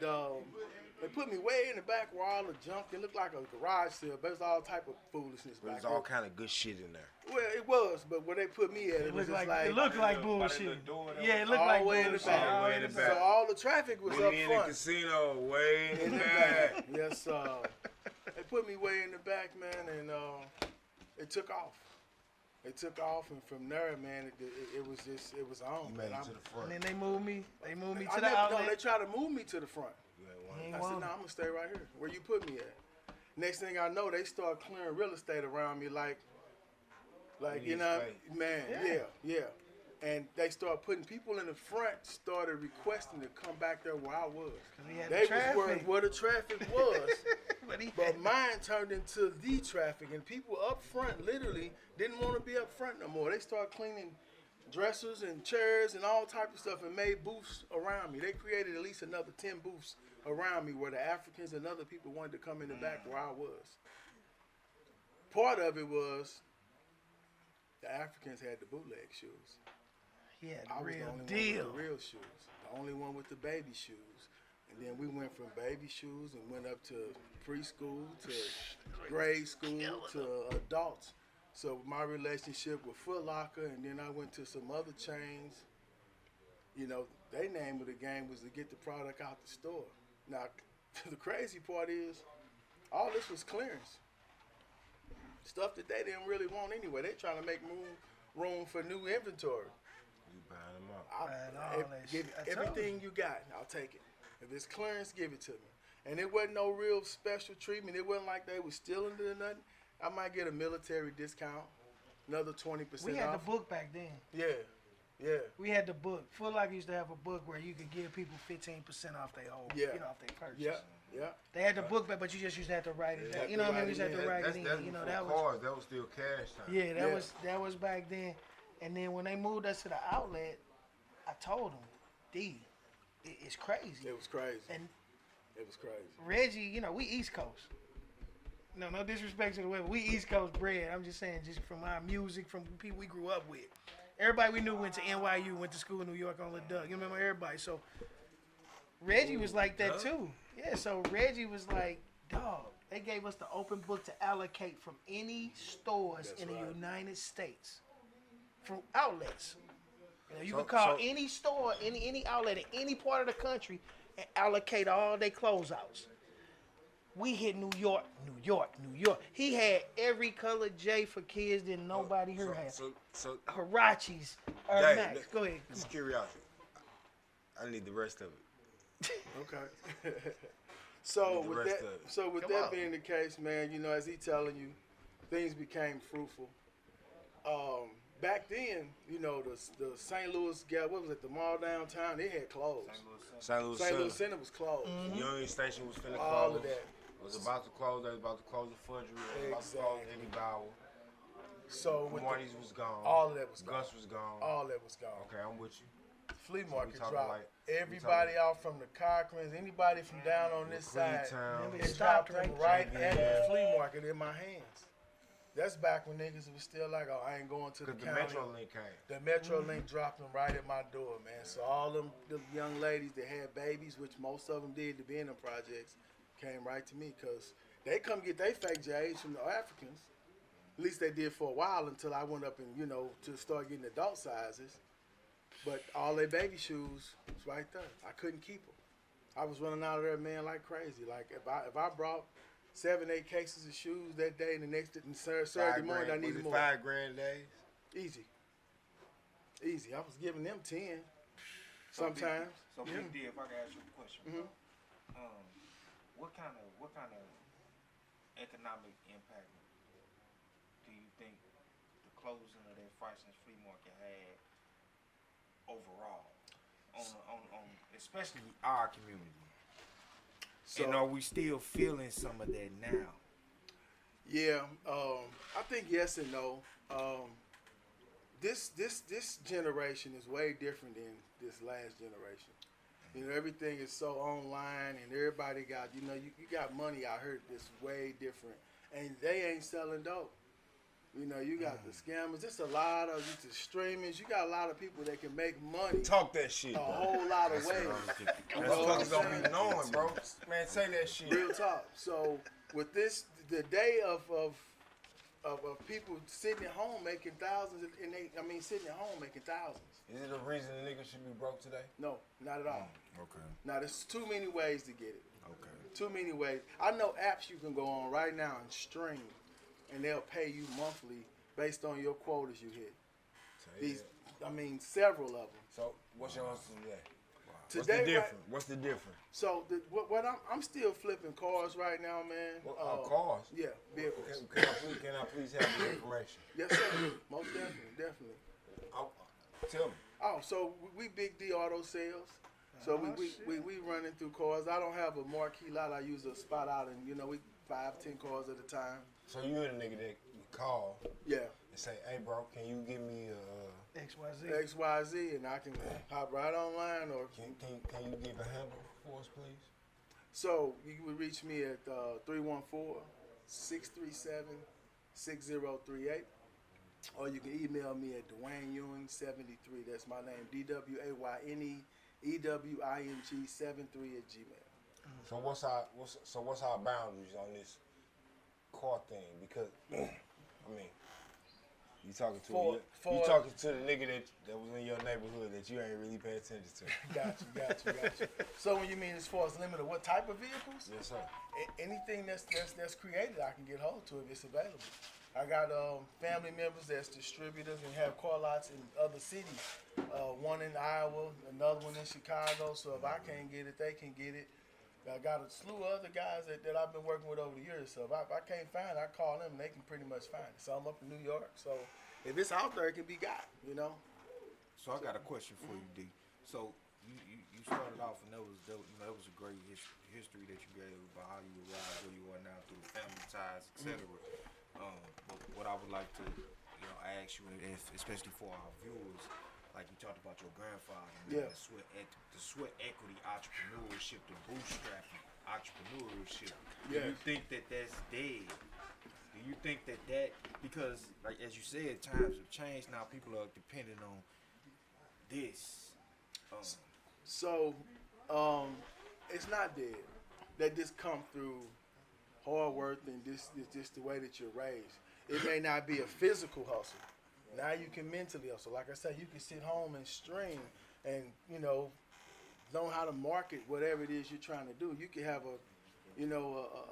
they put me way in the back where all the junk, it looked like a garage sale, but it was all type of foolishness But back there's all there. kind of good shit in there. Well, it was, but where they put me at, it was just like It looked like bullshit. Yeah, it looked all like the way in the bullshit. back. All the way in the back. So all the traffic was We up in the front. casino, way in the back. Yes, they put me way in the back, man, and it took off. It took off, and from there, man, it was just, it was on. You made man. it to the front. And then they moved me. They moved me I to the never, no, they outlet. tried to move me to the front. You had one. He ain't I said, want no, it. I'm going to stay right here. Where you put me at? Next thing I know, they start clearing real estate around me like You you need know, space. man, Yeah. yeah. And they started putting people in the front, started requesting to come back there where I was. He had They the was traffic. where the traffic was. But But mine turned into the traffic, and people up front literally didn't want to be up front no more. They started cleaning dressers and chairs and all type of stuff and made booths around me. They created at least another 10 booths around me where the Africans and other people wanted to come in the back where I was. Part of it was the Africans had the bootleg shoes. he had I the was the real only one deal. with the real shoes. The only one with the baby shoes. And then we went from baby shoes and went up to preschool to grade school to adults. So my relationship with Foot Locker, and then I went to some other chains. You know, their name of the game was to get the product out the store. Now, the crazy part is, all this was clearance. Stuff that they didn't really want anyway. They trying to make room for new inventory. You buying them up. Man, all that shit. I told Everything you got, I'll take it. If it's clearance, give it to me. And it wasn't no real special treatment. It wasn't like they was stealing it or nothing. I might get a military discount, another 20% We had off. the book back then. Yeah. We had the book. Foot Locker used to have a book where you could give people 15% off their whole, Yeah. off their purchase. Yeah. They had the book back, but you just used to have to write it down. You know what I mean? We just had to write it in. You know, that was cars. That was still cash time. yeah, that was back then. And then when they moved us to the outlet, I told them, D, it's crazy. It was crazy. And It was crazy. Reggie, you know, we East Coast. No disrespect to the way, but we East Coast bred. I'm just saying, just from our music, from people we grew up with. Everybody we knew went to NYU, went to school in New York on LaDuck. You remember everybody? So Reggie was like that too. Yeah, so Reggie was like, dog, they gave us the open book to allocate from any stores That's in the right. United States, from outlets. You know, you So- could call so- any store, any outlet in any part of the country and allocate all their closeouts. We hit New York. He had every color J for kids that nobody here had. So Hirachis, Air Jay, Max. Go ahead. Just curiosity. I need the rest of it. Okay. So The with rest that, of it. so with Come that on. being the case, man, you know, as he telling you, things became fruitful. Back then, you know, the St. Louis what was it, the mall downtown, it had closed. St. Louis St. Louis Center. Center was closed. Union Station was finna All close. of that. Was about to close. They was about to close the Fudgery. They was about to close Exactly. Eddie Bauer. So with Marty's was gone. all of that was gone. Gus was gone. All that was gone. Okay, I'm with you. Flea market talking dropped. like- Everybody out from the Cochrans, anybody from down on this side, Freetown. It it dropped stopped them right right at the flea market in my hands. That's back when niggas was still like, oh, I ain't going to the Cause the county. Metro Link came. The Metro Link dropped them right at my door, man. So all them the young ladies that had babies, which most of them did to be in the projects, came right to me because they come get their fake J's from the Africans. At least they did for a while until I went up and, you know, to start getting adult sizes. But all their baby shoes was right there. I couldn't keep them. I was running out of there, man, like crazy. Like if I brought 7-8 cases of shoes that day, and the next and Saturday morning I needed more. $5,000 days. Easy. I was giving them 10 sometimes. So Yeah. Big D, if I can ask you a question, Mhm. what kind of economic impact do you think the closing of that Fryson's flea market had overall on especially our community? So, And are we still feeling some of that now? yeah, I think yes and no. This generation is way different than this last generation. You know, everything is so online, and everybody got, you know, you got money out here that's way different, and they ain't selling dope. You know, you got the scammers. There's a lot of the streamers. You got a lot of people that can make money Talk that shit, a bro. whole lot of ways. Motherfuckers don't be knowing, bro. Man, say that shit. Real talk. So with this, the day of people sitting at home making thousands, and sitting at home making thousands. Is it a reason a nigga should be broke today? No, not at all. Okay. Now there's too many ways to get it. Okay. Too many ways. I know apps you can go on right now and stream, and they'll pay you monthly based on your quotas you hit. Several of them. So, what's your answer today? What's the Today, difference? What's the difference? So what I'm still flipping cars right now, man. Cars? Yeah, vehicles. Can I please have the information? Yes, sir. Most definitely. Tell me. Oh, so we Big D Auto Sales. So we running through cars. I don't have a marquee lot. I use a spot out, and we 5-10 cars at a time. So you the nigga that call Yeah. and say, "Hey, bro, can you give me XYZ, and I can hop right online, or can you give a handle for us, please?" so you would reach me at 314-637-6038, or you can email me at DwayneEwing73. That's my name, DWAYNEEWING73 @gmail. So what's our boundaries on this car thing? Because I mean, you talking to the nigga that was in your neighborhood that you ain't really pay attention to. Got you. So when you mean as far as limited, what type of vehicles? Yes, sir. Anything that's created, I can get hold to if it's available. I got family members that's distributors and have car lots in other cities. One in Iowa, another one in Chicago. So if I can't get it, they can get it. I got a slew of other guys that I've been working with over the years. So if I can't find it, I call them and they can pretty much find it. So I'm up in New York. So if it's out there, it can be got, So I got a question for you, D. So you started off, and that was a great history that you gave about how you arrived where you are now through family ties, etc. But what I would like to ask you, especially for our viewers, like you talked about your grandfather, man, the sweat equity entrepreneurship, the bootstrapping entrepreneurship. Do you think that that's dead? Do you think that because, like as you said, times have changed now, people are dependent on this. It's not dead. That just come through hard work, and this is just the way that you're raised. It may not be a physical hustle. Now you can mentally hustle. Like I said, you can sit home and stream and, know how to market whatever it is you're trying to do. You can have a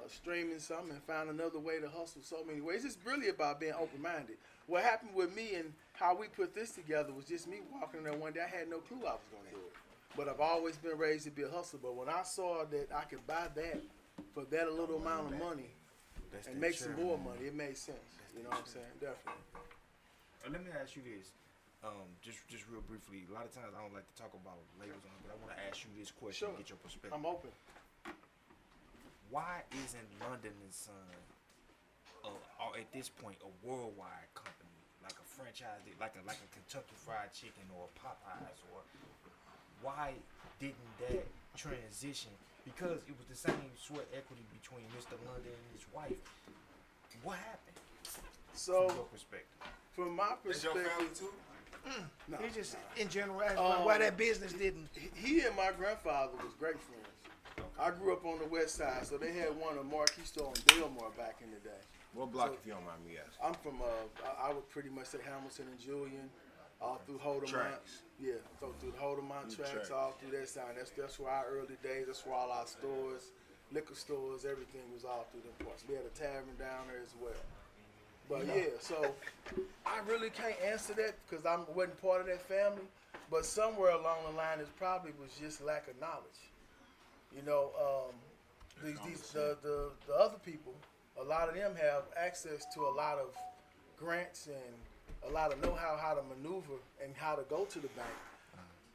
streaming something and find another way to hustle so many ways. It's really about being open-minded. What happened with me and how we put this together was just me walking in there one day. I had no clue I was going to do it. But I've always been raised to be a hustler. But when I saw that I could buy that for that little amount of money and make some more money, it made sense. You know what I'm saying? Definitely. Let me ask you this, just real briefly. A lot of times I don't like to talk about labels on it, but I want to ask you this question to get your perspective. I'm open. Why isn't London and Son, at this point, a worldwide company, like a franchise, like a Kentucky Fried Chicken or Popeyes, or why didn't that transition? Because it was the same sweat equity between Mr. London and his wife. What happened? So, from your perspective. From my perspective, your family too? No, He just in general why that business didn't. He and my grandfather was great friends. I grew up on the west side, so they had one of Marquis store in Biltmore back in the day. What block, if you don't mind me asking? I'm from, I would pretty much say Hamilton and Julian, all through Holdemont. Tracks. Yeah, so through the Holdemont tracks, all through that side. That's where our early days, that's where all our stores, liquor stores, everything was all through them parts. We had a tavern down there as well. But yeah, so I really can't answer that because I wasn't part of that family. But somewhere along the line, it probably was just lack of knowledge. The other people, a lot of them have access to a lot of grants and a lot of know-how to maneuver and how to go to the bank.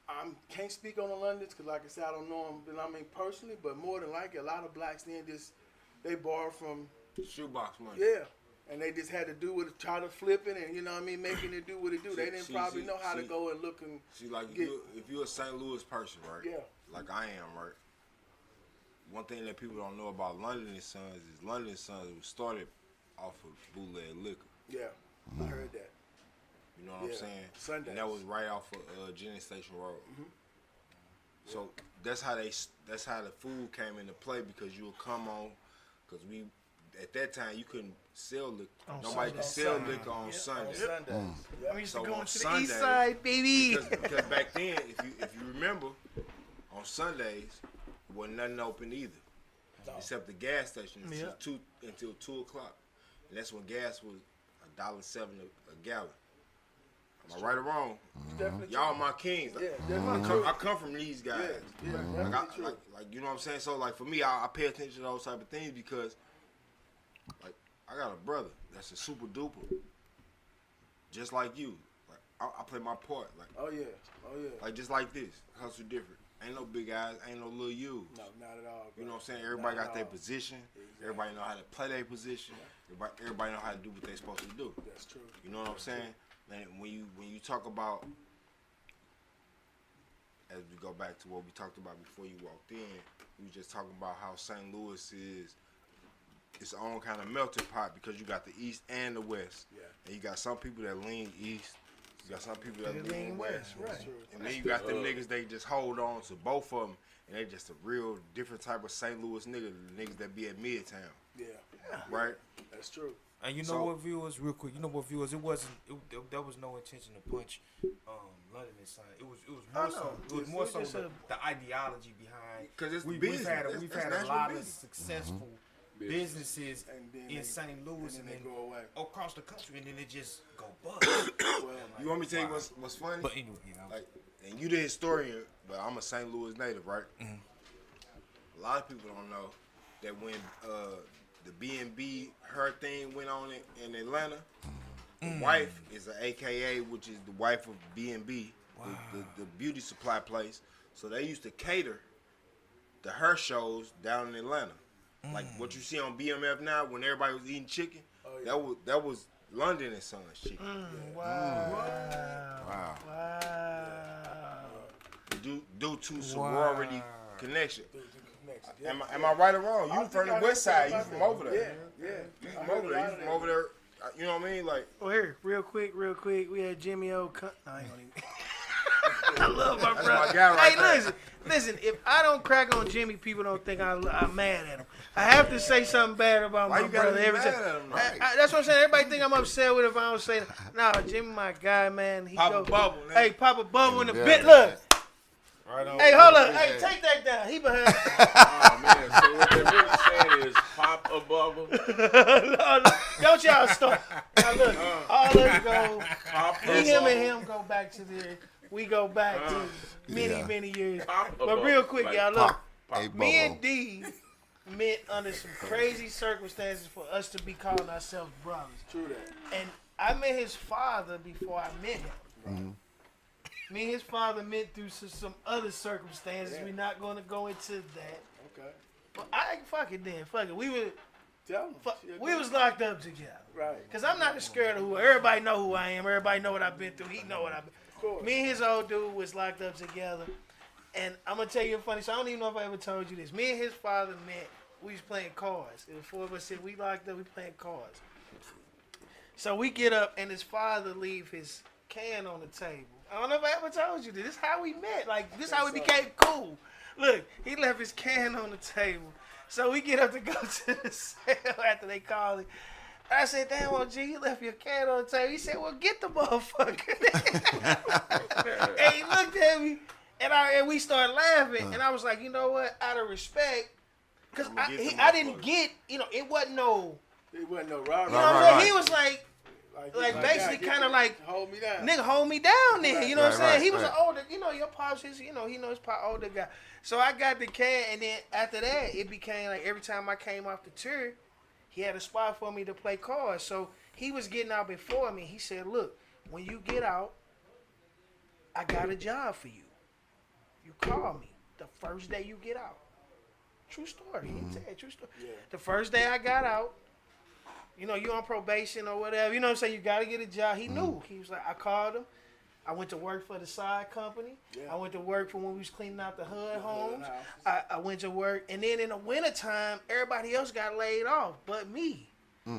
I can't speak on the Londons because, like I said, I don't know them. I mean personally, but more than likely, a lot of blacks then they borrow from shoebox money. Yeah. And they just had to do what, try to flip it, and making it do what it do. They didn't probably know how to go and look and. See, like if you're a St. Louis person, right? Yeah. Like I am, right? One thing that people don't know about London and Sons is London and Sons was started off of bootleg liquor. Yeah, I heard that. You know what I'm saying? Sundays. And that was right off of Jennings Station Road. Mm-hmm. So that's how the food came into play, because you would come on, because we. At that time, you couldn't sell liquor. Nobody could sell liquor on Sundays. On Sundays. We used So to go on to the Sundays, east side, baby. Because back then, if you remember, on Sundays, wasn't nothing open either, except the gas station until 2 o'clock, and that's when gas was $1.07 a gallon. Am I right or wrong? Y'all my kings. I come from these guys. Like you know what I'm saying. So like for me, I pay attention to those type of things because. Like, I got a brother that's a super duper, just like you. Like, I play my part. Like, oh yeah. like just like this, hustle different. Ain't no big guys, ain't no little U's. No, not at all. Bro. You know what I'm saying? Everybody got their position. Exactly. Everybody know how to play their position. Everybody know how to do what they supposed to do. That's true. You know what I'm saying? And when you talk about, as we go back to what we talked about before you walked in, we were just talking about how St. Louis is its own kind of melting pot because you got the East and the West. Yeah. And you got some people that lean East. You got some people that lean West. Right. And then you got them niggas, they just hold on to both of them. And they just a real different type of St. Louis nigga, the niggas that be at Midtown. Yeah. Right? That's true. And you know what, viewers, real quick, there was no intention to punch London inside. It was more so the ideology behind. Because we've had a lot of successful businesses in St. Louis and then go away across the country, and then it just go bust. You want me to tell you what's funny? But anyway, like, and you the historian, but I'm a St. Louis native, right? A lot of people don't know that when the B&B, her thing went on in Atlanta, the wife is an AKA, which is the wife of B&B, the beauty supply place. So they used to cater the her shows down in Atlanta. Like what you see on BMF now, when everybody was eating chicken, that was London and Sons chicken. Wow. Due to sorority connection. Am I right or wrong? You from the West Side. You from over there. Yeah. You from over there. You from over there. You know what I mean? Like. Well, here, real quick. We had Jimmy O. No, I ain't gonna even. I love my brother. My guy right hey, listen. If I don't crack on Jimmy, people don't think I'm mad at him. I have to say something bad about my brother every time. That's what I'm saying. Everybody think I'm upset with it if I don't say that. Nah, Jimmy, my guy, man. Papa Bubble. Hey, Papa Bubble in the bit. Look. Right on. Hey, hold up. Hey, take that down. He behind. Oh, man. So what they're really saying is pop a bubble. No, don't y'all start. Now, look. All us go. Him and him go back to we go back to many years. But real quick, y'all, look. Me and D met under some crazy circumstances for us to be calling ourselves brothers. True that. And I met his father before I met him. Me and his father met through some other circumstances. Yeah. We're not going to go into that. Okay. But fuck it then. Fuck it. We was locked up together. Right. Because I'm not scared of who. Everybody know who I am. Everybody know what I've been through. He know what I've been through. Me and his old dude was locked up together. And I'm going to tell you a funny story. I don't even know if I ever told you this. Me and his father met. We was playing cards. It was four of us said we locked up. We playing cards. So we get up and his father leave his can on the table. I don't know if I ever told you this. This is how we met. Like, this is how we became cool. Look, he left his can on the table. So we get up to go to the cell after they called it. I said, damn, OG, you left your can on the table. He said, well, get the motherfucker. And he looked at me, and we started laughing. And I was like, you know what? Out of respect, because I didn't get, it wasn't no. It wasn't no robbery. You know what I'm saying? He was like basically kind of like, hold me down. Nigga, hold me down then. You know what I'm saying? He was an older, your pops is, he knows his pop older guy. So I got the can, and then after that, it became like every time I came off the tour, he had a spot for me to play cards. So he was getting out before me. He said, look, when you get out, I got a job for you. You call me the first day you get out. True story. He said, true story. Yeah. The first day I got out, you on probation or whatever. You know what I'm saying? You got to get a job. He knew. He was like, I called him. I went to work for the side company. Yeah. I went to work for when we was cleaning out the hood homes. I went to work. And then in the wintertime, everybody else got laid off but me.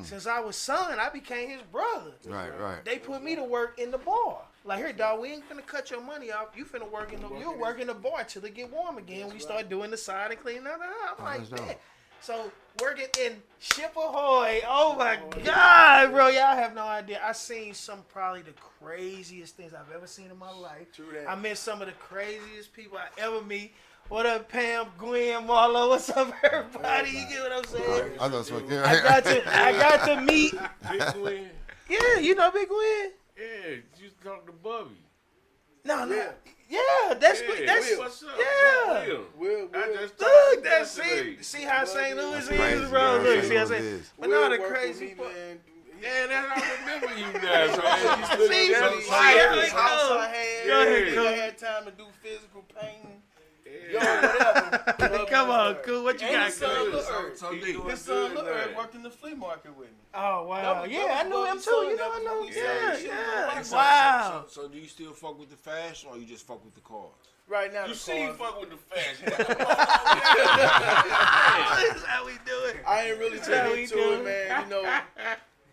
Since I was son, I became his brother. Right. They put me to work in the bar. Like, here, dog, we ain't finna cut your money off. You finna work you'll work in the bar till it get warm again. We start doing the side and cleaning out the house. I'm like, man. So working in Ship Ahoy, oh my God, bro, y'all have no idea. I seen probably the craziest things I've ever seen in my life. True that. I met some of the craziest people I ever meet. What up, Pam, Gwen, Marlo? What's up, everybody? You get what I'm saying? I know some. I got to meet Big Gwen. Yeah, you know Big Gwen. Yeah, you used to talk to Bubby. No. Yeah, that's what's up? Yeah. Will. I just Look, see how St. Louis is, bro. Look, see how St. But no, the crazy part. Man, Yeah, that's how I remember you now. So I used to look See, at so that fire. shit. House I had. Go ahead, I had time to do physical painting. Yo, whatever. Come on, cool. What you And got, his son, cool? Lil Earth. So His doing son, Lil good Earth, now. worked in the flea market with me. Oh, wow. Yeah, I knew him too. You know, I know. Yeah. So- Wow. So do you still fuck with the fashion or you just fuck with the cars? Right now, You the see, you cars- fuck with the fashion. That's how we do it. I ain't really That's how taking we into do it, man. You know,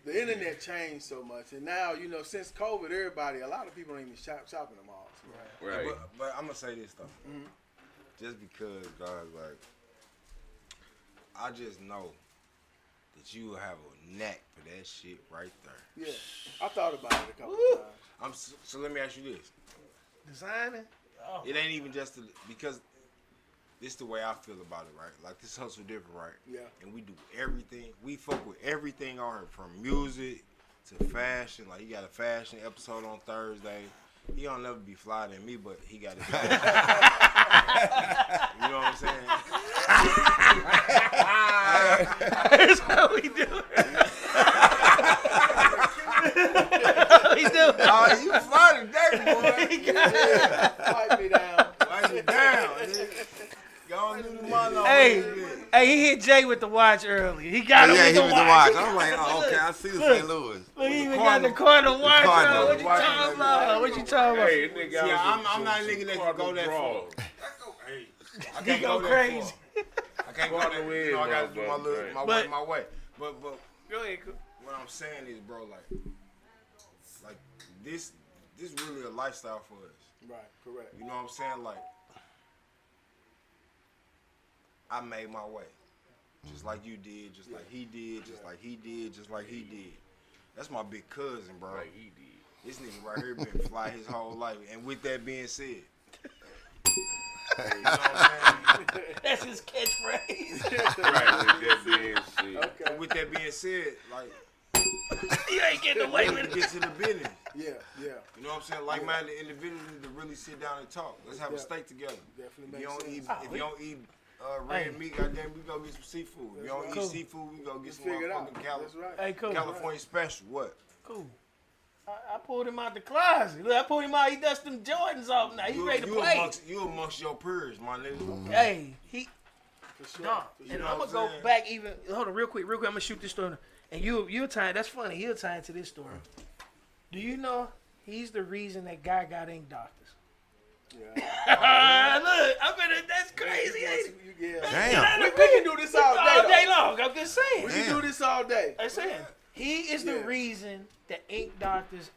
the internet changed so much, and now, you know, since COVID, a lot of people don't even shop in the malls. Right. But I'm gonna say this though, just because, guys, like, I just know that you have a knack for that shit right there. Yeah, I thought about it a couple times. So let me ask you this: Designing. Oh. it ain't even just because this the way I feel about it, right? Like this hustle different, right? Yeah. And we do everything. We fuck with everything on here, from music to fashion. Like he got a fashion episode on Thursday. He don't never be fly than me, but he got it. You know what I'm saying? That's how we do it. We do it. Oh, you fly today, boy. He got it. Wipe me down. Wipe it down. Go on, do the mono. Hey, he hit Jay with the watch early. He got him Yeah, with he the was watch. the watch. I'm like, oh, okay, I see the St. Louis. Look, he even got the Cardinal watch. Cardinal. What you talking about? What you talking about? Hey, nigga, See, I'm not a nigga that can go that far. I He can't go that crazy. far. I can't go that far. You know, I gotta do my way. But Go ahead, cool. what I'm saying is, bro, like this really a lifestyle for us. Right, correct. You know what I'm saying? Like, I made my way. Just like you did, just like he did, just like he did, just like he did. That's my big cousin, bro. Like he did. This nigga right here been fly his whole life. And with that being said, you know what I'm saying? That's his catchphrase. Right, with that being said. Okay. And with that being said, like, You ain't getting away we with need to it. get to the business. Yeah. You know what I'm saying? Like-minded individuals need to really sit down and talk. Let's have a steak together. Definitely If you makes don't eat, sense. if you don't eat red meat, goddamn, we go get some seafood. If you don't Cool. eat seafood, we go get some Figure it out. motherfucking That's right. Hey, cool. California special. What? Cool. I pulled him out the closet. Look, I pulled him out. He dust them Jordans off now. He ready to play. You amongst your peers, my nigga. Hey, he. For sure. Nah, For sure. and know I'm what gonna I'm go saying? back even. Hold on, real quick. I'm gonna shoot this story, and you'll tie. That's funny. He'll tie into this story. Do you know he's the reason that guy got ink doctors? Yeah. Look, I bet that's crazy. Ain't it? Yeah. Damn. We can do this all day. All day though. long. I'm just saying. We can do this all day. I'm saying he is the Yeah. reason that ink doctors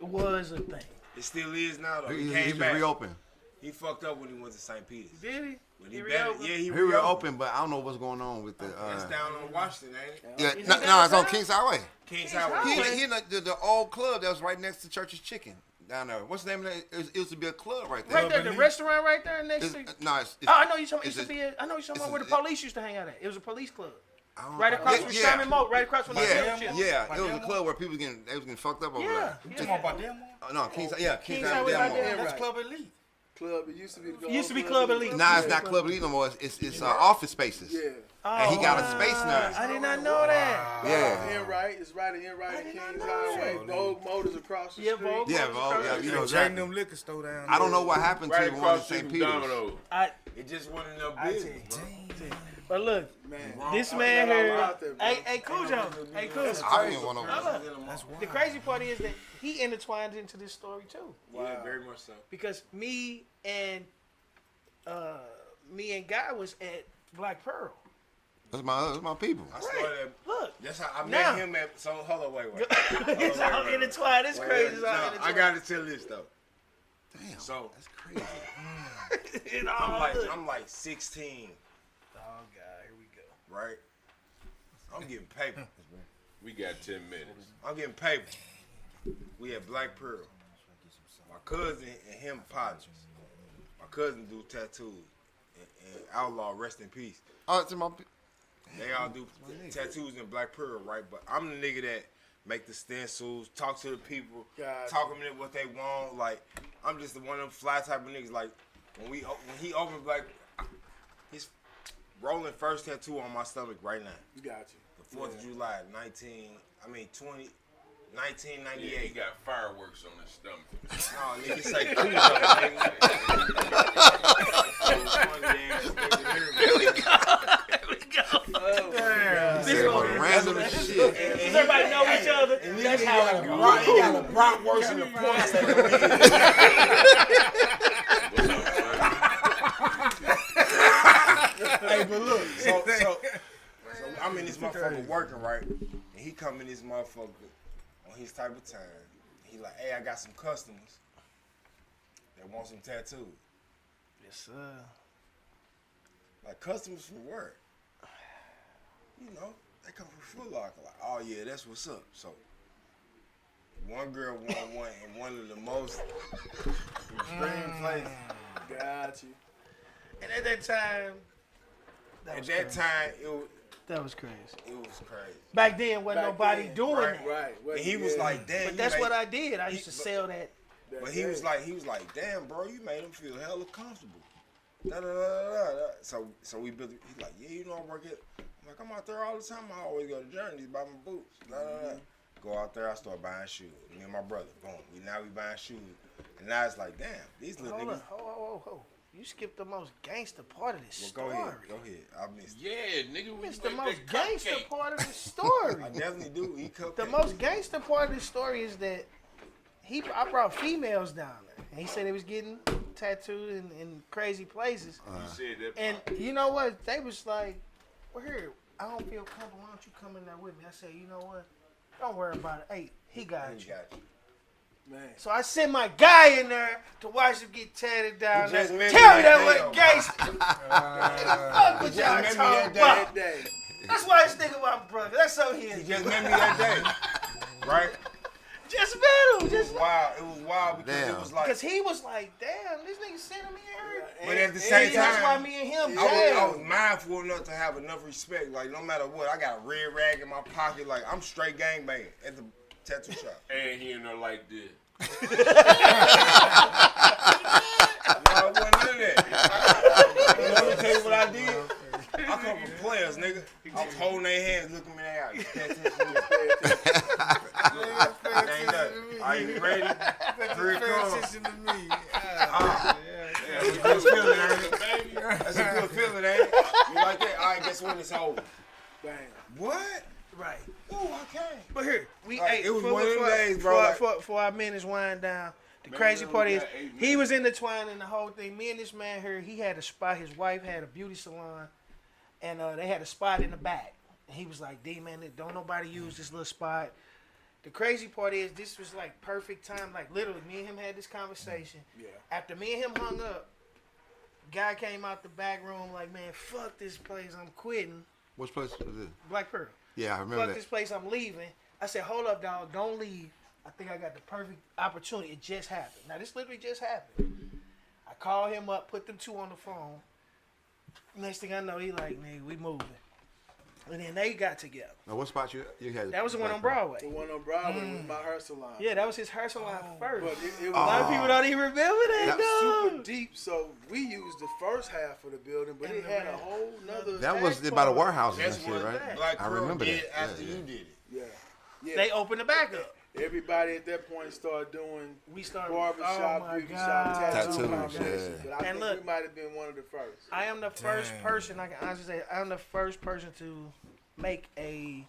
was a thing. It still is now, though. He He came just back. reopened. He fucked up when he went to St. Peter's. Did he? When he He better, reopened? yeah, he He reopened. reopened, but I don't know what's going on with the. That's down on Washington, ain't it? Yeah, Is no, he it's on downtown? Kings Highway. King's Highway. Highway. He in the old club that was right next to Church's Chicken down there. What's the name of that? It used to be a club right there. Right there, the restaurant right there next to. No, it's Oh, I know you talking. it's Used to a- be. I know you talking it's about where the a- police used to hang out at. It was a police club. I don't- Right across Yeah, from yeah. Sherman Moat. Right across from the Yeah, dealership. yeah, it was a club where people they was getting fucked up over Yeah. there. Yeah. Oh, no, Kings Kings Highway right there. That's Club Elite. Club. It used to be. It used to be Club Elite. Nah, it's not Club Elite no more. It's office spaces. Yeah. And he got a space now. I did not know that. Yeah. Enright. It's right at Enright and did not Kings know Highway. that. Vogue Motors across the Yeah, street. Vogue. Yeah, well, yeah, you know Chain exactly. them liquor store down I don't there. know what happened to Right the one in across St. from Peter's. Domino's. It just wasn't enough I business, tell bro. you. But look, Man. this man here. out there, bro. Hey, Cujo. Hey, Cujo. I didn't want to. The crazy part is that he intertwined into this story too. Yeah, very much so. Because me and Guy was at Black Pearl. That's my people. I started. Look, That's how I Now- met him at. So hold on, wait. it's all intertwined. It's crazy. It's all No, intertwined. I gotta tell this though. Damn. So That's crazy. It all hood. I'm like 16, Oh God, here we go. right? I'm getting paper. We got 10 minutes. I'm getting paper. We had Black Pearl. My cousin and him partners. My cousin do tattoos. And Outlaw, rest in peace. Oh, it's in my. They all do tattoos in Black Pearl, right? But I'm the nigga that make the stencils, talk to the people, Gotcha. talk them into what they want. Like, I'm just the one of them fly type of niggas. Like, when he opened Black, his rolling first tattoo on my stomach right now. You got you. The 4th of July, 1998. Yeah, he got fireworks on his stomach. No, nigga, say cool though, nigga. This is Random as shit. Does everybody know each other? That's how it goes. He got a bratwurst in the points at the Hey, but look, so I'm in this motherfucker working, right? And he come in this motherfucker on his type of time. He like, hey, I got some customers that want some tattoos. Yes, sir. Like customers from work. You know, they come from Foot Locker. Like, oh yeah, that's what's up. So one girl want one in one of the most extreme places. Got you. And at that time, that was crazy. It was crazy. Back then, wasn't nobody doing right, it. Right. And he was like, damn. But that's what I did. I used to sell that. But he was like, damn, bro, you made him feel hella comfortable. Da, da, da, da, da. So we built. He's like, yeah, you know I work it. I'm like, I'm out there all the time. I always go to Journeys, buy my boots. Da, da, da. Go out there, I start buying shoes. Me and my brother, boom. We buying shoes. And now it's like, damn, these little niggas. Hold. You skipped the most gangster part of this story. Go ahead. I missed it. Yeah, nigga, we It's the make most that gangster cupcake. part of the story. I definitely do. Eat cupcakes. The most gangster part of the story is that I brought females down there. And he said they was getting tattooed in crazy places. You said that. And you know what? They was like, well, here, I don't feel comfortable. Why don't you come in there with me? I said, you know what? Don't worry about it. Hey, he got you. Man. So I sent my guy in there to watch him get tatted down there. just Tell met me me that that wasn't gangster. Fuck what y'all met me talking that about. Day. That's why this nigga my brother. That's so he He is. just met me that day. Right? Just met him. It was wild. It was wild because Damn. it was like. Because he was like, damn, this nigga sending me here. But at the same time, That's why me and him I was jammed. mindful enough to have enough respect. Like, no matter what, I got a red rag in my pocket. Like, I'm straight gangbanging at the tattoo shop. And he in there like this. No, it wasn't none of that. You know, let me tell you what I did. I come from players, nigga. I was holding their hands, looking me in their eyes. Pay attention to me. Ain't nothing. Are you ready? Here it comes. attention to me. That's a good feeling, ain't it? That's a good feeling, ain't it? You like that? All right, guess when it's over. Bam. What? Right. Ooh, I can't. But here, we Like, ate. it was one of them days, bro, For our minutes wind down. The crazy part is, he was intertwining the whole thing. Me and this man here, he had a spot. His wife had a beauty salon, and they had a spot in the back. And he was like, D, man, don't nobody use this little spot. The crazy part is, this was like perfect time. Like, literally, me and him had this conversation. Yeah. After me and him hung up, guy came out the back room like, man, fuck this place. I'm quitting. Which place was it? Black Pearl. Yeah, I remember Fuck that. this place, I'm leaving. I said, hold up, dog, don't leave. I think I got the perfect opportunity. It just happened. Now, this literally just happened. I called him up, put them two on the phone. Next thing I know, he like, nigga, we moving. And then they got together. Now, what spot you had? That was the one on Broadway. The one on Broadway was my hair salon. Yeah, that was his hair salon first. But it A was lot of people don't even remember that, super dog. deep, so we used the first half of the building, but And it the had a rest. whole nother. That was back by the part. warehouses and That's shit, what right? Black I Pearl remember did that. after Yeah, you yeah. did it. Yeah. They opened the back up. Everybody at that point started doing We started. barbershop, oh my beauty shop, God. tattoo Tattoos, combinations. yeah. But I And think look, we might have been one of the first. I am the first person, I can honestly say, I'm the first person to make a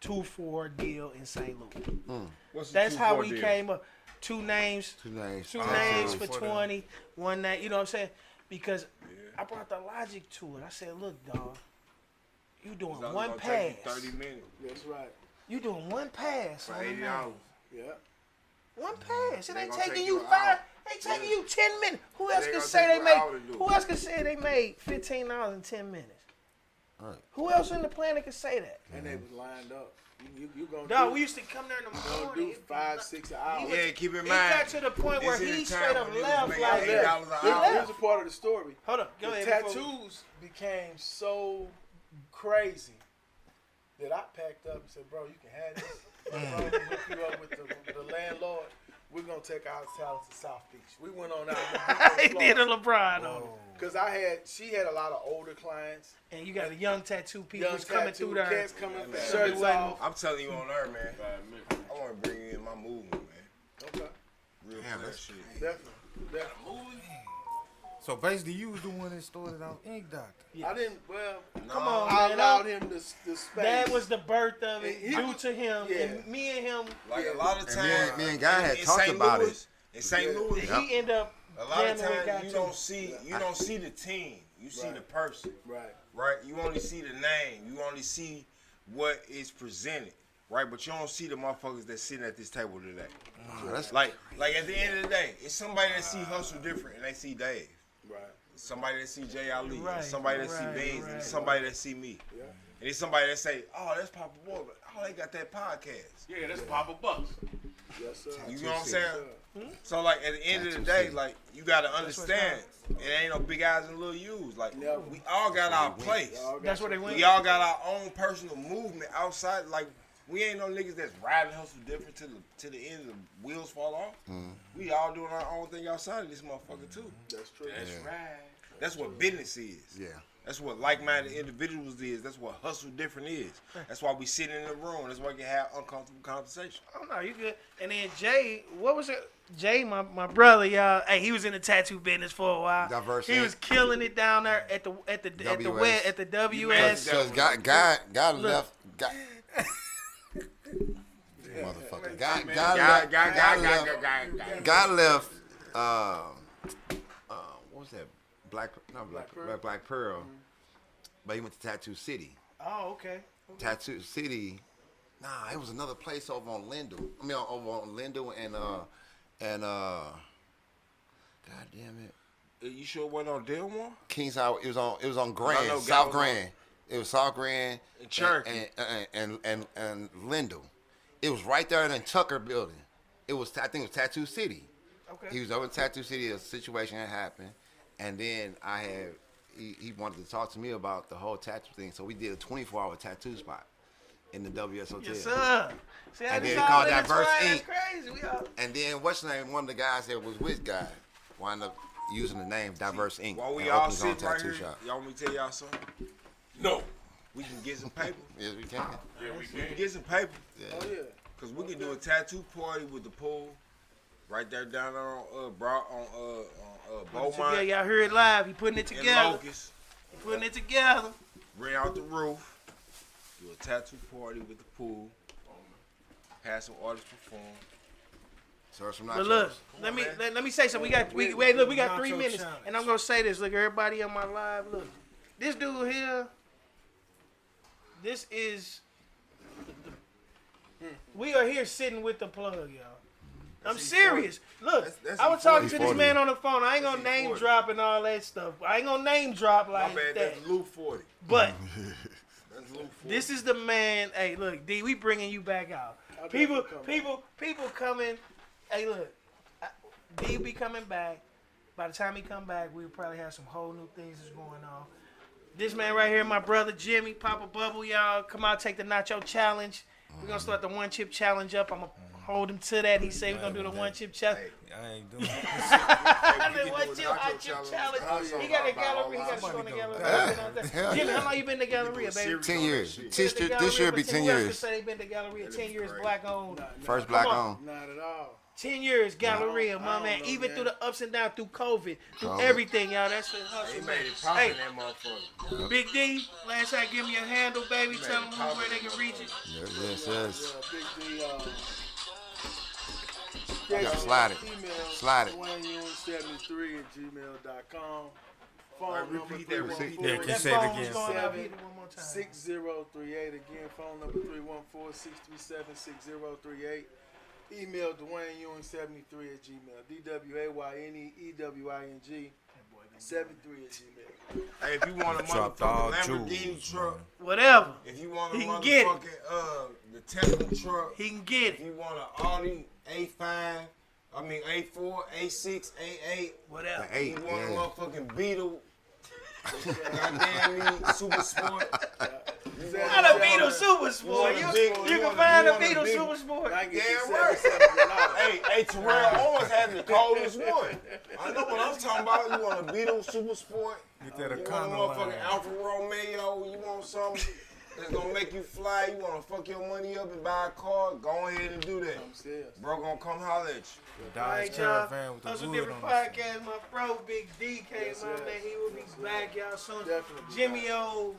2-4 deal in St. Louis. What's the That's how 2-4 we deal? came up. Two names. Two names. Two Oh, names okay. for 20, one name. You know what I'm saying? Because I brought the logic to it. I said, look, dog, you doing It's only one gonna pass. take you 30 minutes. That's right. You doing one pass For on the $80. name. Yeah. One pass. It They ain't gonna taking take you you an 5. hour. Ain't taking you 10 minutes. Who else They could gonna say take they you an made? hour to do Who it. else could say they made $15 in 10 minutes? Right. Who else in the planet could say that? And they was lined up. You gonna Dog, do, we used to come there in the gonna morning. do 5, 6 hours. Yeah, keep in It mind. got to the point where this he is the straight time up when niggas left make like $8 that. an He hour. left. Here's a part of the story. Hold up, go The ahead. tattoos became so crazy that I packed up and said, bro, you can have this. Bro, we hook you up with the landlord. We're going to take our talents to South Beach. We went on out. He did a LeBron on it. Because she had a lot of older clients. And you got a young tattoo people coming through there. Cats coming, shirts off. I'm telling you on her, man. I want to bring you in my movement, man. Okay. Real shit. Definitely. So basically, you was the one that started out Ink Doctor. Yeah. I didn't. Well, Come on, I man. allowed him the space. That was the birth of it, He- due to him, yeah. and me and him. Like a lot of And times, me and Guy had in talked St. about Louis, in St. Louis, He ended up. a lot of damn near got times you don't see the team. You see the person, right? You only see the name. You only see what is presented, right? But you don't see the motherfuckers that's sitting at this table today. That's Like at the end of the day, it's somebody that see Hustle different and they see Dave. Right. Somebody that see Jay Ali, Right, somebody that see right, Beans, right. and somebody that see me. Yeah. And it's somebody that say, "Oh, that's Papa Boy," but oh, they got that podcast. Yeah, that's Papa Bucks. Yes, sir. You know what I'm saying? Sir. So like at the end of the Tattoo day, City. like you gotta understand, it ain't no big eyes and little U's. Like Never. we all got our place. Y'all got That's where they your- went. We all got our own personal movement outside. Like we ain't no niggas that's riding Hustle different to the end of the wheels fall off. We all doing our own thing outside of this motherfucker too. That's true. That's right. That's what business is. Yeah. That's what like-minded individuals is. That's what Hustle different is. That's why we sit in the room. That's why we can have uncomfortable conversation. Oh no, you good. And then Jay, what was it? Jay, my brother, y'all. Hey, he was in the tattoo business for a while. Diverse He Inc. was killing it down there at the WS. Because Guy left. Motherfucker. Guy left. What was that? Black Pearl. But he went to Tattoo City. Oh, okay. Tattoo City. Nah, it was another place over on Lindell. I mean, over on Lindell and God damn it, You sure it wasn't on Delmore? Kings Highway. It was on I know Grand, Guy South was Grand. It was South Grand And Cherokee. and Lindell. It was right there in the Tucker building. I think it was Tattoo City. Okay. He was over in Tattoo City. A situation had happened, and then he wanted to talk to me about the whole tattoo thing. So we did a 24-hour tattoo spot in the WS Hotel. Yes, sir. See how And this then all called Diverse intertwined? Inc. That's crazy. We all. And then what's the name? One of the guys that was with Guy wound up using the name Diverse Inc. While we and all opened his own sit right tattoo here, shop. y'all want me to tell y'all something? No. We can get some paper. Yes, we can. Yeah, we We can can. get some paper. Yeah. Oh, yeah. Cause we can do a tattoo party with the pool, right there down there on Yeah, Beaumont y'all heard it live. He putting it and together. Locust. He putting it together. Rent out the roof. Do a tattoo party with the pool. Have some artists perform. Serve some But nachos. look, on, let me say something. We got 3 minutes, and I'm gonna say this. Look, everybody on my live. Look, this dude here. This is. We are here sitting with the plug, y'all. I'm serious. Look, That's I was talking to He's this 40. man on the phone. I ain't gonna That's name 40. drop and all that stuff. I ain't gonna name drop My like bad, that. that's Luke 40. But That's Luke 40. this is the man. Hey, look, D, we bringing you back out. I'll People definitely come coming. Hey, look, D be coming back. By the time he come back, we'll probably have some whole new things that's going on. This man right here, my brother Jimmy, Papa Bubble, y'all come out, take the nacho challenge. We're gonna start the 1 chip challenge up. I'm gonna hold him to that. He said we're gonna do the 1 chip challenge. I ain't doing it. The 1 chip hot chip challenge. He got a gallery. He got a show in the gallery. Jimmy, how long you been to Galleria, baby? 10 years. Been to This Galleria year for be 10 years. Say they been to Galleria 10 years, black owned. First black Come on. on. Not at all. 10 years, Galleria, my I man. don't know, Even man. through the ups and downs, through COVID, through COVID. everything, y'all. That's the He hustle, man. made it pop Hey, in that motherfucker. Big D, last time, give me a handle, baby. Tell them pop where in they that can reach it. Yes. Big D, You gotta slide it. Email Slide it. DwayneYoung73@gmail.com. Phone Alright, number repeat that, repeat Yeah, can you That say it phone again? was going up. Hit it one more time. 6038. Again, phone number 314-637-6038. Email DwayneYoung73@gmail. DWayneEWING 73@gmail. Hey, if you want a Dropped all motherfucking Lamborghini jewels, truck, Whatever. if you want a He can get it. motherfucking the Tesla truck, He can get if it. you want an Audi A5, I mean A4, A6, A8, Whatever. The 8, you want a yeah. motherfucking Beetle, goddamn me, Super Sport. Not a Beetle Super Sport. You can find a Beetle Super Sport. I can get Damn you right. $700. Hey, Terrell Owens has the coldest one. I know what I'm talking about. You want a Beetle Super Sport? Get that You want a Econo motherfucking line. Alfa Romeo? You want something that's gonna make you fly? You wanna fuck your money up and buy a car? Go ahead and do that. I'm serious. Bro gonna come holler at you. Dodge Alright, y'all. Caravan with the Hustle wood Different on it. Podcast. My bro, Big D, came Yes, out, sir. man. He will be back, y'all, soon. Definitely. Jimmy O.